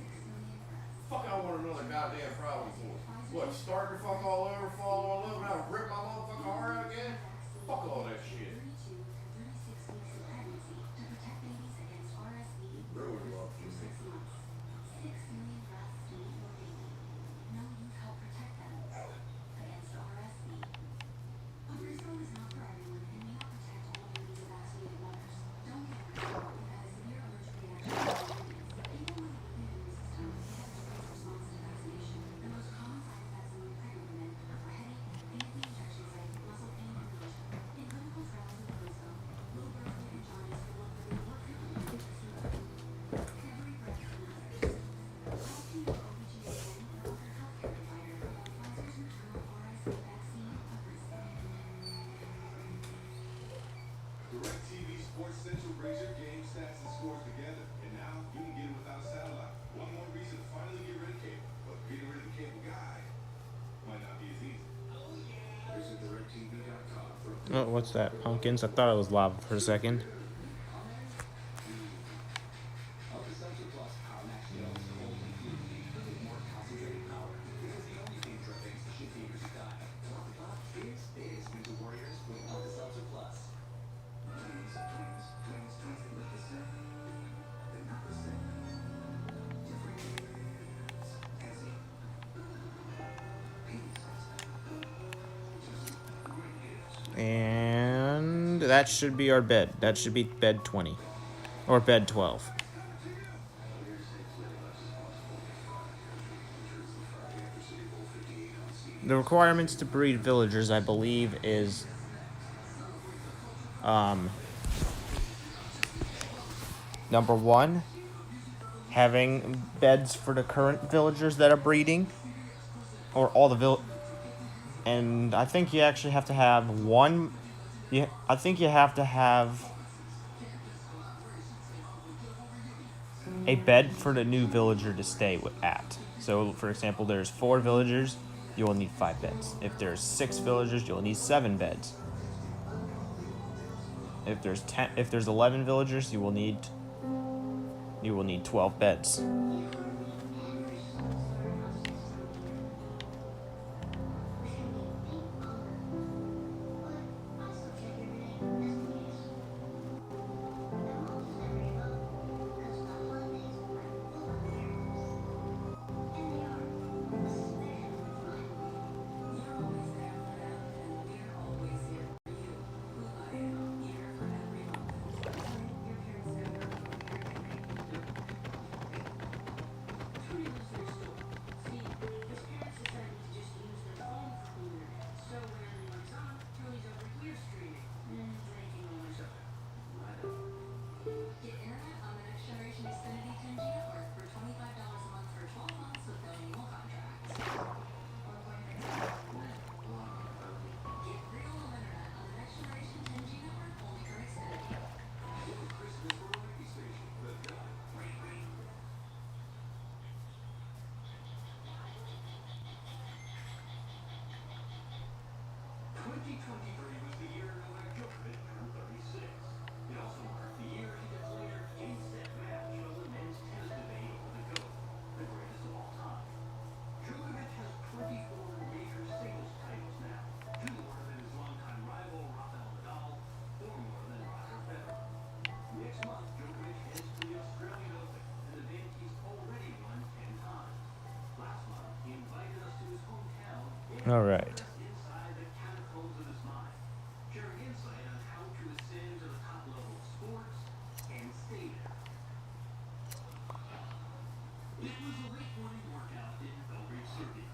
S2: Fuck, I want another goddamn problem for. What, start to fuck all over, fall all over, now rip my motherfucking heart out again? Fuck all that shit. Ruin love for me.
S4: DirecTV Sports Central brings your game stats and scores together, and now you can get it without satellite. One more reason to finally get rid of cable, but getting rid of the cable guy might not be as easy. Visit DirecTV.com for
S1: Oh, what's that? Pumpkins? I thought it was lava for a second.
S6: Alka-Seltzer Plus Power Max Gels hold fluidly with more concentrated power. This is the only thing that makes the shit fingers you got. Is Winter Warriors with Alka-Seltzer Plus. Twins, they look the same. They're not the same. Different years. Fancy.
S1: And that should be our bed. That should be bed 20. Or bed 12. The requirements to breed villagers, I believe, is number 1, having beds for the current villagers that are breeding, or all the and I think you actually have to have one. I think you have to have a bed for the new villager to stay at. So, for example, there's 4 villagers, you will need 5 beds. If there's 6 villagers, you'll need 7 beds. If there's 11 villagers, you will need 12 beds.
S4: 2023 was the year Novak Djokovic turned 36. It also marked the year he declared a set match of the men's tennis debate for the GOAT, the greatest of all time. Djokovic has 24 major singles titles now, 2 more than his longtime rival Rafael Nadal, 4 more than Roger Federer. Next month, Djokovic heads to the Australian Open, an event he's already won 10 times. Last month, he invited us to his hometown and
S1: All right.
S4: put us inside the catacombs of his mind, sharing insight on how to ascend to the top level of sports and stay there. It was a late morning workout in Belgrade, Serbia.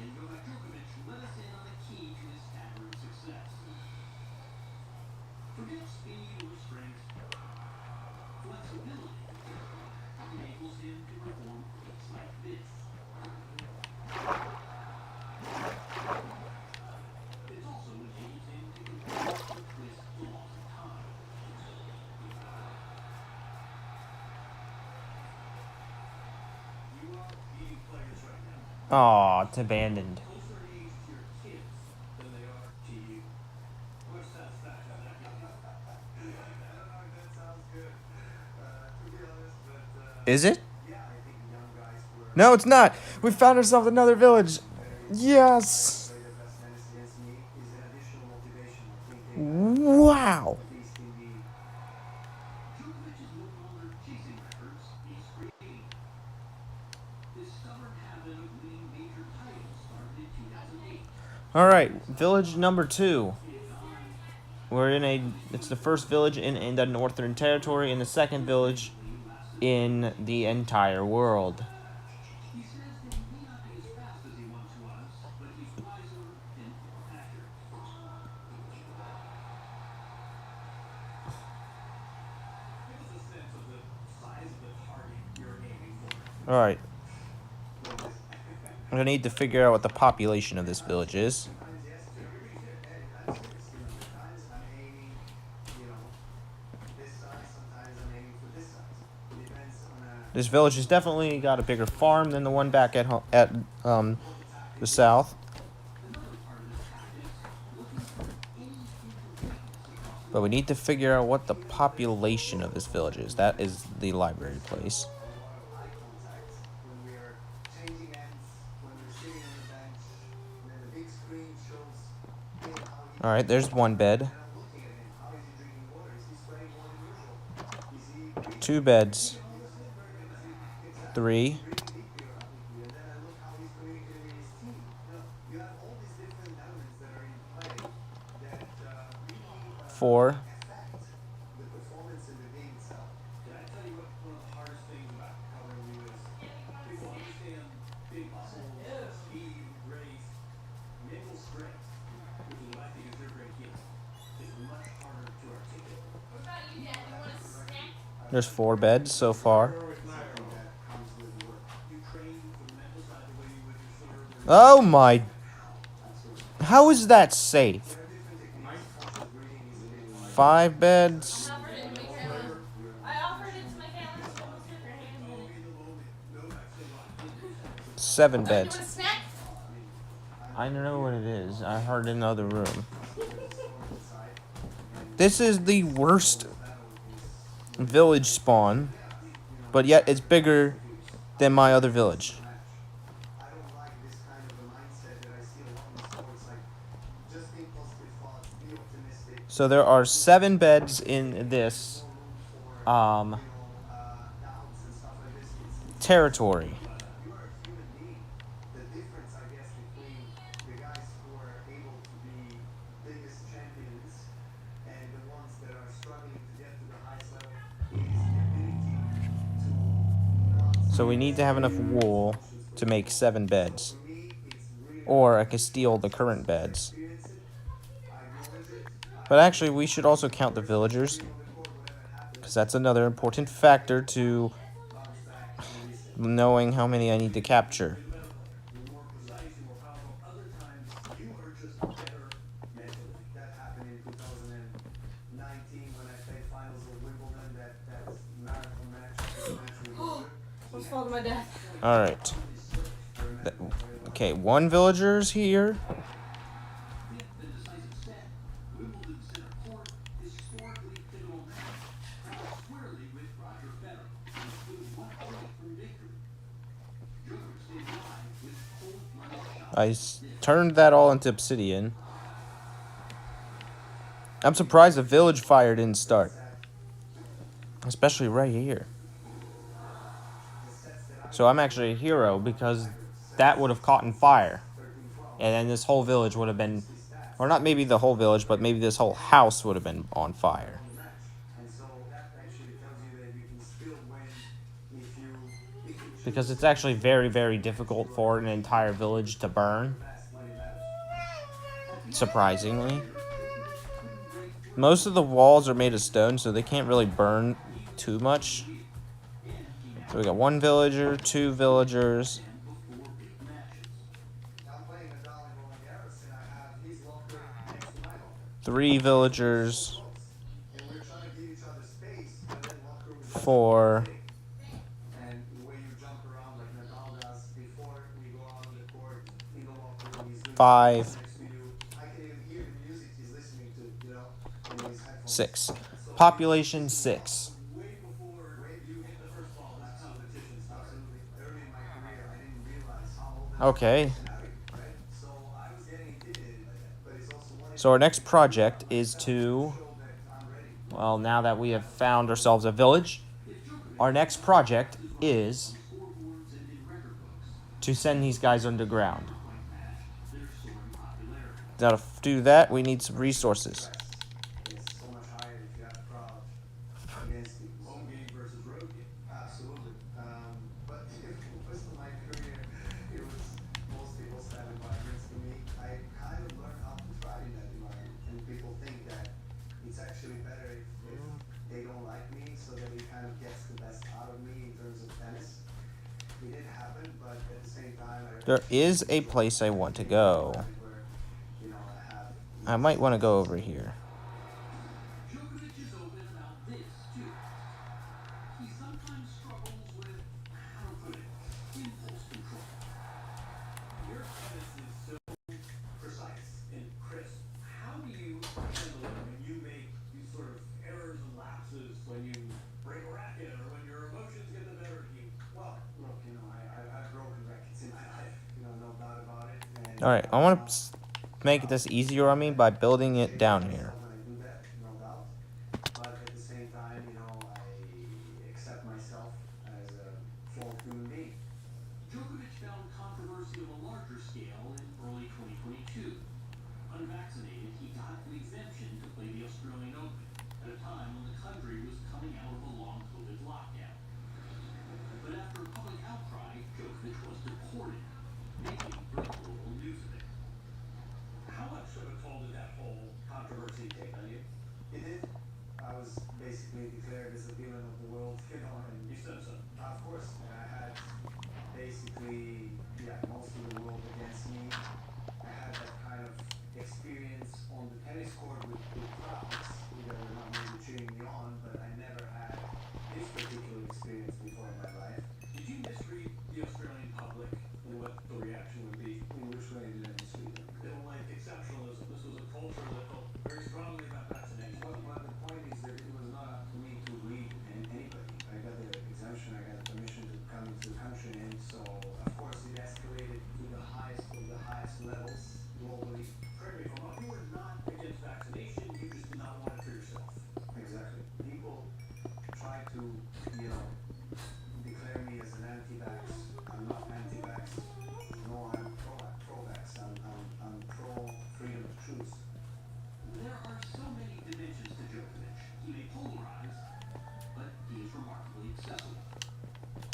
S4: And Novak Djokovic let us in on the key to his staggering success. Forget speed or strength. Flexibility enables him to perform feats like this. It's also enabled him to control the twist the laws of time. You are beating players right now.
S1: Aw, it's abandoned.
S4: Closer in age to your kids than they are to you. What satisfaction that gives you?
S6: I don't know if that sounds good, to be honest, but
S1: Is it?
S6: yeah, I think young guys were
S1: No, it's not. We found ourselves another village. Yes.
S6: play the best tennis against me is an additional motivation. I think they
S1: Wow.
S6: at least in the
S4: Djokovic is no longer chasing records, he's creating them. His stubborn habit of winning major titles started in 2008.
S1: All right, village number 2. We're in a. It's the first village in the Northern Territory and the second village in the entire world.
S4: He says that he may not be as fast as he once was, but he's wiser and more accurate. Give us a sense of the size of the target you're aiming for.
S1: All right. I'm gonna need to figure out what the population of this village is.
S6: sometimes yes, I'm aiming, this size, sometimes I'm aiming for this size. It depends on
S1: This village has definitely got a bigger farm than the one back at the south. But we need to figure out what the population of this village is. That is the library place.
S6: a lot of eye contact when we are changing ends, when we're sitting on the bench, and then the big screen shows hey, how he
S1: All right, there's one bed.
S6: and I'm looking at him. How is he drinking water? Is he sweating more than usual? Is he breathing
S1: 2 beds. 3.
S6: breathing deeply erratically? And then I look how he's communicating with his team. You have all these different elements that are in play that really
S1: 4.
S6: affect the performance in the game itself.
S4: Can I tell you what one of the hardest things about covering you is? People understand big muscles, speed, grace, mental strength, which is what I think is your great gift. It's much harder to articulate.
S3: What about you, Dad? You want a snack?
S1: There's 4 beds so far.
S4: You train for the mental side the way you would your serve.
S1: Oh my. How is that safe? 5 beds.
S3: I offered it to my family. I offered it to my family. She almost took her hand in it.
S1: 7
S3: You
S1: beds.
S3: want a snack?
S1: I don't know what it is. I heard it in another room. This is the worst village spawn, but yet it's bigger than my other village.
S6: I don't like this kind of a mindset that I see a lot in sports. Like, just think positive thoughts, be optimistic.
S1: So there are 7 beds in this
S6: Doubts and stuff like this.
S1: territory.
S6: You are a human being. The difference, I guess, between the guys who are able to be biggest champions and the ones that are struggling to get to the highest level is the ability to not.
S1: So we need to have enough wool to make 7 beds.
S6: For me, it's really
S1: Or I could steal the current beds.
S6: experience it. I acknowledge it.
S1: But actually, we should also count the villagers, because that's another important factor to knowing how many I need to capture.
S4: You're more precise, you're more powerful. Other times, you are just better mentally.
S6: That happened in 2019 when I played finals of Wimbledon. That marathon match.
S3: Almost fall to my death.
S1: Alright. Okay, 1 villager's here. turned that all into obsidian. I'm surprised the village fire didn't start. Especially right here. So I'm actually a hero because that would have caught in fire. And then this whole village would have been, or not maybe the whole village, but maybe this whole house would have been on fire.
S6: And so that actually tells you that you can still win if you
S1: Because it's actually very, very difficult for an entire village to burn. Surprisingly. Most of the walls are made of stone, so they can't really burn too much. So we got 1 villager, 2 villagers,
S6: I'm playing a dolly rolling Garrison. I have his locker next to my locker.
S1: 3 villagers,
S6: And we're trying to give each other space, but then locker room is
S1: 4,
S6: big. And the way you jump around like Nadal does before we go out on the court in the locker room, he's doing
S1: 5,
S6: next to you. I can even hear the music he's listening to, you know, in his headphones.
S1: 6. Population 6.
S6: Way before you hit the first ball, that's competition started. Early in my career, I didn't realize how old that
S1: Okay.
S6: was, right? So I was getting intimidated by that. But it's also one
S1: So our next project is to,
S6: show that I'm ready.
S1: well, now that we have found ourselves a village, our next project is to send these guys underground. Now to do that, we need some resources.
S6: It's so much higher if you have a crowd against you. Home game versus road game. Absolutely. But most of my career, it was mostly hostile environments for me. I kind of learned how to thrive in that environment. And people think that it's actually better if they don't like me, so that it kind of gets the best out of me in terms of tennis. It did happen, but at the same time,
S1: There is a place I want to go.
S6: where, you know, I have
S1: I might want to go over here.
S5: Djokovic is open about this, too. He sometimes struggles with, how to put it, impulse control. Your tennis is so precise and crisp. How do you handle it when you make these sort of errors and lapses, when you break a racket, or when your emotions get the better of you?
S6: Well, look, you know, I've broken rackets in my life, you know, no doubt about it. And,
S1: Alright, I want to make this easier on me by building it down here.
S6: when I do that, no doubt. But at the same time, you know, I accept myself as a flawed human being.
S5: Djokovic found controversy on a larger scale in early 2022. Unvaccinated, he got an exemption to play the Australian Open at a time when the country was coming out of a long COVID lockdown. But after public outcry, Djokovic was deported, making virtual news of it. How much of a toll did that whole controversy take on you?
S6: It did. I was basically declared as a villain of the world, you know, and
S5: You said so.
S6: of course, and I had basically, most of the world against me. I had that kind of experience on the tennis court with crowds that were not really cheering me on, but I never had this particular experience before in my life.
S5: Did you misread the Australian public and what the reaction would be?
S6: In which way did I misread them?
S5: They don't like exceptionalism. This was a culture that felt very strongly about vaccination.
S6: But the point is that it was not up to me to lead anybody. I got the exemption, I got the permission to come into the country, and so of course it escalated to the highest of the highest levels globally.
S5: Correct me if I'm wrong, you were not against vaccination, you just did not want it for yourself.
S6: Exactly. People try to, you know, declare me as an anti-vax. I'm not anti-vax. No, I'm pro-vax. I'm pro-freedom of choose.
S5: There are so many dimensions to Djokovic. He may polarize, but he is remarkably accessible.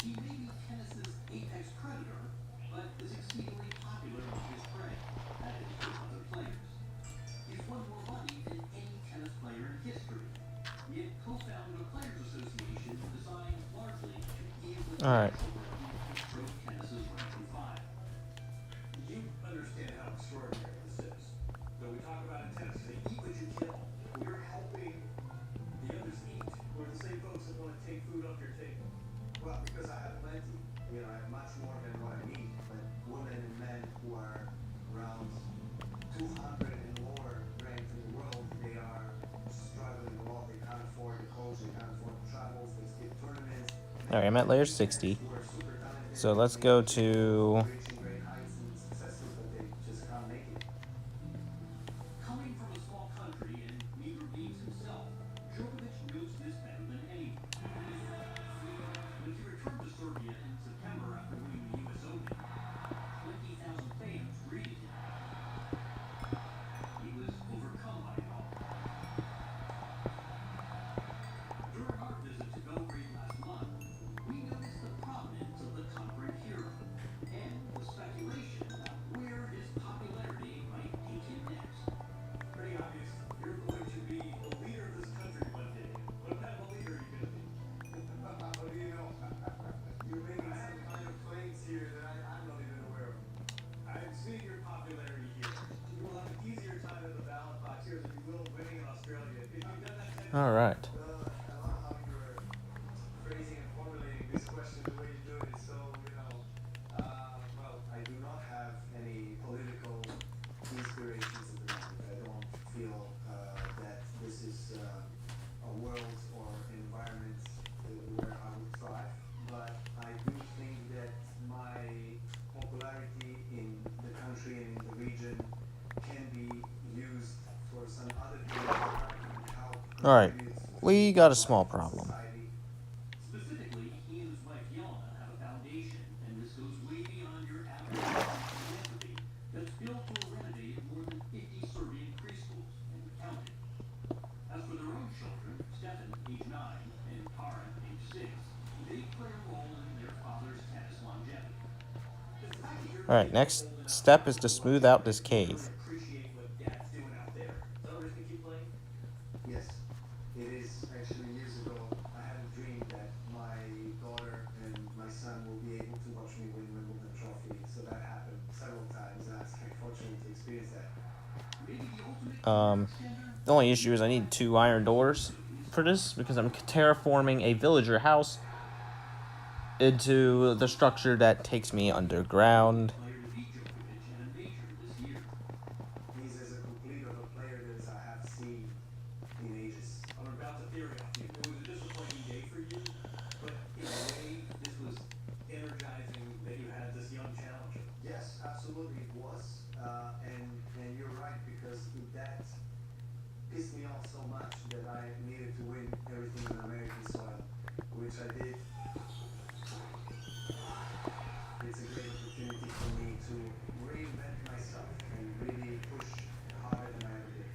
S5: He may be tennis's apex predator, but is exceedingly popular among his prey, that is, with other players. He's won more money than any tennis player in history, yet co-founded a players' association designed largely to give the
S1: Alright.
S5: broke tennis's rank and file. You understand how extraordinary this is. When we talk about in tennis, they eat what you kill. We're helping the others eat. We're the same folks that want to take food off your table.
S6: Well, because I have plenty. You know, I have much more than what I need. But women and men who are around 200 and lower ranked in the world, they are struggling a lot. They can't afford the coach, they can't afford the travels, they skip tournaments.
S1: Alright, I'm at layer 60.
S6: Who are super talented,
S1: So let's go to
S6: reaching great heights and successes, but they
S1: All right.
S8: Well, I love how you were phrasing and formulating this question the way you're doing it. So, well, I do not have any political inspirations at the moment. I don't feel that this is a world or environment where I would thrive. But I do think that my popularity in the country and in the region can be used for some other things that can help
S1: All right.
S8: contribute
S1: We got a small problem.
S8: society.
S9: Specifically, he and his wife Yelena have a foundation, and this goes way beyond your average philanthropy, that's built to renovate more than 50 Serbian preschools and counting. As for their own children, Stefan, age 9, and Karen, age 6, they play a role in their father's tennis longevity.
S1: All right. Next step is to smooth out this cave.
S8: Appreciate what Dad's doing out there. Is that what he's gonna keep playing? Yes, it is. Actually, years ago, I had a dream that my daughter and my son will be able to watch me win Wimbledon trophy. So that happened several times, and I was very fortunate to experience that.
S1: The only issue is I need 2 iron doors for this because I'm terraforming a villager house into the structure that takes me underground.
S9: Player to beat Djokovic in a major this year.
S8: He's as a complete of a player as I have seen in ages.
S9: I'm about to theory off you. It was a disappointing day for you, but in a way, this was energizing that you had this young challenger.
S8: Yes, absolutely it was. And you're right, because that pissed me off so much that I needed to win everything on American soil, which I did. It's a great opportunity for me to reinvent myself and really push harder than I ever did.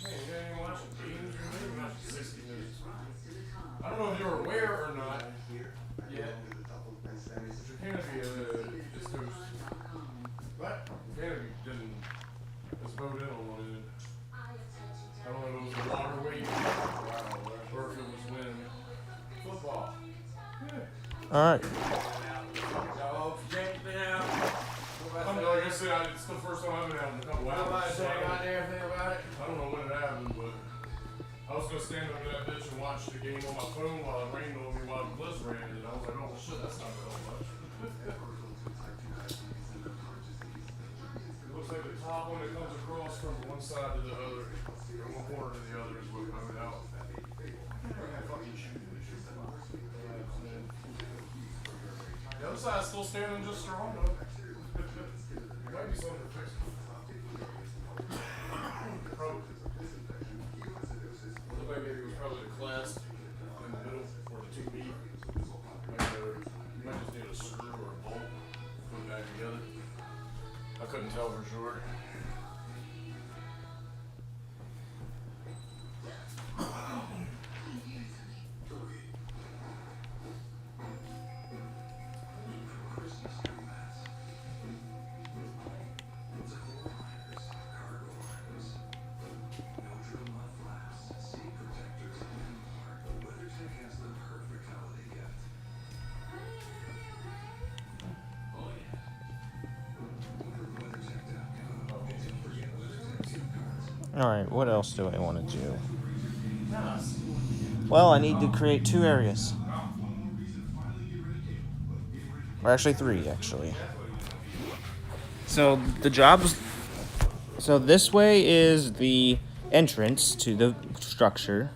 S2: Hey, you didn't even watch the games, you didn't even watch the 60 minutes.
S5: Rise to the top.
S2: I don't know if you're aware or not,
S8: Here, I
S2: Yeah.
S8: belong to the top of men's tennis.
S2: but your canopy just goes. What? Your canopy didn't. It's bowed in on one end. I don't know if it was the water weight or if it was wind. Football. Yeah.
S1: All right.
S2: Oh, Jake's been out. Like I said, it's the first time I've been out in a couple hours.
S10: Nobody
S2: so
S10: say anything about it?
S2: I don't know when it happened, but I was gonna stand up in that bitch and watch the game on my phone while it rained on me while the blitz ran, and I was like, oh shit, that's not gonna help much. Looks like the top one that comes across from one side to the other, from one corner to the other is what comes out. The other side's still standing just strong though. There might be something to fix. Probably. Looked like maybe it was probably the clasp in the middle where the two meet. You might just need a screw or a bolt to put it back together. I couldn't tell for sure.
S1: All right. What else do I want to do? Well, I need to create 2 areas. Or actually 3, actually. So the jobs. So this way is the entrance to the structure.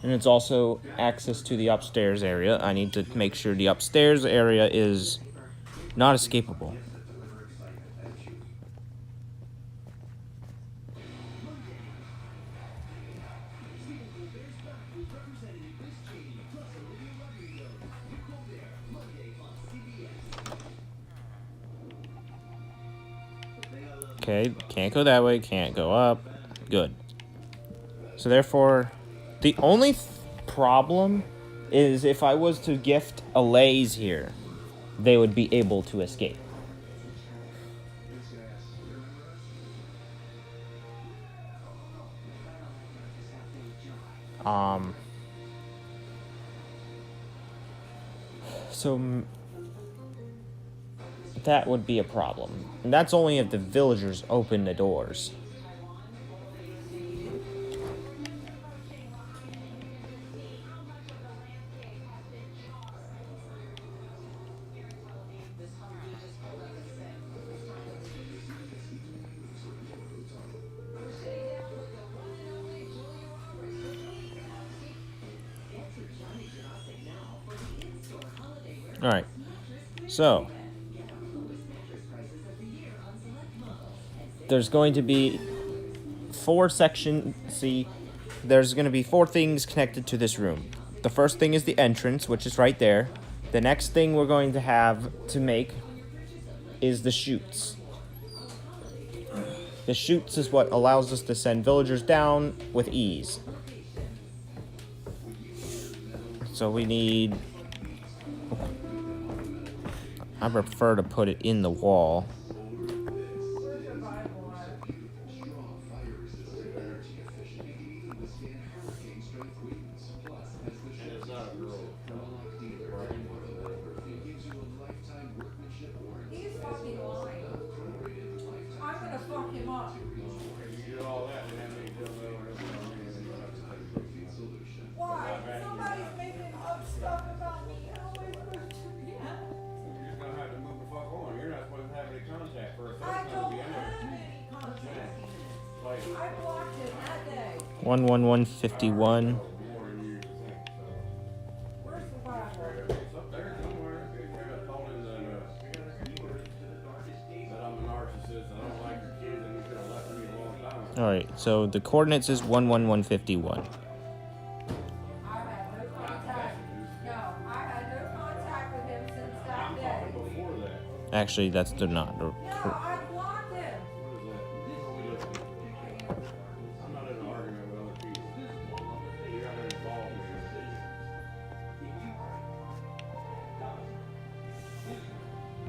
S1: And it's also access to the upstairs area. I need to make sure the upstairs area is not escapable. Okay, can't go that way, can't go up. Good. So therefore, the only problem is if I was to gift allays here, they would be able to escape. So that would be a problem. And that's only if the villagers open the doors. Alright, so there's going to be there's going to be 4 things connected to this room. The first thing is the entrance, which is right there. The next thing we're going to have to make is the chutes. The chutes is what allows us to send villagers down with ease. So we need... I prefer to put it in the wall.
S3: He's fucking lying. I'm gonna fuck him up.
S2: You do all that, and then you don't know what else
S3: Why? Somebody's making up stuff about me. How am I supposed to react?
S2: You're just gonna have to move the fuck on. You're not supposed to have any contact for a third
S3: I
S2: time to
S3: don't
S2: be
S3: have
S2: honest.
S3: any contact.
S2: Like,
S3: I blocked him that day.
S1: 11151.
S2: more than you think.
S3: Where's the Bible?
S2: It's up there somewhere. I told him that I'm a narcissist. I don't like your kids, and you could have left me a long time ago.
S1: Alright, so the coordinates is 11151.
S3: I had no contact. No, I had no contact with him since that
S2: I'm
S3: day.
S2: talking before that.
S1: Actually, that's the not.
S3: No, I blocked him.
S2: What is that? I'm not in an argument with other people. You're not involved in it.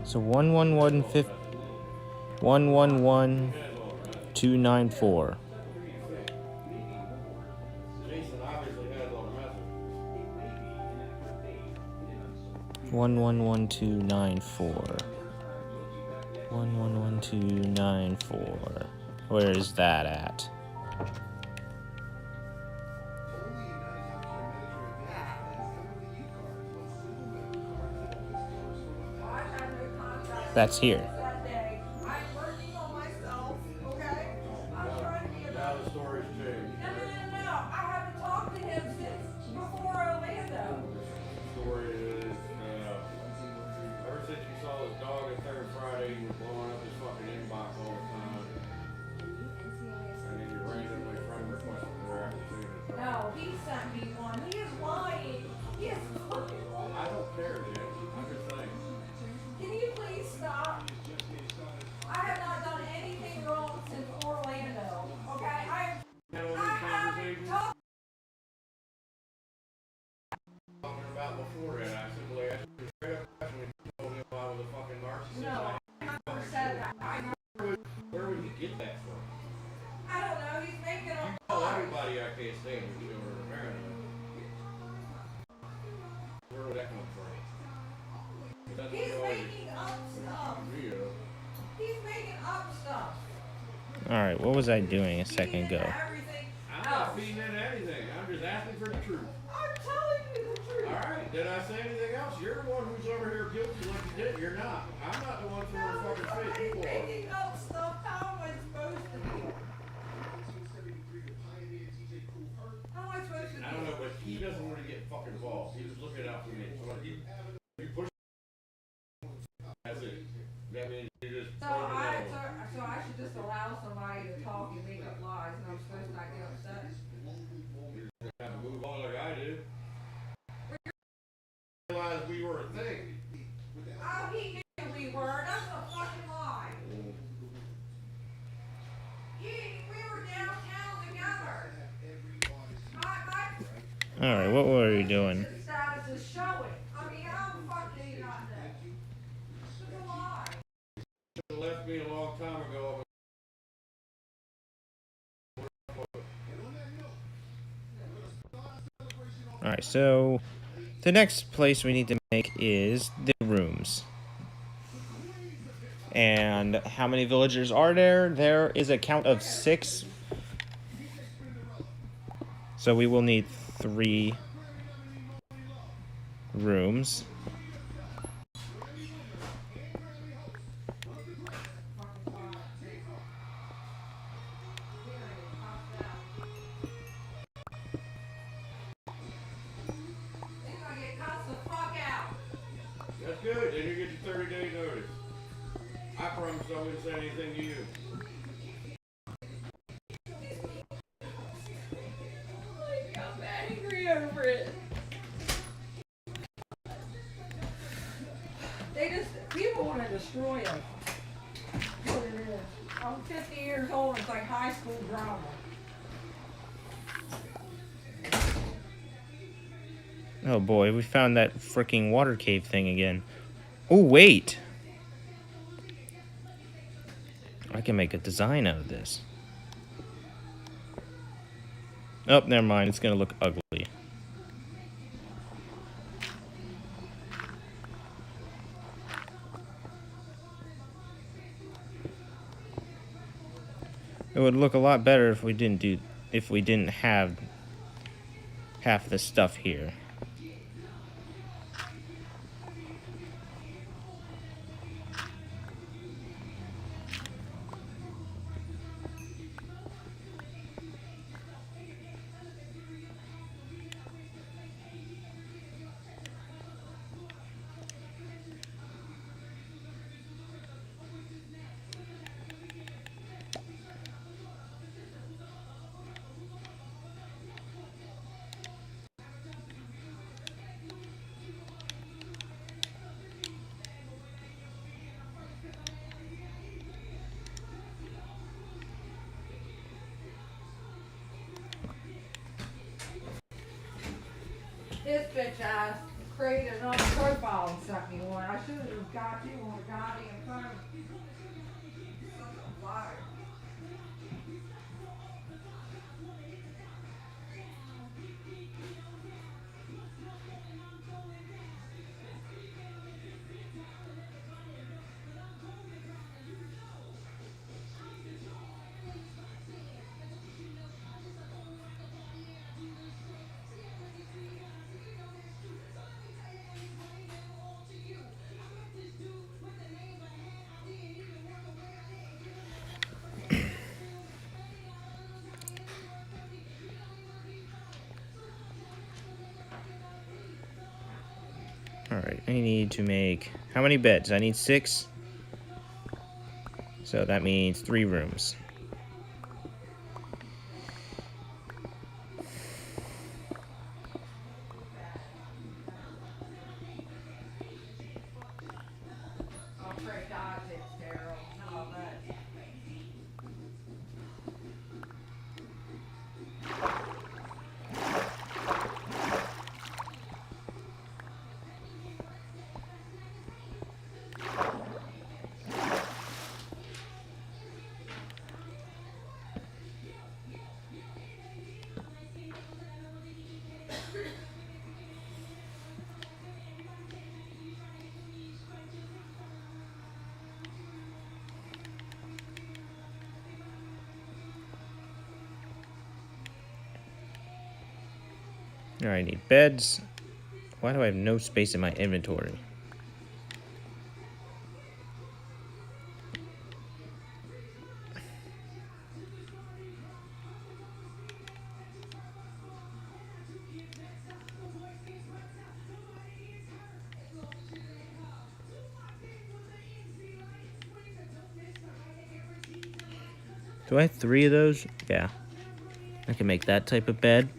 S1: So 111294.
S2: Jason obviously has all the messages.
S1: 111294. 111294. Where is that at?
S3: I had no contact.
S1: That's here.
S3: That day. I'm working on myself, okay? I'm trying to be a
S2: Now the story's changed.
S3: No. I haven't talked to him since before Orlando.
S2: The story is, ever since you saw his dog at Third Friday, you were blowing up his fucking inbox all the time. And then you randomly friend requested their application.
S3: No, he sent me one. He is lying. He is fucking lying.
S2: I don't care, Jim. I'm just saying.
S3: Can you please stop? I have not done anything wrong since Orlando, okay?
S2: Had all
S3: I
S2: these
S3: haven't
S2: conversations
S3: talked.
S2: talking about before that. I simply asked you a straight up question if you told him I was a fucking narcissist.
S3: No, I never said that.
S2: Where would he get that from?
S3: I don't know. He's making up
S2: Tell
S3: lies.
S2: everybody I can't stand you, apparently. Where would that come from? That's
S3: He's
S2: what
S3: making up stuff. He's making up stuff.
S1: Alright, what was I doing a second ago?
S3: Everything
S2: I'm not
S3: else.
S2: feeding into anything. I'm just asking for the truth.
S3: I'm telling you the truth.
S2: Alright, did I say anything else? You're the one who's over here guilty like you did. You're not. I'm not the one throwing
S3: No,
S2: fucking
S3: somebody's
S2: shit. You are.
S3: making up stuff. How am I supposed to feel? How am I supposed to
S2: I don't know,
S3: feel?
S2: but he doesn't want to get fucking involved. He was looking out for me. So like, you push. That's it. That means you just.
S3: So I should just allow somebody to talk and make up lies, and I'm supposed to not get upset.
S2: Have to move on like I did. Realized we were a thing.
S3: Oh, he knew we were. That's a fucking lie. We were downtown together. My
S1: Alright, what were you doing?
S3: status is showing. I mean, how the fuck did he not know? It's a lie.
S2: Should have left me a long time ago.
S1: Alright, so the next place we need to make is the rooms. And how many villagers are there? There is a count of 6. So we will need 3 rooms.
S2: That's good. Then you get your 30-day notice. I promise I wouldn't say anything to you.
S3: I'm angry over it. People want to destroy us. That's what it is. I'm 50 years old. It's like high school drama.
S1: Oh boy, we found that freaking water cave thing again. Oh wait! I can make a design out of this. Oh, never mind. It's gonna look ugly. It would look a lot better if we didn't have half the stuff here.
S3: This bitch ass created another profile and sent me one. I should have just got you on the goddamn phone. Such a liar.
S1: Alright, I need to make... How many beds? I need 6. So that means 3 rooms.
S3: I'll pray God it's Daryl. No, but
S1: Alright, I need beds. Why do I have no space in my inventory? Do I have 3 of those? Yeah. I can make that type of bed.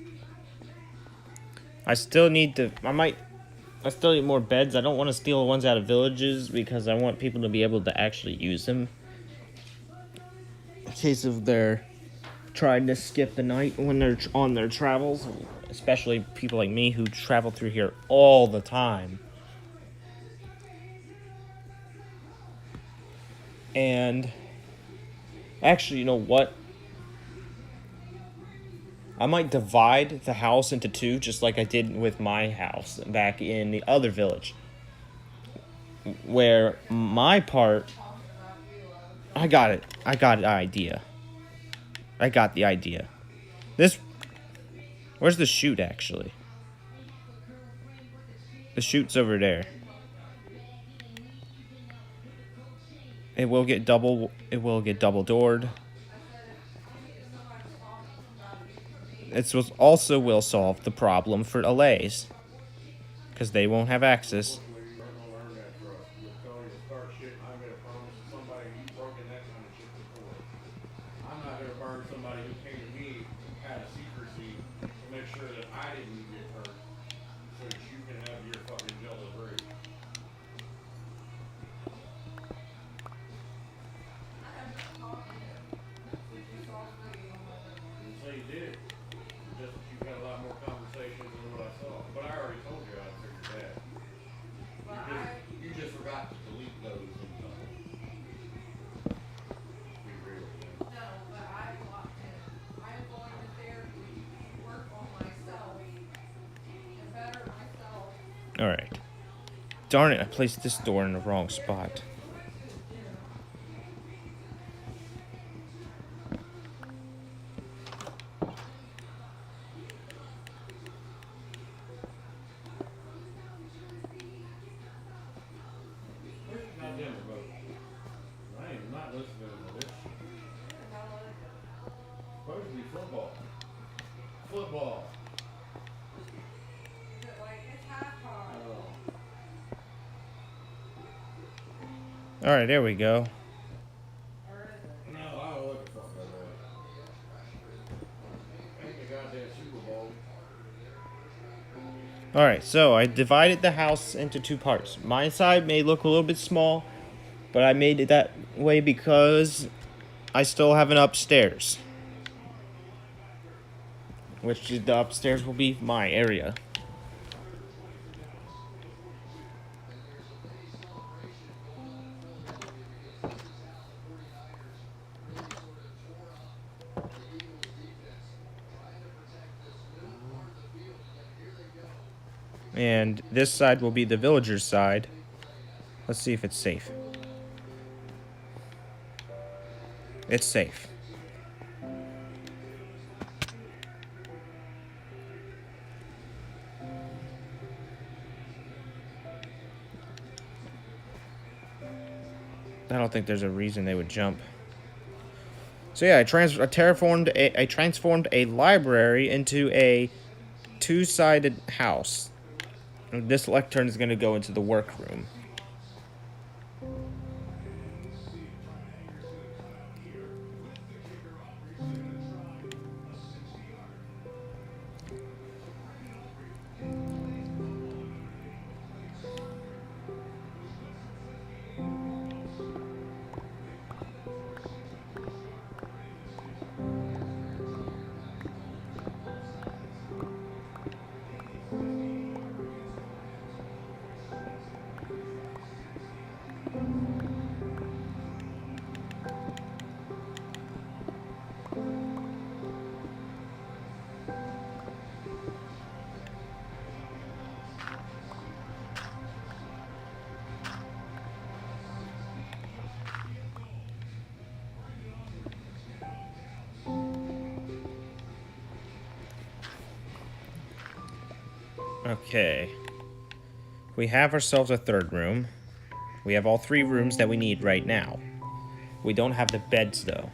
S1: I still need to... I still need more beds. I don't want to steal the ones out of villages because I want people to be able to actually use them. In case of they're trying to skip the night when they're on their travels. Especially people like me who travel through here all the time. And... Actually, you know what? I might divide the house into 2, just like I did with my house back in the other village. Where my part I got it. I got the idea. I got the idea. This... Where's the chute, actually? The chute's over there. It will get double... It will get double doored. It also will solve the problem for allays. Because they won't have access.
S2: You're not gonna learn that trust. You're telling you to start shit, and I'm gonna promise somebody you've broken that kind of shit before. I'm not gonna burn somebody who came to me, had a secrecy to make sure that I didn't get hurt, so that you can have your fucking jealous rage. Didn't say you did. Just that you've had a lot more conversations than what I saw. But I already told you I figured that. You just forgot to delete those and be real, man.
S3: No, but I want to. I'm going to therapy, work on myself, and better myself.
S1: Alright. Darn it, I placed this door in the wrong spot.
S2: Goddamn remote. I am not listening to this shit. Supposed to be football. Football.
S3: It's half hard.
S2: Oh.
S1: Alright, there we go.
S2: No, I don't look at something like that. Ain't the goddamn Super Bowl.
S1: Alright, so I divided the house into two parts. My side may look a little bit small, but I made it that way because I still have an upstairs. Which the upstairs will be my area. And this side will be the villager's side. Let's see if it's safe. It's safe. I don't think there's a reason they would jump. So yeah, I transformed a library into a two-sided house. And this lectern is going to go into the workroom. Okay. We have ourselves a third room. We have all three rooms that we need right now. We don't have the beds, though.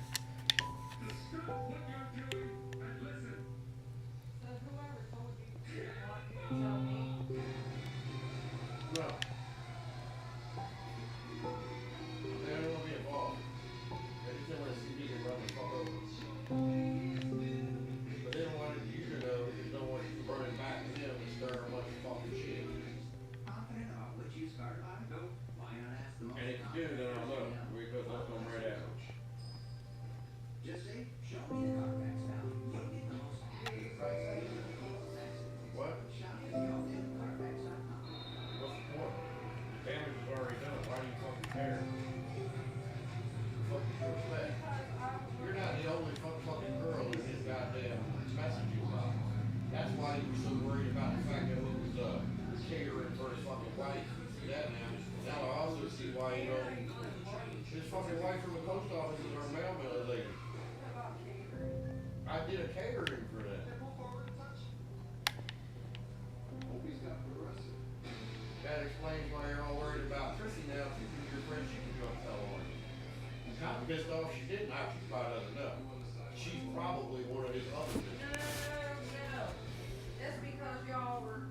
S2: No. They don't want to be involved. They just don't want to see me get run the fuck over. But they don't want you to know, they just don't want you running back to them and stirring a bunch of fucking shit.
S10: Confident about what you started on? Nope. Why not ask the most
S2: And if you do, then I'll know, because I'll come right at them.
S10: Just say, show me the Carfax value. You'll get the most accurate price I can get.
S2: What?
S10: Shop at theallnewcarfax.com.
S2: What's the point? The damage is already done. Why do you fucking care? What the fuck is your respect? You're not the only fucking girl in his goddamn messaging box. That's why he was so worried about the fact that it was catering for his fucking wife. You see that now? Now I also see why you don't This fucking wife from the post office is our mailman lady.
S3: What about catering?
S2: I did a catering for that.
S4: Hope he's got progressive.
S2: That explains why you're all worried about Chrissy now. She's your friend, she can go and tell on you. I'm pissed off she didn't. I she probably doesn't know. She's probably one of his other
S3: No,
S2: bitches.
S3: no. That's because y'all were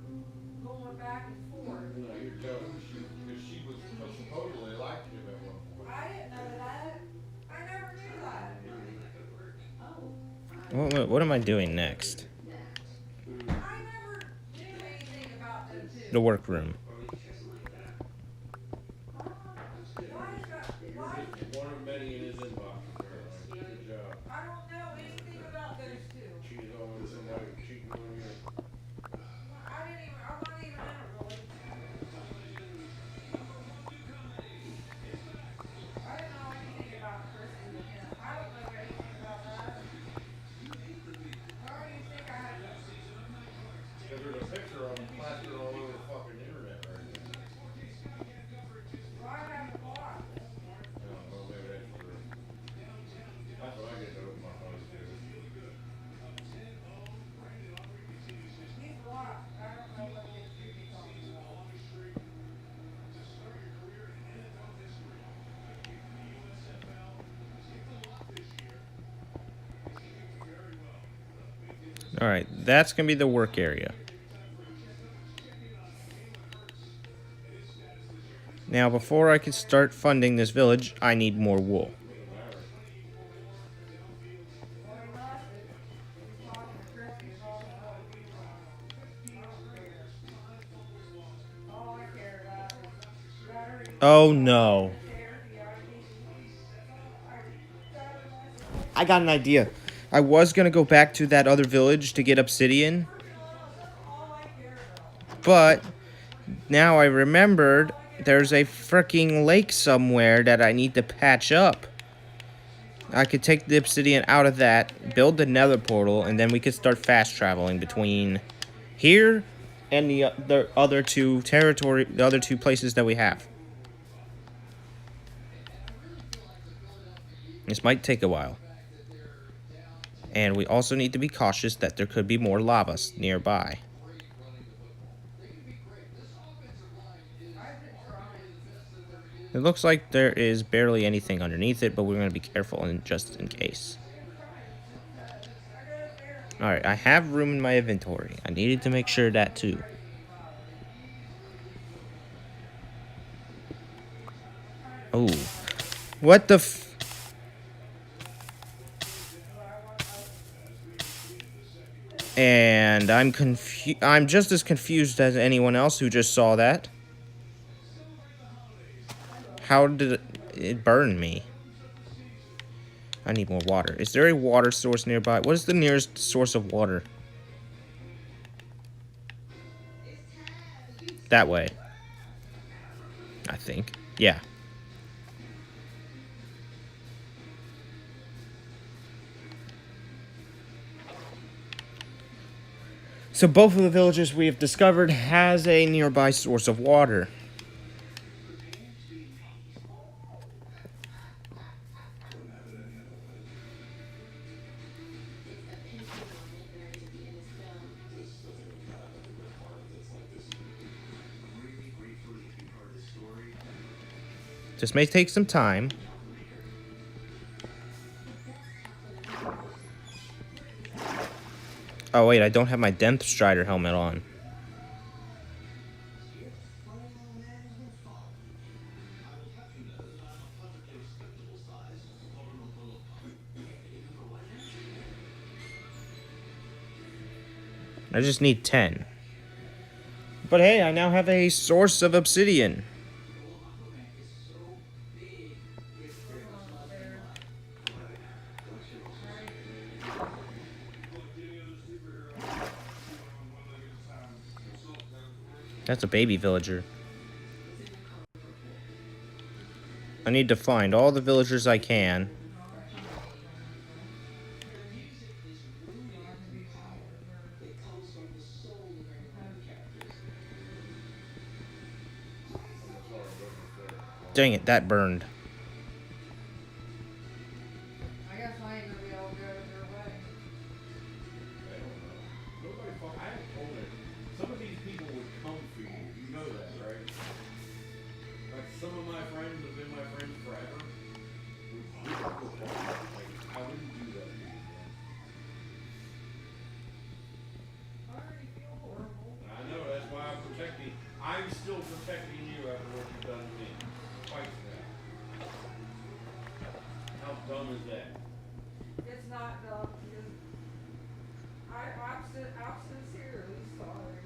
S3: going back and forth.
S2: No, you're joking. Because she was supposedly liked him at one point.
S3: I didn't know that. I never knew that.
S1: What am I doing next?
S3: I never knew anything about them two.
S1: The workroom.
S3: Why?
S2: One of many in his inbox, apparently. Good job.
S3: I don't know anything about those two.
S2: Cheated on with somebody cheating on you.
S3: I wasn't even in a relationship. I didn't know anything about Chrissy with him. I don't know anything about that. Why do you think I had to?
S2: Because there's a picture of him plastered all over the fucking internet right now.
S3: Why have to block?
S2: I don't know, maybe that's true. That's what I get to open my phone to.
S3: He's blocked. I don't know what they should be talking about.
S1: Alright, that's going to be the work area. Now, before I can start funding this village, I need more wool.
S3: Well, he must have. He's talking to Chrissy is all I know. I don't care. All I care about is better.
S1: Oh no. I got an idea. I was going to go back to that other village to get obsidian, but now I remembered there's a freaking lake somewhere that I need to patch up. I could take the obsidian out of that, build the nether portal, and then we could start fast traveling between here and the other two places that we have. This might take a while. And we also need to be cautious that there could be more lava nearby. It looks like there is barely anything underneath it, but we're going to be careful just in case. Alright, I have room in my inventory. I needed to make sure that too. Oh. What the f... And I'm just as confused as anyone else who just saw that. How did it burn me? I need more water. Is there a water source nearby? What is the nearest source of water? That way. I think. Yeah. So both of the villages we have discovered has a nearby source of water. This may take some time. Oh wait, I don't have my Depth Strider helmet on. I just need 10. But hey, I now have a source of obsidian. That's a baby villager. I need to find all the villagers I can. Dang it, that burned.
S2: friends have been my friends forever. We could go far. Like, I wouldn't do that to you, man.
S3: I already feel horrible.
S2: I know, that's why I'm protecting. I'm still protecting you after what you've done to me. Fight for that. How dumb is that?
S3: It's not dumb because I'm sincerely sorry.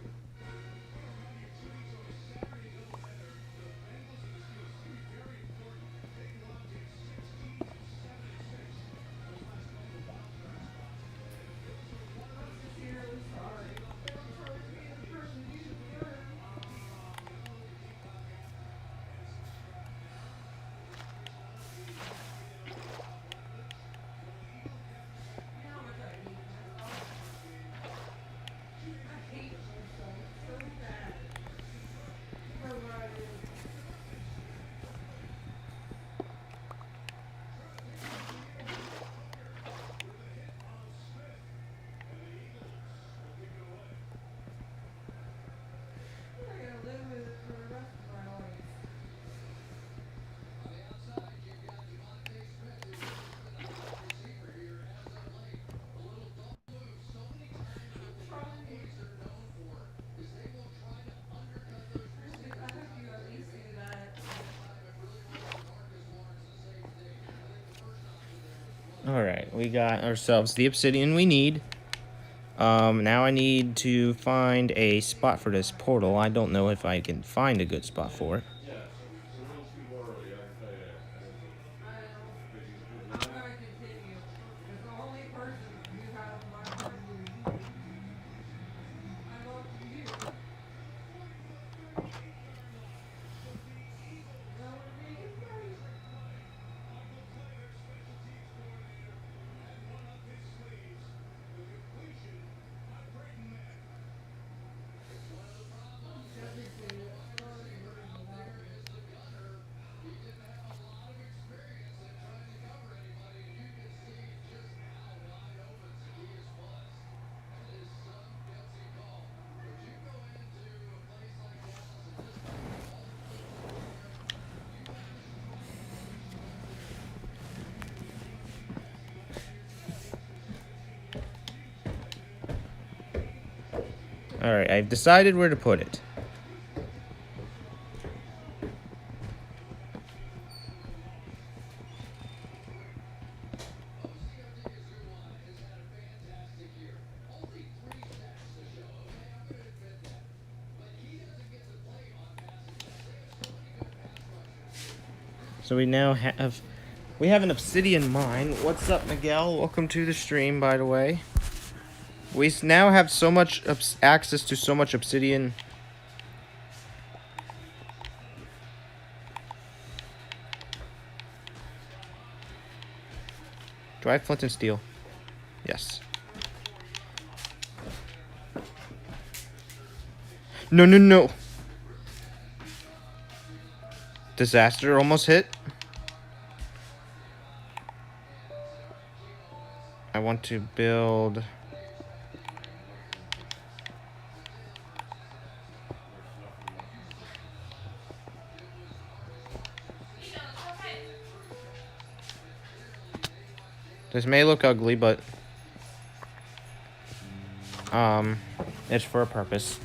S3: I'm sincerely sorry. And I'm trying to be the person you deserve. You know how much I hate myself? I hate myself so bad for what I did. I'm gonna live with it for the rest of my life. I'm trying. I hope you at least do that.
S1: Alright, we got ourselves the obsidian we need. Now I need to find a spot for this portal. I don't know if I can find a good spot for it.
S2: Yeah, it's a little too early, I can tell you that.
S3: I know.
S2: Because
S3: I'm gonna continue. Because the only person you have my heart is you. I love you. And I wanna make it right. Everything is slowly hurting without me.
S1: Alright, I've decided where to put it. So we now have an obsidian mine. What's up, Miguel? Welcome to the stream, by the way. We now have so much access to so much obsidian. Do I have flint and steel? Yes. No, no, no. Disaster almost hit. I want to build. This may look ugly, but it's for a purpose.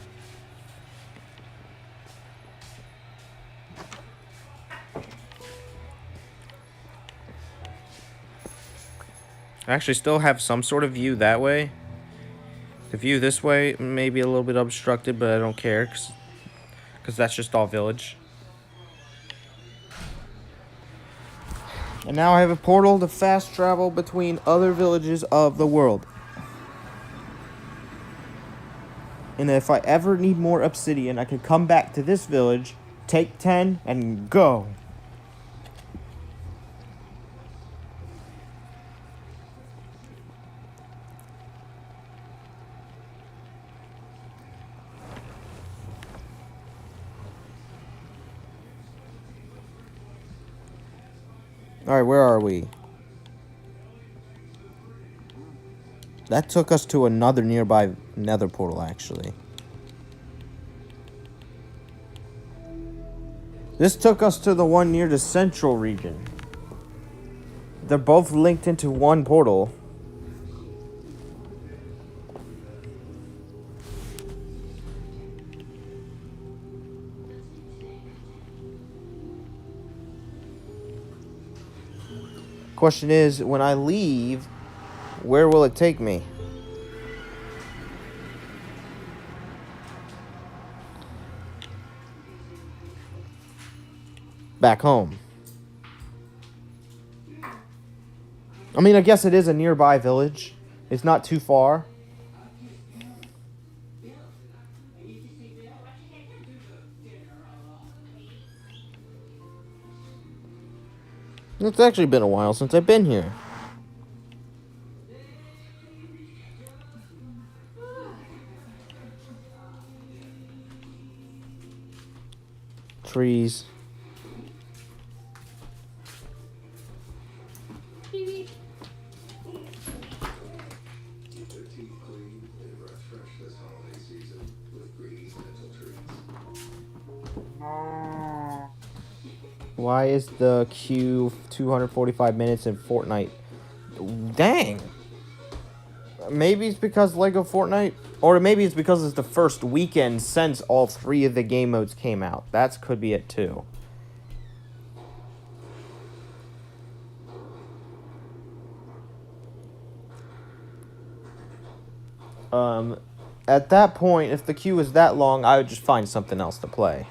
S1: I actually still have some sort of view that way. The view this way may be a little bit obstructed, but I don't care, because that's just all village. And now I have a portal to fast travel between other villages of the world. And if I ever need more obsidian, I can come back to this village, take 10, and go. Alright, where are we? That took us to another nearby nether portal, actually. This took us to the one near the central region. They're both linked into one portal. Question is, when I leave, where will it take me? Back home. I mean, I guess it is a nearby village. It's not too far. It's actually been a while since I've been here. Trees.
S7: Keep their teeth clean and breath fresh this holiday season with Greenies dental treats.
S1: Why is the queue 245 minutes in Fortnite? Dang. Maybe it's because Lego Fortnite, or maybe it's because it's the first weekend since all 3 of the game modes came out. That could be it too. At that point, if the queue is that long, I would just find something else to play.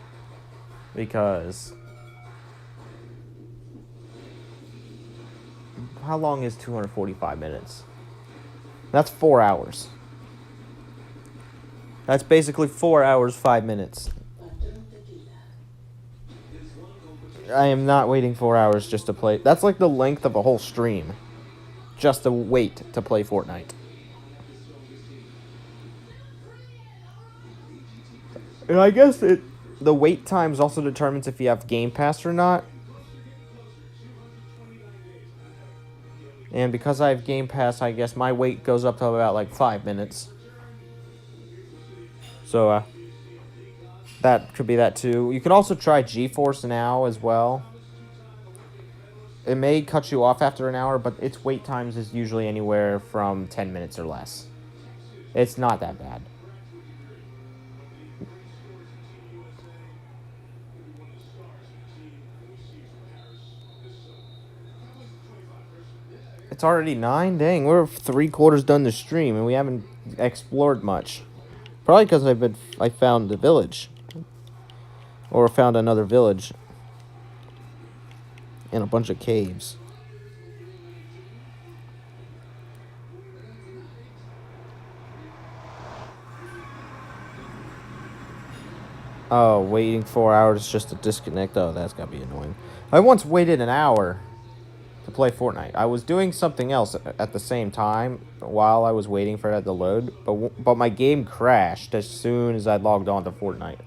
S1: Because how long is 245 minutes? That's 4 hours. That's basically 4 hours, 5 minutes. I am not waiting 4 hours just to play. That's like the length of a whole stream. Just to wait to play Fortnite. And I guess the wait times also determines if you have Game Pass or not. And because I have Game Pass, I guess my wait goes up to about like 5 minutes. So, that could be that too. You can also try GeForce Now as well. It may cut you off after an hour, but its wait times is usually anywhere from 10 minutes or less. It's not that bad. It's already 9? Dang, we're 3/4 done the stream and we haven't explored much. Probably because I found the village. Or found another village. And a bunch of caves. Oh, waiting 4 hours just to disconnect. Oh, that's gotta be annoying. I once waited an hour to play Fortnite. I was doing something else at the same time while I was waiting for it to load, but my game crashed as soon as I logged on to Fortnite.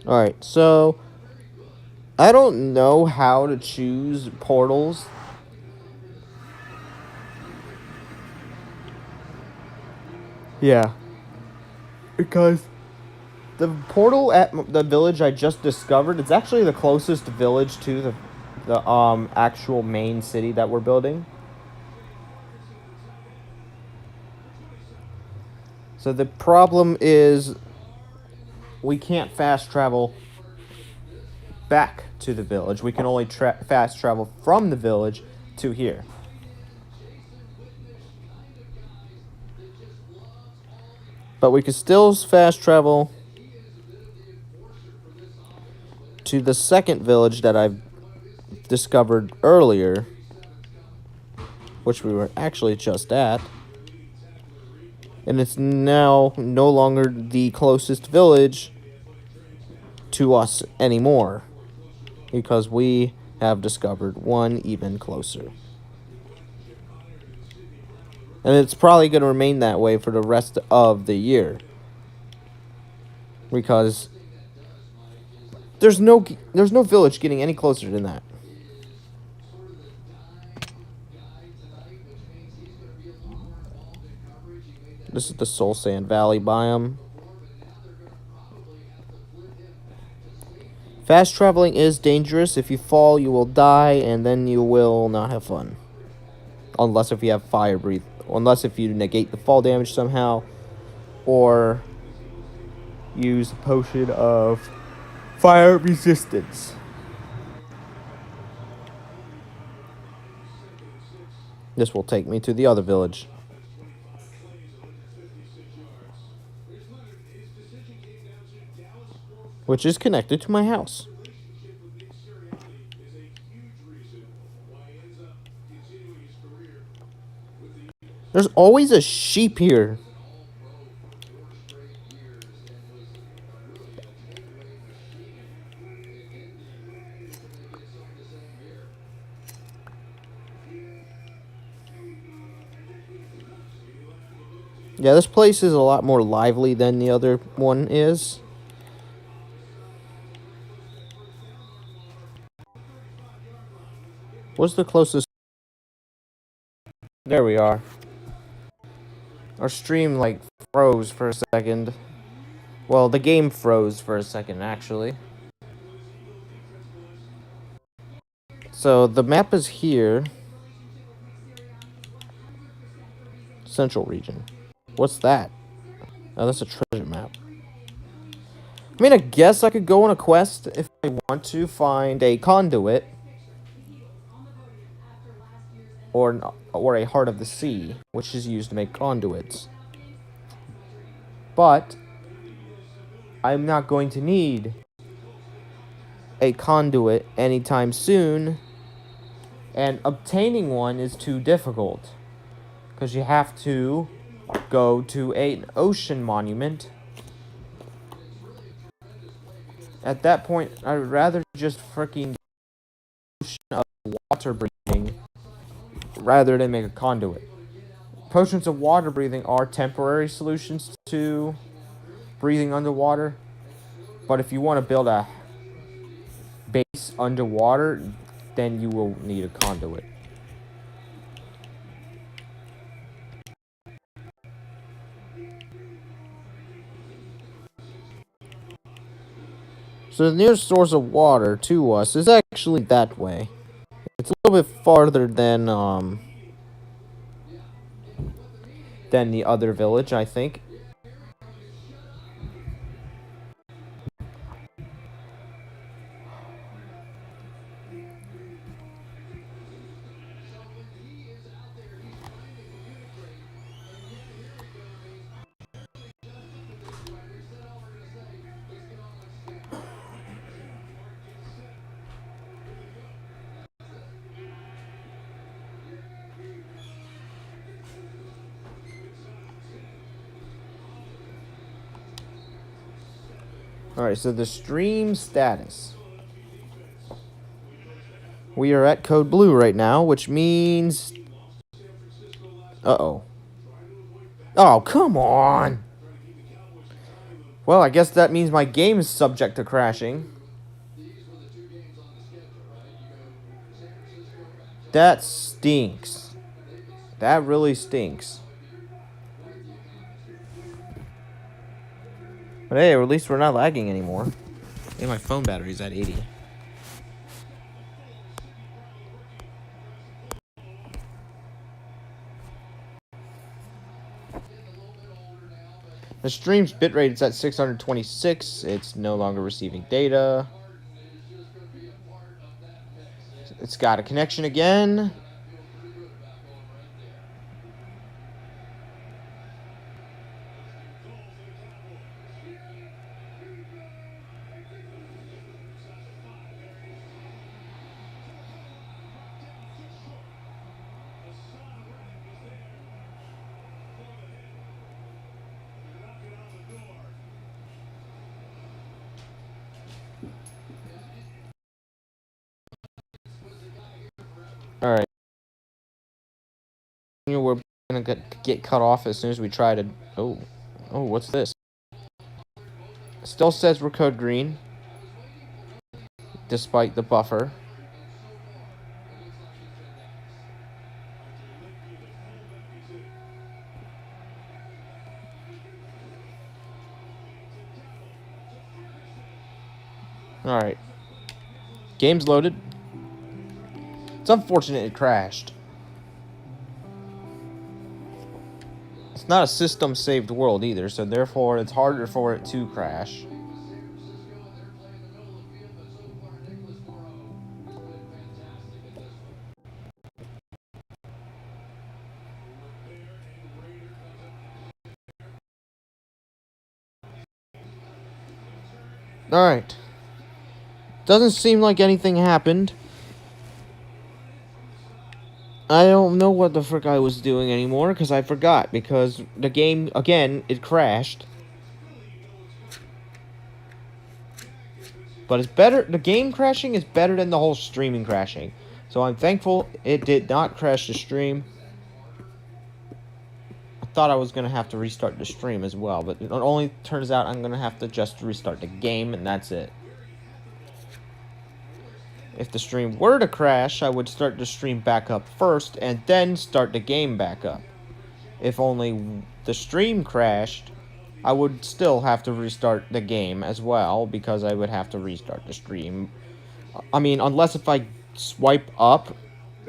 S1: Alright, so I don't know how to choose portals. Yeah. Because the portal at the village I just discovered, it's actually the closest village to the actual main city that we're building. So the problem is we can't fast travel back to the village. We can only fast travel from the village to here. But we can still fast travel to the second village that I've discovered earlier, which we were actually just at. And it's now no longer the closest village to us anymore, because we have discovered one even closer. And it's probably going to remain that way for the rest of the year, because there's no village getting any closer than that. This is the Soul Sand Valley biome. Fast traveling is dangerous. If you fall, you will die, and then you will not have fun. Unless if you have fire breathe. Unless if you negate the fall damage somehow. Or use a potion of fire resistance. This will take me to the other village, which is connected to my house. There's always a sheep here. Yeah, this place is a lot more lively than the other one is. What's the closest? There we are. Our stream, like, froze for a second. Well, the game froze for a second, actually. So, the map is here. Central region. What's that? Oh, that's a treasure map. I mean, I guess I could go on a quest if I want to find a conduit. Or a heart of the sea, which is used to make conduits. But I'm not going to need a conduit anytime soon, and obtaining one is too difficult because you have to go to an ocean monument. At that point, I would rather just freaking ocean of water breathing rather than make a conduit. Potions of water breathing are temporary solutions to breathing underwater, but if you want to build a base underwater, then you will need a conduit. So the nearest source of water to us is actually that way. It's a little bit farther than the other village, I think. Alright, so the stream status. We are at code blue right now, which means... Uh-oh. Oh, come on! Well, I guess that means my game is subject to crashing. That stinks. That really stinks. But hey, at least we're not lagging anymore. And my phone battery's at 80. The stream's bitrate is at 626. It's no longer receiving data. It's got a connection again. Alright. We're gonna get cut off as soon as we try to... Oh, what's this? Still says we're code green. despite the buffer. Alright. Game's loaded. It's unfortunate it crashed. It's not a system saved world either, so therefore it's harder for it to crash. Alright. Doesn't seem like anything happened. I don't know what the frick I was doing anymore, because I forgot, because the game, again, it crashed. But it's better, the game crashing is better than the whole streaming crashing. So I'm thankful it did not crash the stream. I thought I was going to have to restart the stream as well, but it only turns out I'm going to have to just restart the game, and that's it. If the stream were to crash, I would start the stream back up first, and then start the game back up. If only the stream crashed, I would still have to restart the game as well, because I would have to restart the stream. I mean, unless if I swipe up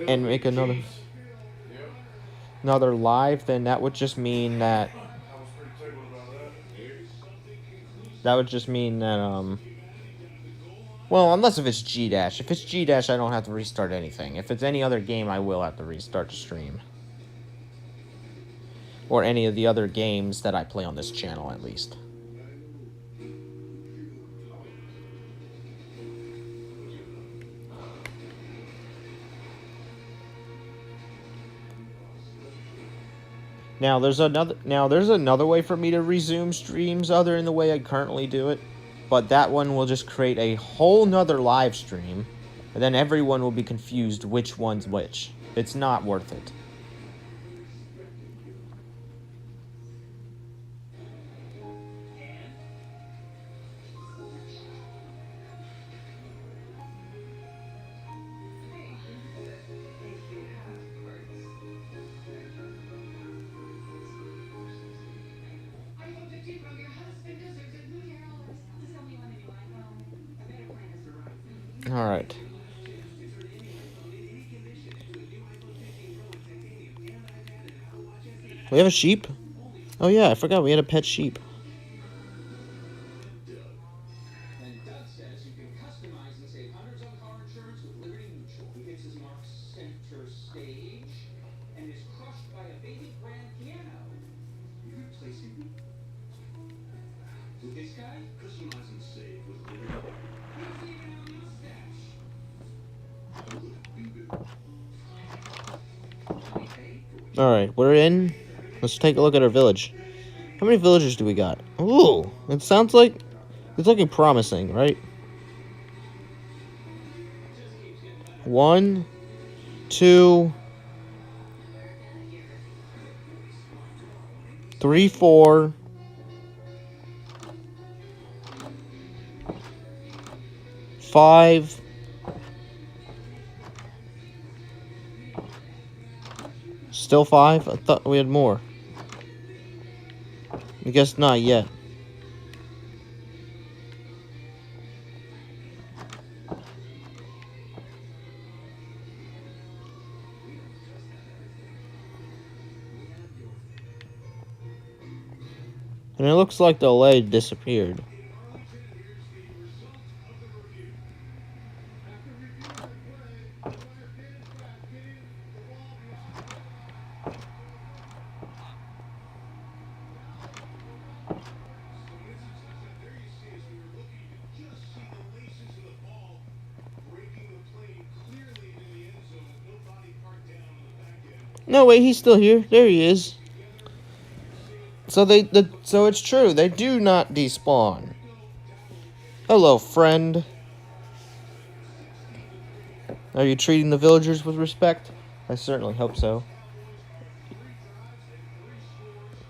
S1: and make another live, then that would just mean that well, unless if it's G-Dash. If it's G-Dash, I don't have to restart anything. If it's any other game, I will have to restart the stream. Or any of the other games that I play on this channel, at least. Now there's another way for me to resume streams other than the way I currently do it. But that one will just create a whole nother live stream, and then everyone will be confused which one's which. It's not worth it. Alright. We have a sheep? Oh yeah, I forgot we had a pet sheep.
S10: And Doug says you can customize and save hundreds on car insurance with Liberty Mutual. He mixes Mark's center stage and is crushed by a baby grand piano. You replacing me? With this guy?
S4: Customize and save with Liberty.
S10: He doesn't even have a mustache.
S1: Alright, we're in. Let's take a look at our village. How many villagers do we got? Ooh, it sounds like it's looking promising, right? 1, 2, 3, 4, 5. Still 5? I thought we had more. I guess not yet. And it looks like the lead disappeared. No, wait, he's still here. There he is. So so it's true. They do not despawn. Hello, friend. Are you treating the villagers with respect? I certainly hope so.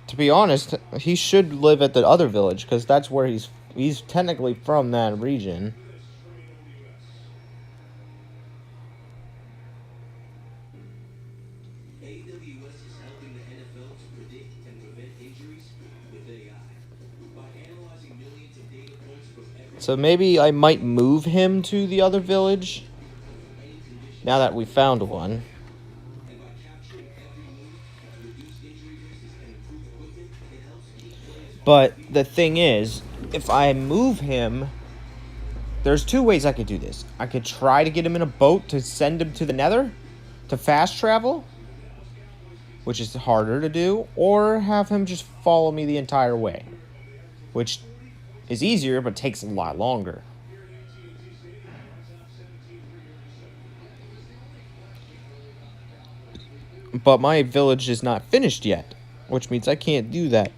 S1: To be honest, he should live at the other village, because that's where he's technically from that region.
S11: AWS is helping the NFL to predict and prevent injuries with AI. By analyzing millions of data points from every
S1: So maybe I might move him to the other village. Now that we found one.
S11: and by capturing every move to reduce injury risks and improve equipment, it helps keep players on
S1: But
S11: the field.
S1: the thing is, if I move him, there's two ways I could do this. I could try to get him in a boat to send him to the Nether to fast travel, which is harder to do, or have him just follow me the entire way, which is easier but takes a lot longer. But my village is not finished yet, which means I can't do that.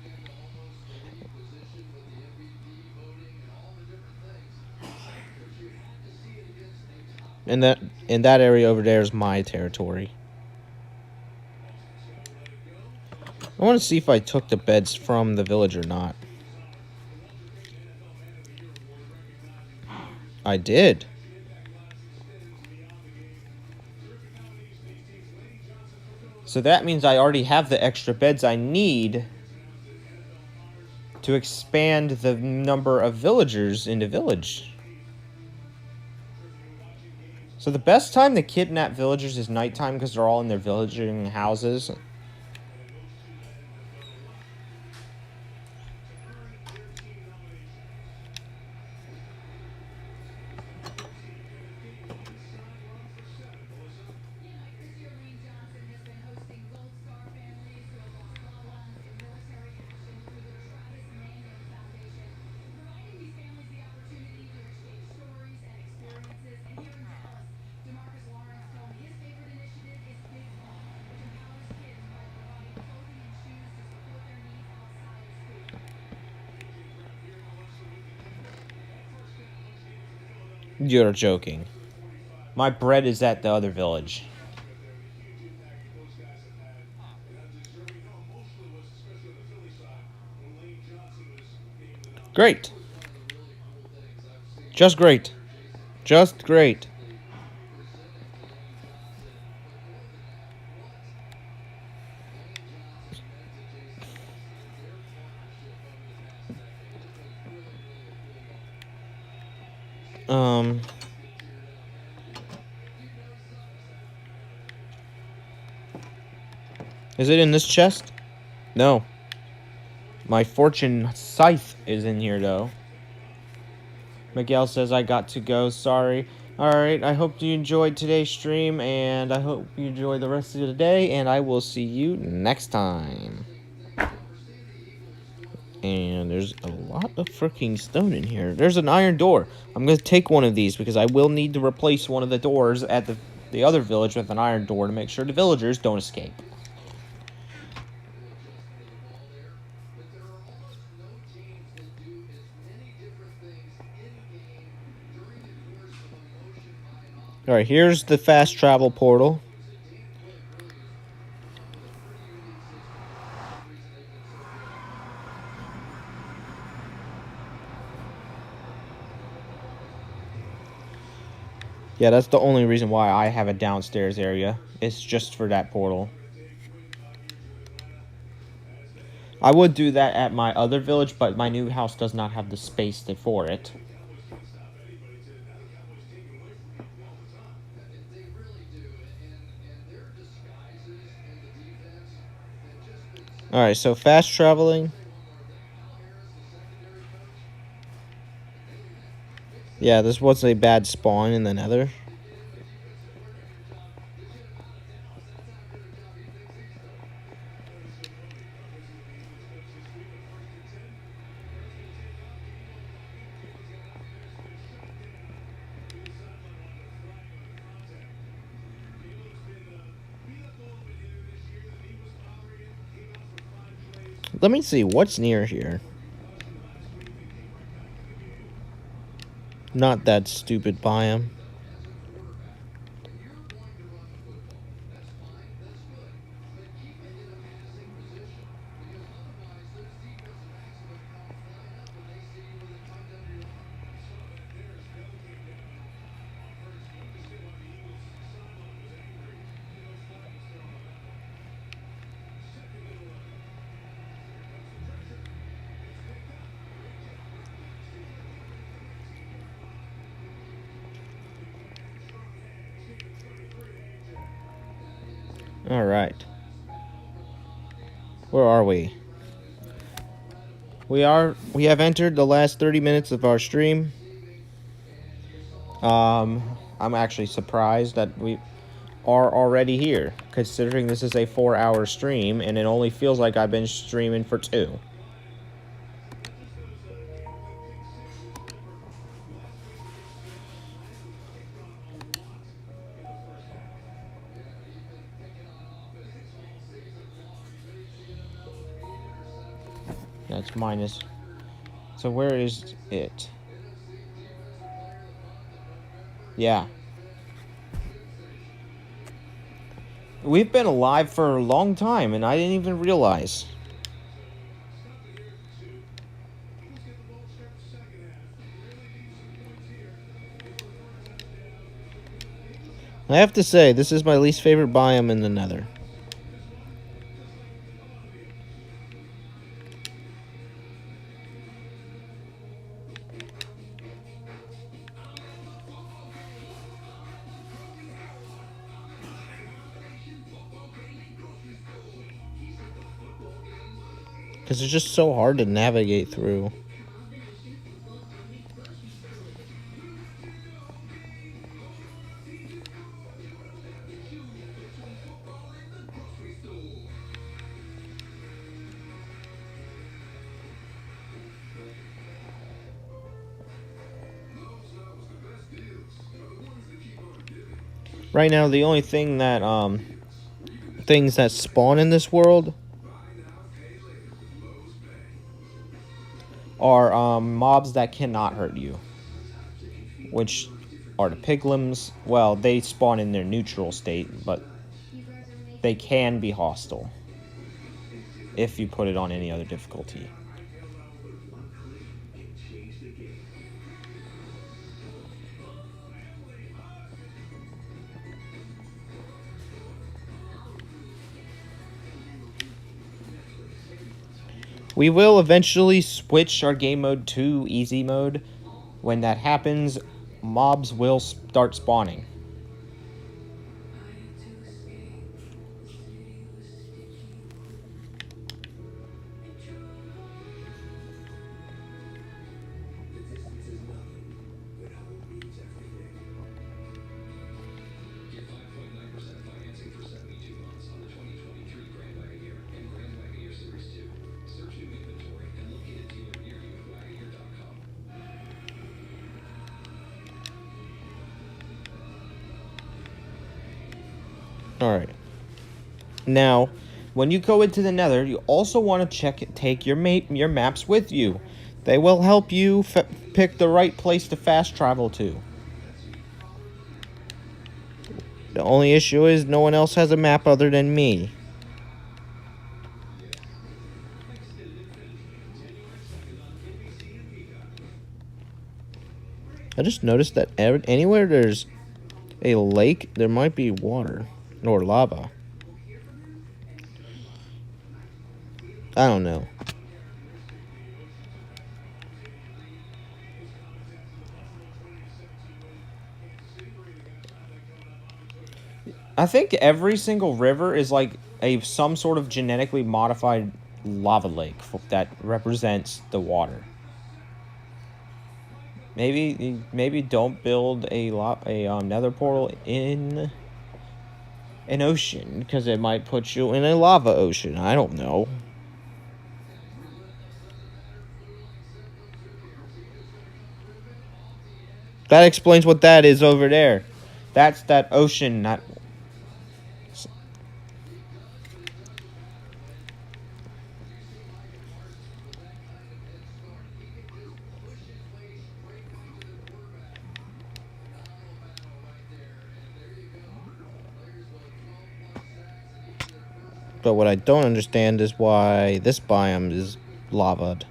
S1: And that area over there is my territory. I want to see if I took the beds from the village or not. I did. So that means I already have the extra beds I need to expand the number of villagers in the village. So the best time to kidnap villagers is nighttime because they're all in their villaging houses. You're joking. My bread is at the other village. Great. Just great. Just great. Is it in this chest? No. My fortune scythe is in here, though. Miguel says I got to go. Sorry. Alright, I hope you enjoyed today's stream, and I hope you enjoy the rest of the day, and I will see you next time. And there's a lot of freaking stone in here. There's an iron door. I'm going to take one of these because I will need to replace one of the doors at the other village with an iron door to make sure the villagers don't escape. Alright, here's the fast travel portal. Yeah, that's the only reason why I have a downstairs area. It's just for that portal. I would do that at my other village, but my new house does not have the space for it. Alright, so fast traveling. Yeah, this was a bad spawn in the Nether. Let me see what's near here. Not that stupid biome. All right. Where are we? We have entered the last 30 minutes of our stream. I'm actually surprised that we are already here, considering this is a 4-hour stream and it only feels like I've been streaming for 2. That's minus. So where is it? Yeah. We've been alive for a long time and I didn't even realize. I have to say, this is my least favorite biome in the Nether. Because it's just so hard to navigate through. Right now, the only thing that, things that spawn in this world are, mobs that cannot hurt you. Which are the piglins. Well, they spawn in their neutral state, but they can be hostile if you put it on any other difficulty. We will eventually switch our game mode to easy mode. When that happens, mobs will start spawning. Alright. Now, when you go into the Nether, you also want to take your maps with you. They will help you pick the right place to fast travel to. The only issue is no one else has a map other than me. I just noticed that anywhere there's a lake, there might be water. Or lava. I don't know. I think every single river is like some sort of genetically modified lava lake that represents the water. Maybe don't build a nether portal in an ocean, because it might put you in a lava ocean. I don't know. That explains what that is over there. That's that ocean, not... But what I don't understand is why this biome is lavaed.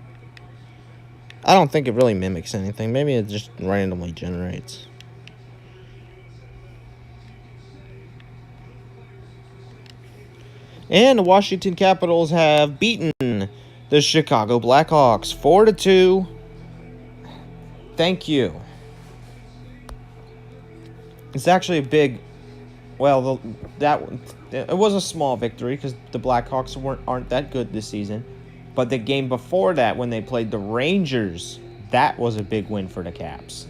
S1: I don't think it really mimics anything. Maybe it just randomly generates. And the Washington Capitals have beaten the Chicago Blackhawks 4-2. Thank you. It's actually a big Well, it was a small victory because the Blackhawks aren't that good this season. But the game before that, when they played the Rangers, that was a big win for the Caps.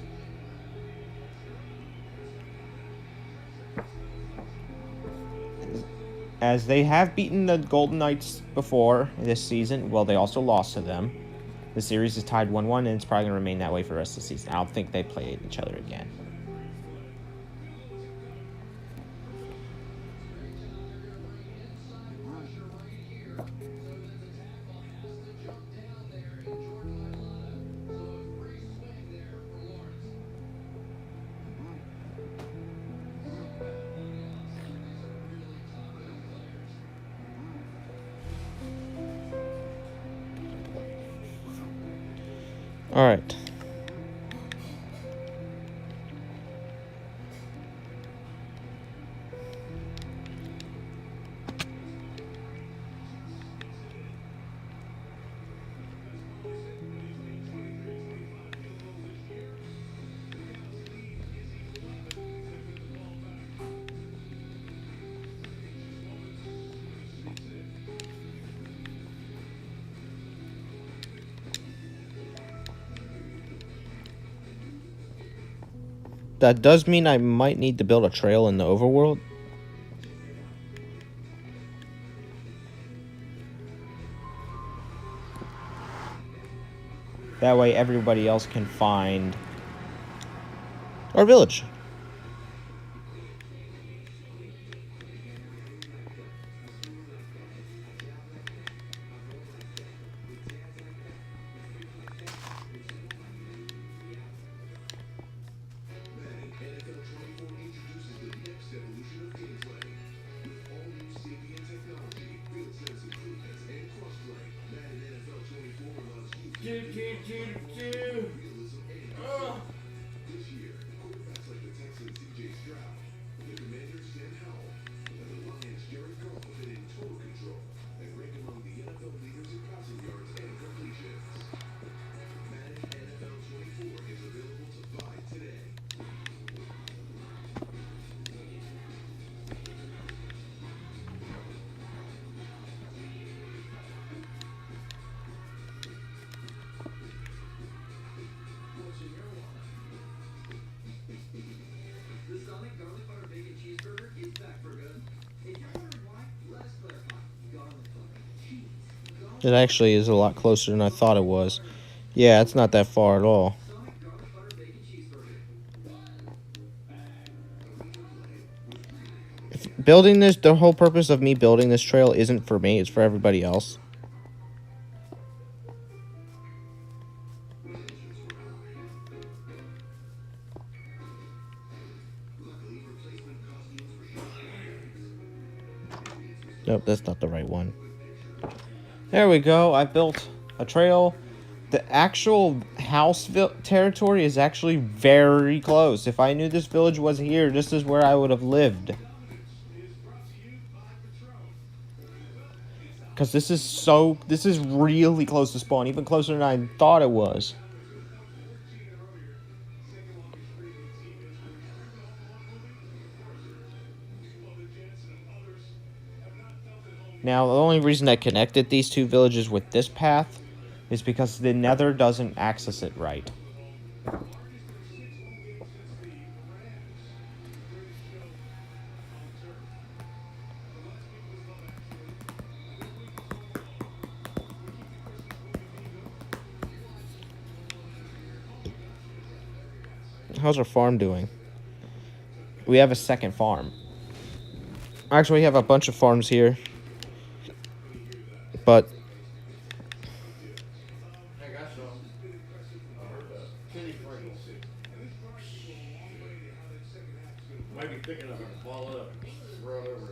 S1: As they have beaten the Golden Knights before this season, well, they also lost to them. The series is tied 1-1, and it's probably going to remain that way for the rest of the season. I don't think they play each other again. All right. That does mean I might need to build a trail in the overworld. That way everybody else can find our village.
S4: NFL 24 introduces the next evolution of gameplay. With all new safety and technology, field sense improvements, and crossplay, Madden NFL 24 allows you to realism and control. This year, quarterbacks like the Texans' C.J. Stroud, the Commanders' Sam Howell, and the Lions' Jared Goff have been in total control and rank among the NFL leaders in passing yards and completions. Madden NFL 24 is available to buy today.
S10: What's in your wallet? The Sonic Garlic Butter Bacon Cheeseburger is back for good. If you're wondering why, let us clarify. Garlic butter, cheese,
S1: It actually is a lot closer than I thought it was. Yeah, it's not that far at all.
S10: Sonic Garlic Butter Bacon Cheeseburger.
S1: Building this, the whole purpose of me building this trail isn't for me, it's for everybody else. Nope, that's not the right one. There we go. I built a trail. The actual house territory is actually very close. If I knew this village was here, this is where I would have lived. Because this is really close to spawn, even closer than I thought it was. Now, the only reason I connected these two villages with this path is because the Nether doesn't access it right. How's our farm doing? We have a second farm. Actually, we have a bunch of farms here. But
S2: I got some. I heard that. Kenny Pringles. Might be thick enough to fall up. Run over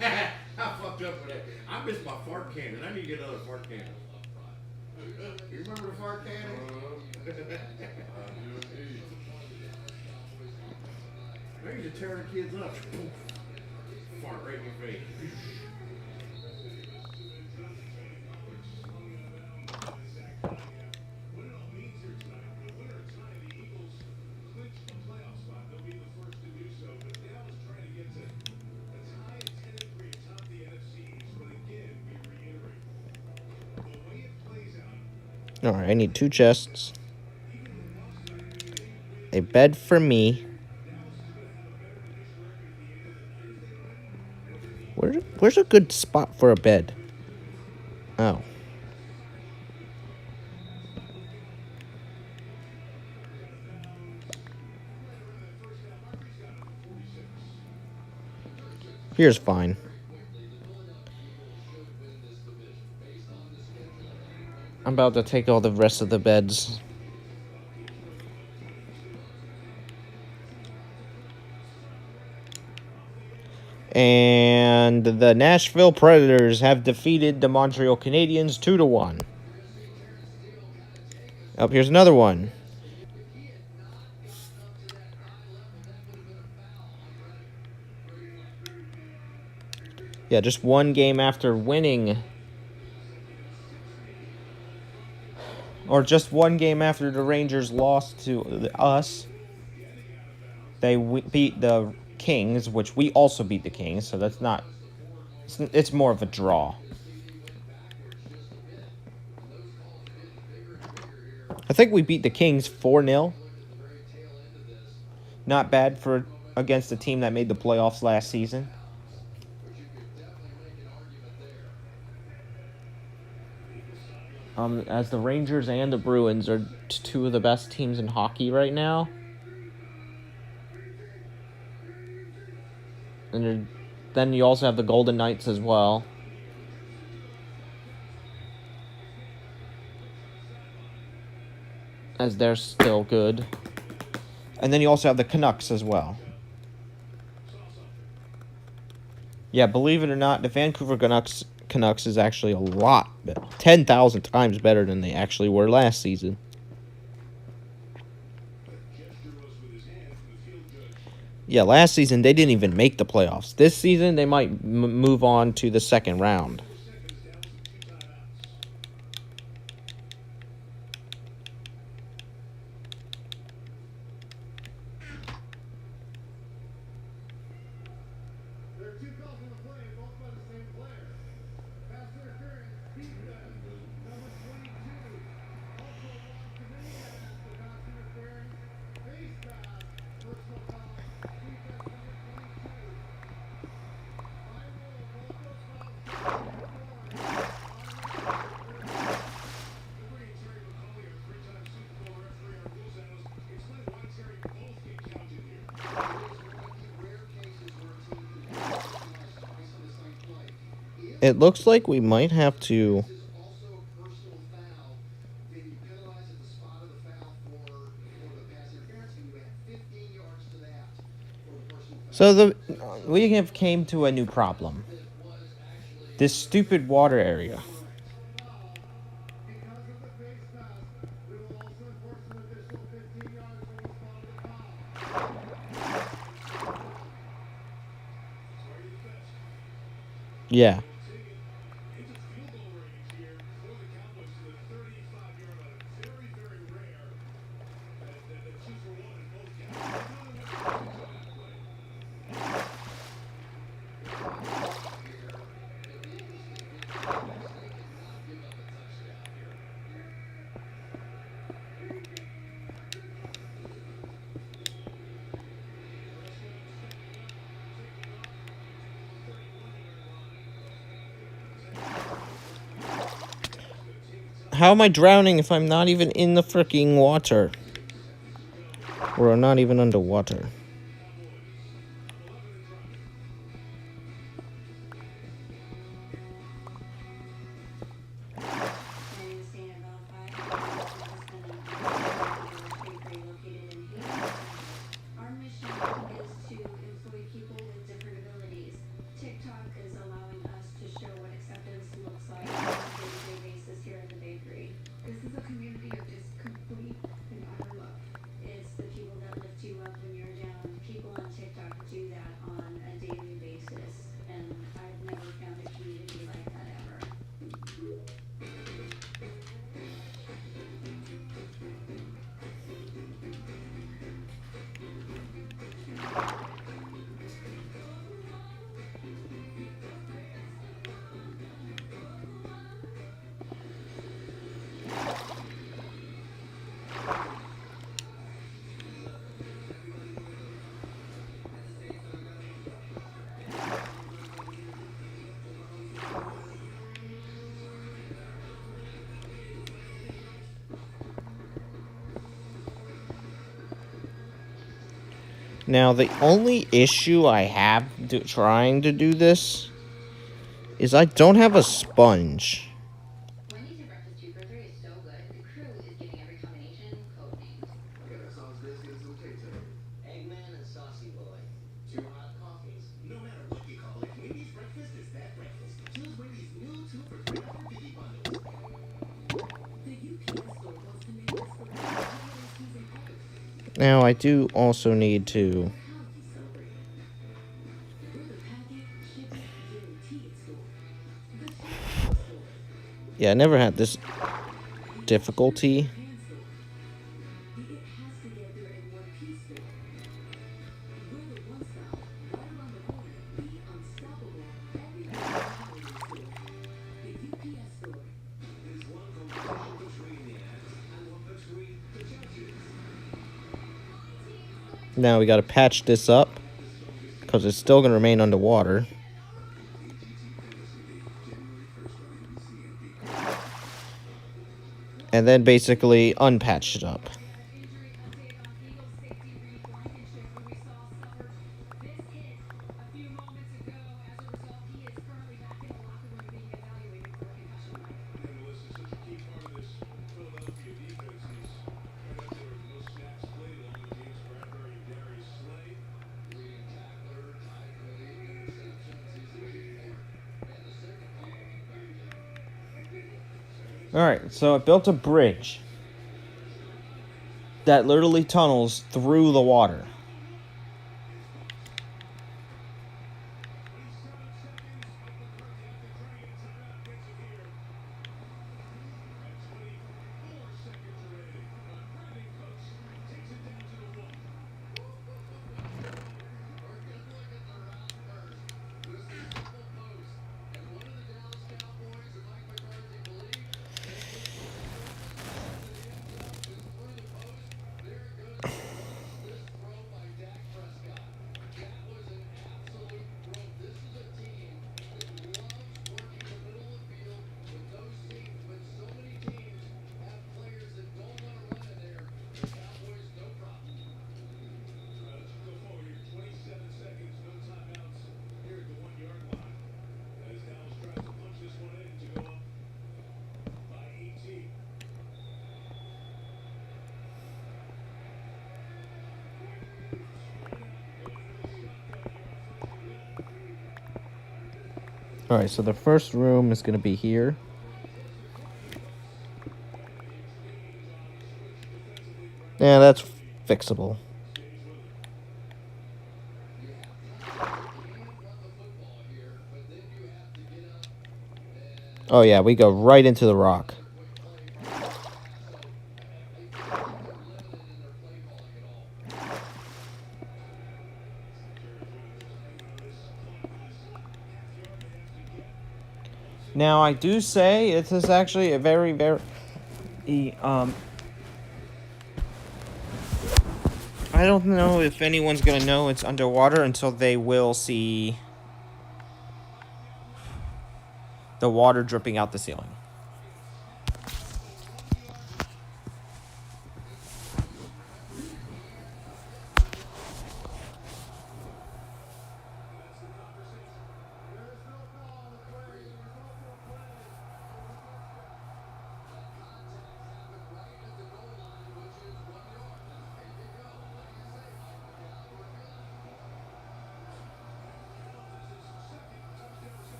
S2: there. I fucked up with that. I missed my fart cannon. I need to get another fart cannon. You remember the fart cannon? I used to tear the kids up. Fart right in your face.
S1: Alright, I need 2 chests. A bed for me. Where's a good spot for a bed? Oh. Here's fine. I'm about to take all the rest of the beds. And the Nashville Predators have defeated the Montreal Canadiens 2-1. Oh, here's another one. Yeah, just one game after winning. Or just one game after the Rangers lost to us. They beat the Kings, which we also beat the Kings, so that's not... It's more of a draw. I think we beat the Kings 4-0. Not bad for against a team that made the playoffs last season. As the Rangers and the Bruins are 2 of the best teams in hockey right now. And then you also have the Golden Knights as well. As they're still good. And then you also have the Canucks as well. Yeah, believe it or not, the Vancouver Canucks is actually a lot, 10,000 times better than they actually were last season. Yeah, last season they didn't even make the playoffs. This season they might move on to the second round. It looks like we might have to... So we have came to a new problem. This stupid water area. Yeah. How am I drowning if I'm not even in the freaking water? Or I'm not even underwater.
S5: This is a community of just complete and utter love. It's the people that lift you up when you're down.
S1: Now, the only issue I have trying to do this is I don't have a sponge.
S5: Wendy's and breakfast 2 for 3 is so good, the crew is giving every combination code names.
S6: Yeah, that sounds good. Let's get some cake today.
S11: Eggman and Saucy Boy. 2 hot coffees. No matter what you call it, Wendy's breakfast is that breakfast. Choose Wendy's new 2 for 3 offer biggie bundles.
S5: The UPS store wants to make this the holiday season ever.
S1: Now, I do also need to...
S5: How do you celebrate? We're the packet, shipping, guaranteed store. The shipping store.
S1: Yeah, I never had this difficulty.
S5: Hand store. The it has together in one piece store. We're the one stop, right around the corner, the unstoppable, everything holiday store. The UPS store.
S11: There's one competition between the ads and one between the judges.
S1: Now, we gotta patch this up, because it's still gonna remain underwater. And then basically unpatch it up.
S3: Injury update on Eagles safety Reed Blankenship, who we saw suffer this hit a few moments ago. As a result, he is currently back in the locker room being evaluated for a concussion.
S4: Yeah, Melissa, such a key part of this Philadelphia defense. He's right up there with most snaps played, along with James Bradbury and Darius Slay. Leading tackler, tied for the lead in interceptions. He's leading and the second ball.
S1: Alright, so I built a bridge that literally tunnels through the water. Alright, so the first room is going to be here. Yeah, that's fixable. Oh yeah, we go right into the rock. Now, I do say it is actually a very, very, I don't know if anyone's gonna know it's underwater until they will see the water dripping out the ceiling.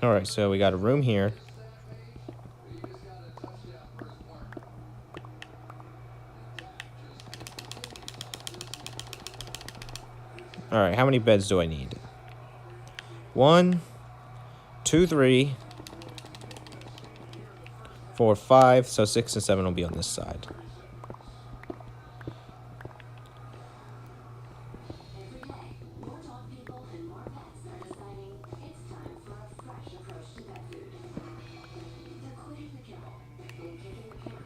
S1: Alright, so we got a room here. Alright, how many beds do I need? 1, 2, 3, 4, 5, so 6 and 7 will be on this side.
S5: Every day, more dog people and more pets are deciding it's time for a fresh approach to pet food. They're quitting the kibble, and kicking the cans,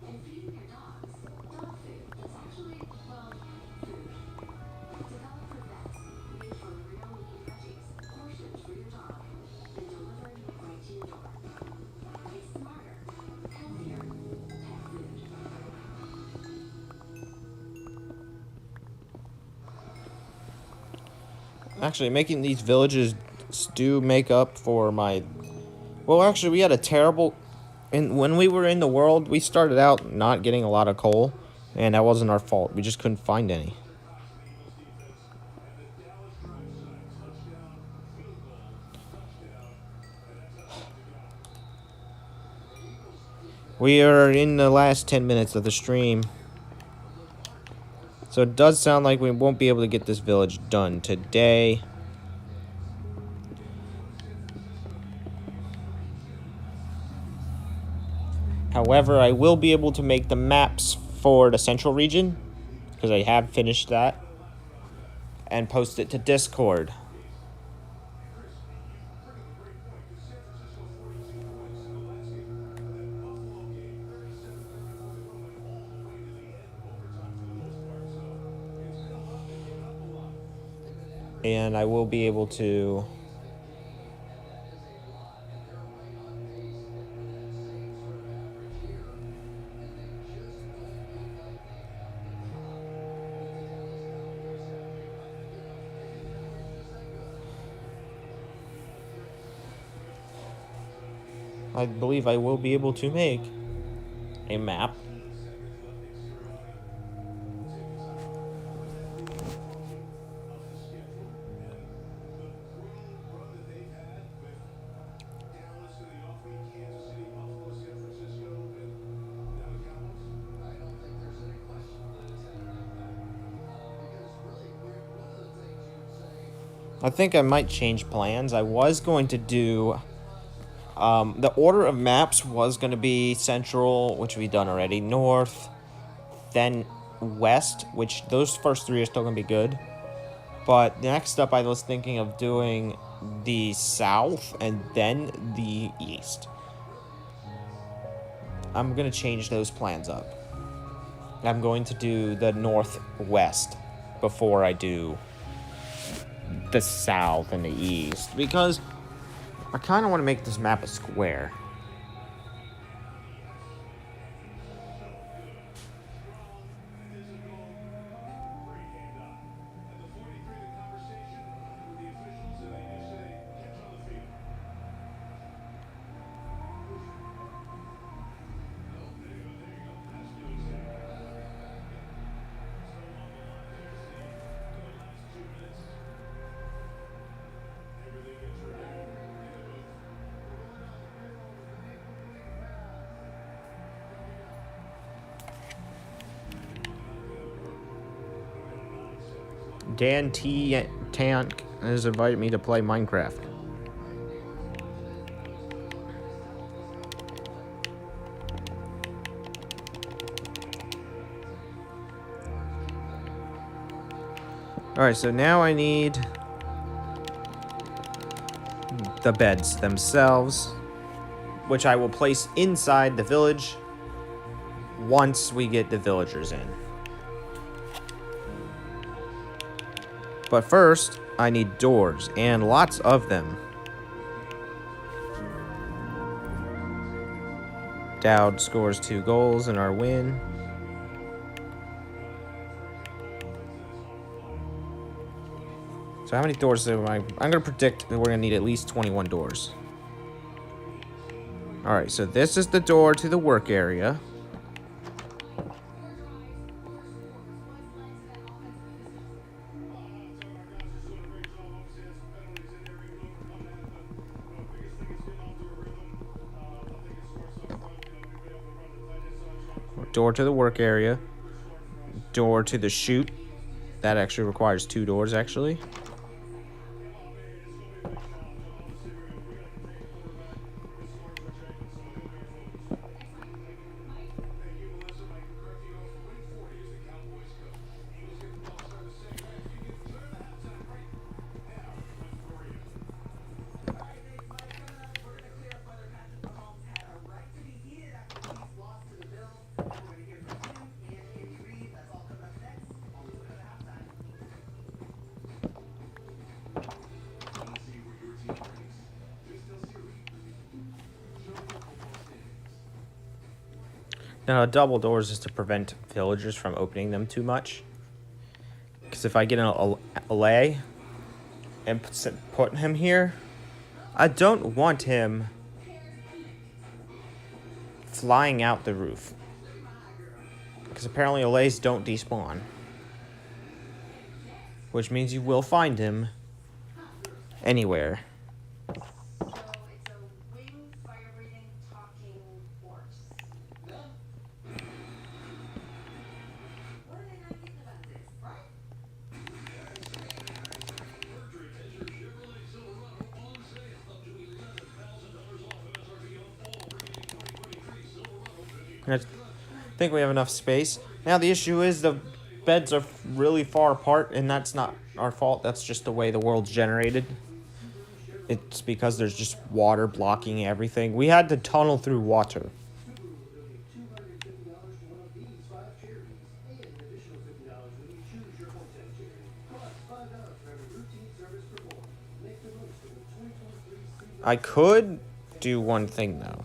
S5: and feeding their dogs dog food that's actually, well, food. Developed for vets, made from real meat veggies, portioned for your dog, and delivered right to your door.
S1: Actually, making these villages do make up for my... Well, actually, we had a terrible... And when we were in the world, we started out not getting a lot of coal. And that wasn't our fault. We just couldn't find any. We are in the last 10 minutes of the stream. So it does sound like we won't be able to get this village done today. However, I will be able to make the maps for the central region, because I have finished that, and post it to Discord. And I will be able to... I believe I will be able to make a map. I think I might change plans. I was going to do... the order of maps was going to be central, which we've done already, north, then west, which those first three are still going to be good. But next up, I was thinking of doing the south and then the east. I'm going to change those plans up. I'm going to do the northwest before I do the south and the east, because I kind of want to make this map a square. Dan T. Tank has invited me to play Minecraft. Alright, so now I need the beds themselves, which I will place inside the village once we get the villagers in. But first, I need doors, and lots of them. Dowd scores 2 goals in our win. So how many doors am I? I'm going to predict that we're going to need at least 21 doors. Alright, so this is the door to the work area. Door to the work area. Door to the chute. That actually requires 2 doors, actually. Now, double doors is to prevent villagers from opening them too much. Because if I get an allay, and put him here, I don't want him flying out the roof. Because apparently Olays don't despawn. Which means you will find him anywhere.
S5: So it's a winged, fire-breathing, talking horse. What are they not getting about this, right?
S9: Mercury has your Chevrolet Silverado on sale. Up to $11,000 off MSRP on all remaining 2023 Silverado 50.
S1: I think we have enough space. Now the issue is the beds are really far apart, and that's not our fault. That's just the way the world's generated. It's because there's just water blocking everything. We had to tunnel through water. I could do one thing though.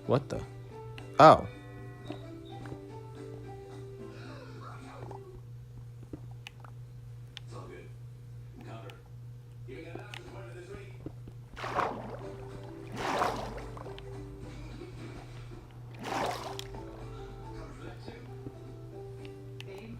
S1: What the? Oh.
S11: It's all good. Counter. You got an option point this week? Cover for that too.
S5: Babe,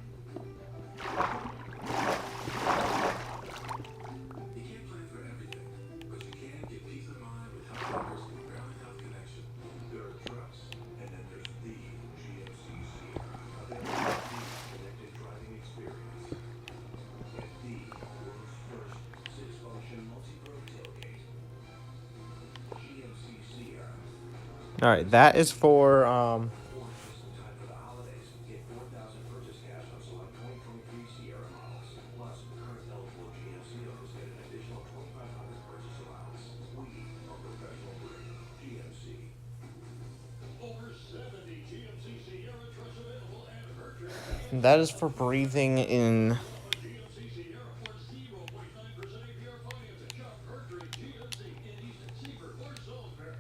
S6: You can't plan for everything, but you can get peace of mind with health workers with Valley Health Connection. There are trucks, and then there's the GMC Sierra. Available the connected driving experience. And the world's first six-function multi-pro tailgate. GMC Sierra.
S1: All right, that is for
S6: Or just in time for the holidays. Get $4,000 purchase cash on select 2023 Sierra models. Plus, current eligible GMC owners get an additional $2,500 purchase allowance. We are professional grade. GMC.
S9: Over 70 GMC Sierra trucks available at Mercury.
S1: that is for breathing in.
S9: GMC Sierra for 0.9% APR financing. Shop Mercury GMC in East Seaford or Salisbury.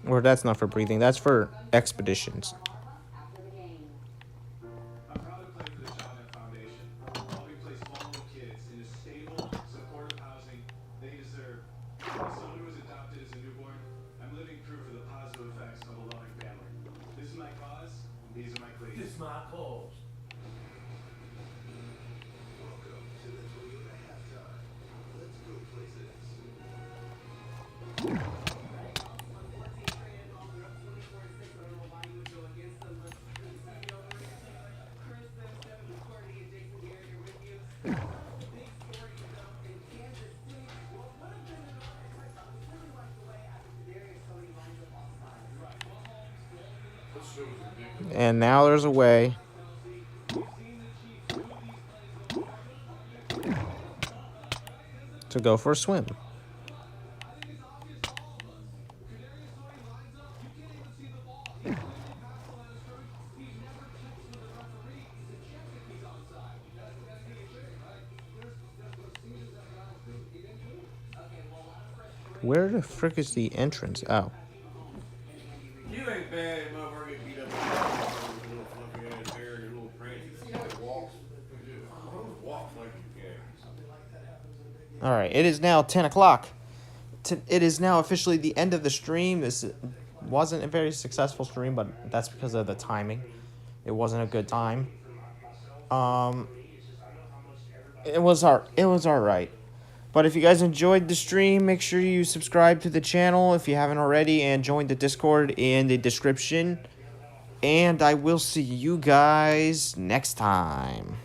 S1: Or that's not for breathing. That's for expeditions.
S5: after the game.
S8: I'm proud to play for the Child Net Foundation, helping place vulnerable kids into stable, supportive housing they deserve. As someone who was adopted as a newborn, I'm living proof of the positive effects of a loving family. This is my cause, and these are my cleats.
S2: This my cause.
S6: Welcome to the Toyota halftime. Let's go places.
S1: And now there's a way to go for a swim. Where the frick is the entrance? Oh.
S2: You ain't bad, motherfucker, get beat up with your little fluffy ass hair and your little pants. You see how he walks? He walks like you can.
S1: All right, it is now 10 o'clock. It is now officially the end of the stream. This wasn't a very successful stream, but that's because of the timing. It wasn't a good time. It was all right. But if you guys enjoyed the stream, make sure you subscribe to the channel if you haven't already, and join the Discord in the description. And I will see you guys next time.